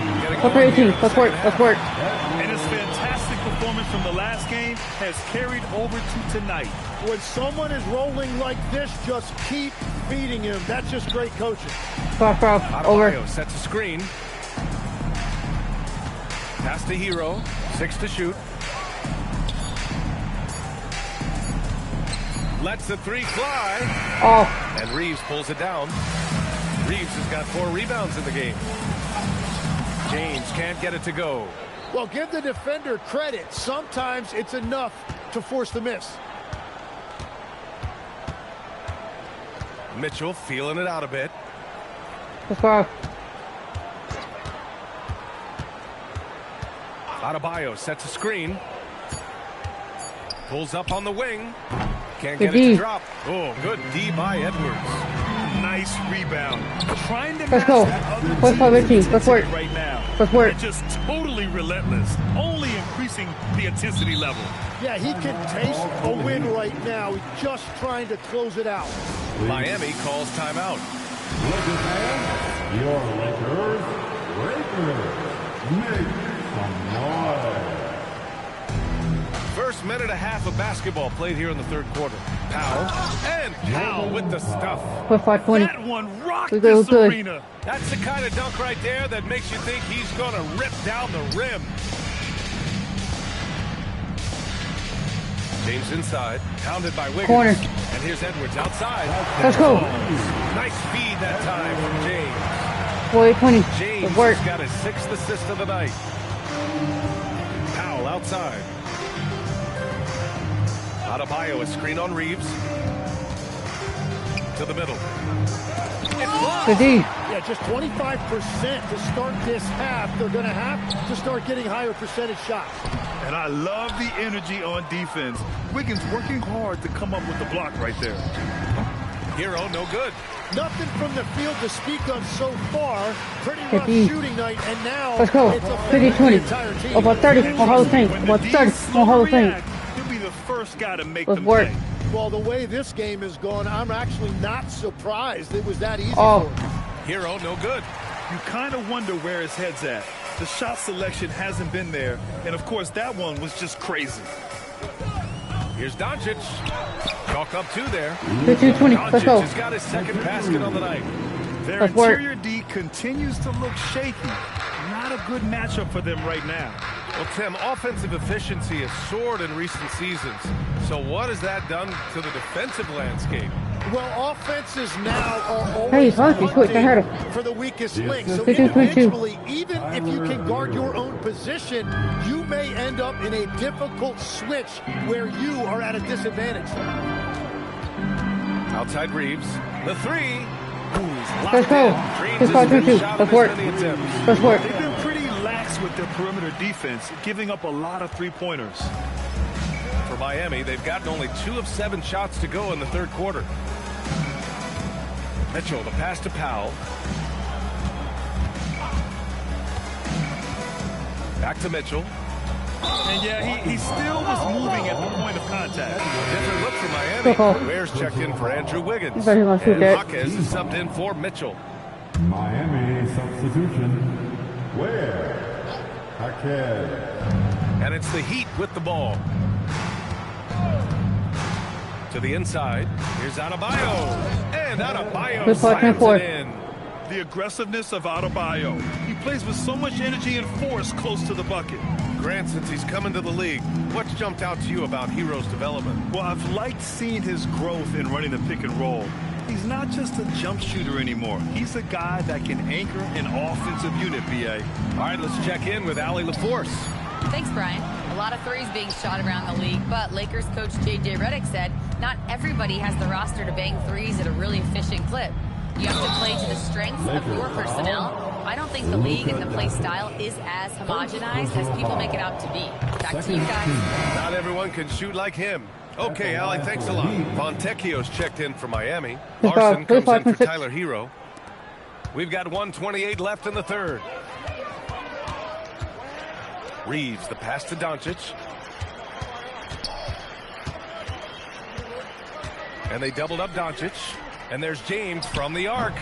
Let's work. And his fantastic performance from the last game has carried over to tonight. When someone is rolling like this, just keep feeding him. That's just great coaching. Over. Sets a screen. Pass to Hero. 6 to shoot. Lets the 3 fly. Oh. And Reeves pulls it down. Reeves has got 4 rebounds in the game. James can't get it to go. Well, give the defender credit. Sometimes it's enough to force the miss. Mitchell feeling it out a bit. Adebayo sets a screen. Pulls up on the wing. Can't get it to drop. Oh, good D by Edwards. Nice rebound. Trying to let's go. Let's work. Right now. Let's work. They're just totally relentless, only increasing the intensity level. Yeah, he can taste a win right now. He's just trying to close it out. Miami calls timeout. Lakers fans, your Lakers, make some noise. First minute and a half of basketball played here in the third quarter. Powell with the stuff. That one rocked this arena. That's the kind of dunk right there that makes you think he's going to rip down the rim. James inside, pounded by Wiggins. Corner. And here's Edwards outside. Let's go. Nice feed that time from James. Boy, 20. James has got his 6th assist of the night. Powell outside. Adebayo, a screen on Reeves. To the middle. Yeah, just 25% to start this half. They're going to have to start getting higher percentage shots. And I love the energy on defense. Wiggins working hard to come up with the block right there. Hero, no good. Nothing from the field to speak of so far. Pretty rough shooting night, and now let's go. It's a 50-20. About 30 on Hall of Fame. About 30 on Hall of Fame. He'll be the first guy to make let's them work. pay. Well, the way this game is going, I'm actually not surprised it was that easy for him. Hero, no good. You kind of wonder where his head's at. The shot selection hasn't been there, and of course that one was just crazy. Here's Doncic. Chalk up 2 there. 50-20. Let's go. Doncic has got his 2nd basket on the night. Their interior D continues to look shaky. Not a good matchup for them right now. Well, Tim, offensive efficiency has soared in recent seasons. So what has that done to the defensive landscape? Well, offenses now are always for the weakest link. So individually, even if you can guard your own position, you may end up in a difficult switch where you are at a disadvantage. Outside Reeves. The 3. Let's go. Let's work. Let's work. They've been pretty lax with their perimeter defense, giving up a lot of 3-pointers. For Miami, they've gotten only 2 of 7 shots to go in the third quarter. Mitchell, the pass to Powell. Back to Mitchell. And yeah, he still was moving at the point of contact. Different look for Miami. Ware's checked in for Andrew Wiggins. And Jaquez is subbed in for Mitchell. Miami substitution. Ware. Jaquez. And it's the Heat with the ball. To the inside. Here's Adebayo. And Adebayo slams it in. The aggressiveness of Adebayo. He plays with so much energy and force close to the bucket. Grant, since he's come into the league, what's jumped out to you about Hero's development? Well, I've liked seeing his growth in running the pick and roll. He's not just a jump shooter anymore. He's a guy that can anchor an offensive unit, BA. All right, let's check in with Allie LaForce. Thanks, Brian. A lot of threes being shot around the league, but Lakers coach J.J. Redick said not everybody has the roster to bang threes at a really efficient clip. You have to play to the strengths of your personnel. I don't think the league and the play style is as homogenized as people make it out to be. Back to you guys. Not everyone can shoot like him. Okay, Allie, thanks a lot. Fontecchio's checked in for Miami. Larson comes in for Tyler Hero. We've got 1:28 left in the third. Reeves, the pass to Doncic. And they doubled up Doncic. And there's James from the arc.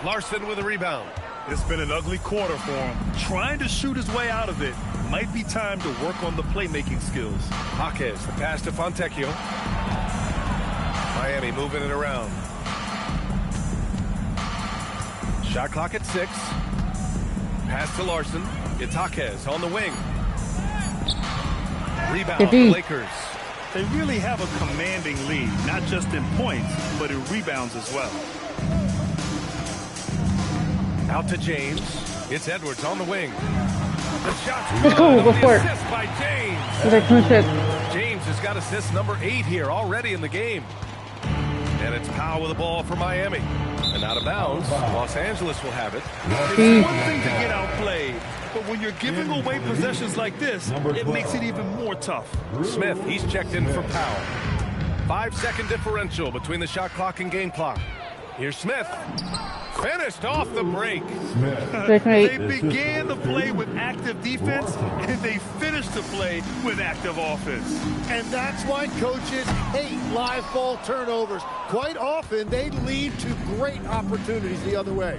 Larson with a rebound. It's been an ugly quarter for him. Trying to shoot his way out of it. Might be time to work on the playmaking skills. Jaquez, the pass to Fontecchio. Miami moving it around. Shot clock at 6. Pass to Larson. It's Jaquez on the wing. Rebound for Lakers. They really have a commanding lead, not just in points, but in rebounds as well. Out to James. It's Edwards on the wing. The shot's good. Go for it. Assist by James. James has got assist number 8 here already in the game. And it's Powell with the ball for Miami. And out of bounds, Los Angeles will have it. It's one thing to get outplayed, but when you're giving away possessions like this, it makes it even more tough. Smith, he's checked in for Powell. 5-second differential between the shot clock and game clock. Here's Smith. Finished off the break. They began the play with active defense, and they finished the play with active offense. And that's why coaches hate live ball turnovers. Quite often, they lead to great opportunities the other way.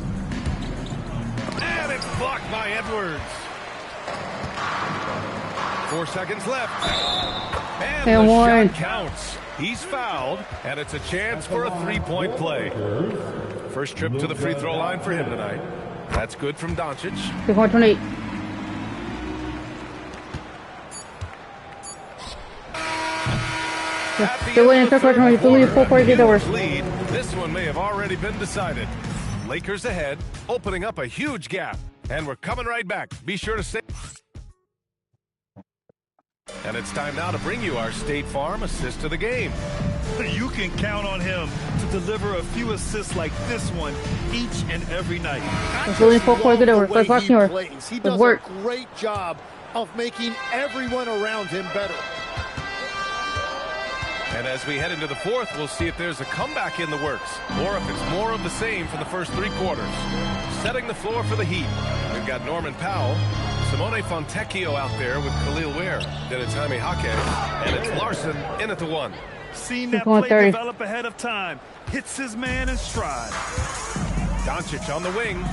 And it's blocked by Edwards. 4 seconds left. And the shot counts. He's fouled, and it's a chance for a 3-point play. First trip to the free throw line for him tonight. That's good from Doncic. 2.28. This one may have already been decided. Lakers ahead, opening up a huge gap. And we're coming right back. Be sure to stay. And it's time now to bring you our State Farm assist of the game. You can count on him to deliver a few assists like this one each and every night. He does a great job of making everyone around him better. And as we head into the fourth, we'll see if there's a comeback in the works or if it's more of the same from the first 3 quarters. Setting the floor for the Heat. We've got Norman Powell, Simone Fontecchio out there with Khalil Ware. Then it's Jaime Jaquez, and it's Larson in at the 1. Seen that play develop ahead of time. Hits his man in stride. Doncic on the wing.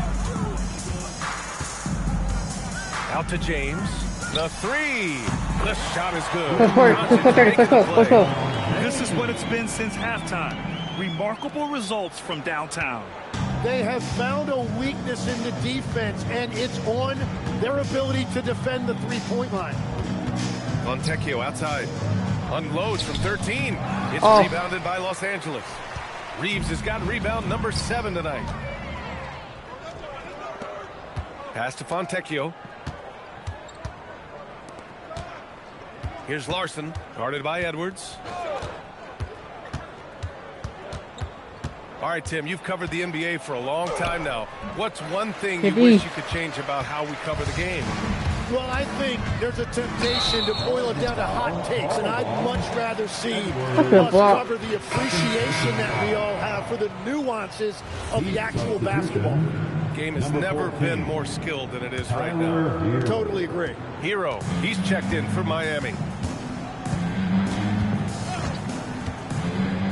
Out to James. The 3. The shot is good. Let's go. This is what it's been since halftime. Remarkable results from downtown. They have found a weakness in the defense, and it's on their ability to defend the three-point line. Fontecchio outside. Unloads from 13. It's rebounded by Los Angeles. Reeves has got rebound number 7 tonight. Pass to Fontecchio. Here's Larson, guarded by Edwards. All right, Tim, you've covered the NBA for a long time now. What's one thing you wish you could change about how we cover the game? Well, I think there's a temptation to boil it down to hot takes, and I'd much rather see us cover the appreciation that we all have for the nuances of the actual basketball. Game has never been more skilled than it is right now. Totally agree. Hero, he's checked in for Miami.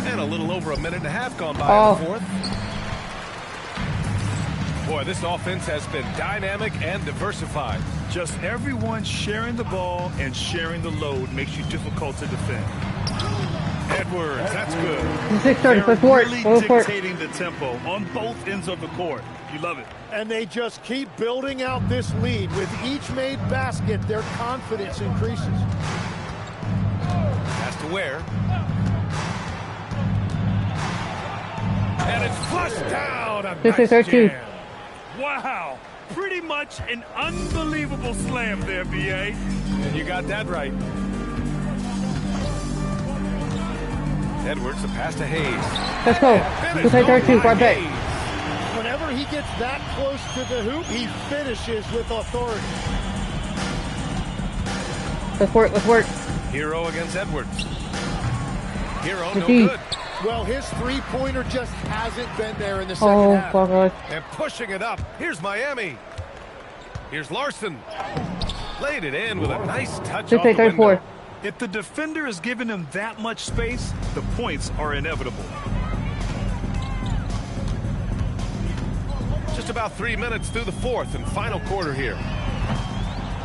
And a little over a minute and a half gone by in the fourth. Boy, this offense has been dynamic and diversified. Just everyone sharing the ball and sharing the load makes you difficult to defend. Edwards, that's good. They're really dictating the tempo on both ends of the court. You love it. And they just keep building out this lead. With each made basket, their confidence increases. Has to Ware. And it's flushed down. Nice wow. Pretty much an unbelievable slam there, B.A. And you got that right. Edwards, a pass to Hayes. Let's go. Let's take our 2. Right back. Whenever he gets that close to the hoop, he finishes with authority. Let's work. Hero against Edwards. Hero, no good. Well, his three-pointer just hasn't been there in the second half. God. And pushing it up. Here's Miami. Here's Larson. Laid it in with a nice touch off the window. If the defender is giving him that much space, the points are inevitable. Just about 3 minutes through the fourth and final quarter here.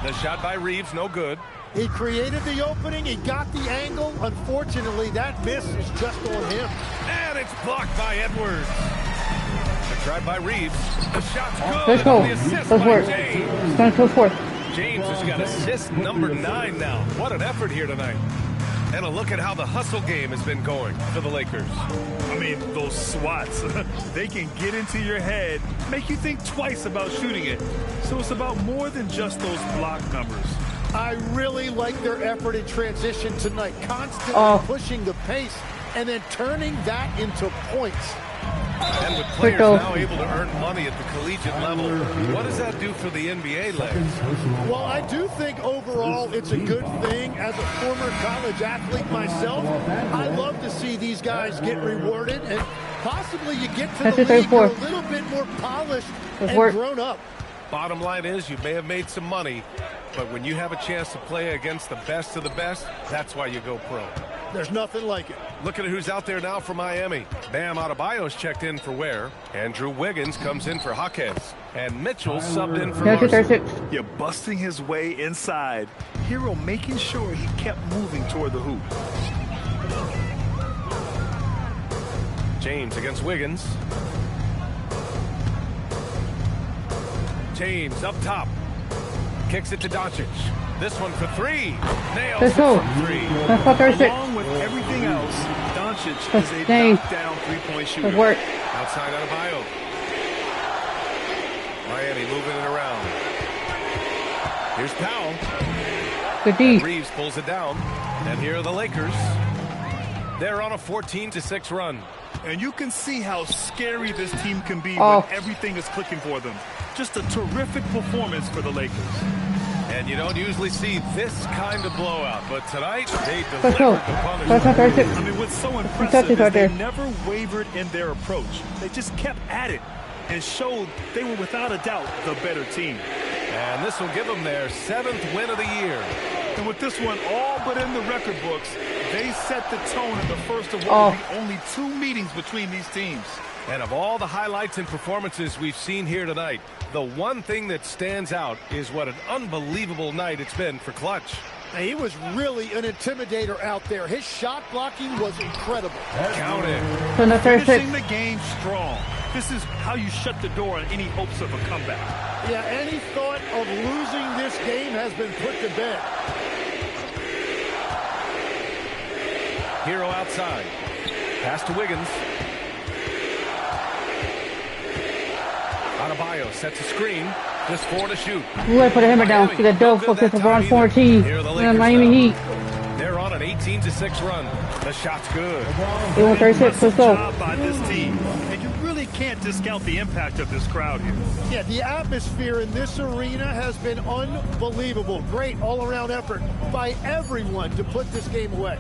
The shot by Reeves, no good. He created the opening. He got the angle. Unfortunately, that miss is just on him. And it's blocked by Edwards. The drive by Reeves. The shot's good. Let's go. The assist Let's by work. James. Going to the fourth. James has got assist number 9 now. What an effort here tonight. And a look at how the hustle game has been going for the Lakers. I mean, those swats, they can get into your head, make you think twice about shooting it. So it's about more than just those block numbers. I really like their effort in transition tonight, constantly pushing the pace and then turning that into points. And with players now able to earn money at the collegiate level, what does that do for the NBA legs? Well, I do think overall it's a good thing. As a former college athlete myself, I love to see these guys get rewarded, and possibly you get to the league a little bit more polished and grown up. Bottom line is you may have made some money, but when you have a chance to play against the best of the best, that's why you go pro. There's nothing like it. Looking at who's out there now for Miami. Bam Adebayo's checked in for Ware. Andrew Wiggins comes in for Jaquez. And Mitchell's subbed in for Larson. You're busting his way inside. Hero making sure he kept moving toward the hoop. James against Wiggins. James up top. Kicks it to Doncic. This one for 3. Nails it from 3. Along with everything else, Doncic is a knockdown three-point shooter. Outside Adebayo. Miami moving it around. Here's Powell. Good D. Reeves pulls it down. And here are the Lakers. They're on a 14-6 run. And you can see how scary this team can be when everything is clicking for them. Just a terrific performance for the Lakers. And you don't usually see this kind of blowout, but tonight they delivered the punishment. I mean, what's so impressive is they never wavered in their approach. They just kept at it and showed they were without a doubt the better team. And this will give them their 7th win of the year. And with this one all but in the record books, they set the tone in the first of what will be only 2 meetings between these teams. And of all the highlights and performances we've seen here tonight, the one thing that stands out is what an unbelievable night it's been for Clutch. He was really an intimidator out there. His shot blocking was incredible. Count it. Finishing the game strong. This is how you shut the door on any hopes of a comeback. Yeah, any thought of losing this game has been put to bed. Hero outside. Pass to Wiggins. Adebayo sets a screen. Just 4 to shoot. Ooh, I put a hammer down. See that dope for LeBron 14. And Miami Heat. They're on an 18-6 run. The shot's good. They won 36. Let's go. Job by this team. And you really can't discount the impact of this crowd here. Yeah, the atmosphere in this arena has been unbelievable. Great all-around effort by everyone to put this game away.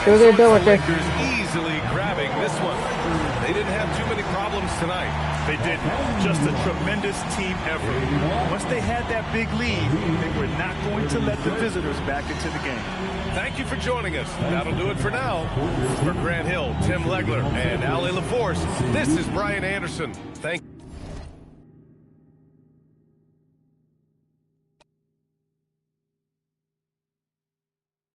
They're going to do it there. Lakers easily grabbing this one. They didn't have too many problems tonight. They didn't. Just a tremendous team effort. Once they had that big lead, they were not going to let the visitors back into the game. Thank you for joining us. That'll do it for now. For Grant Hill, Tim Legler, and Ali LaForce, this is Brian Anderson. Thank you.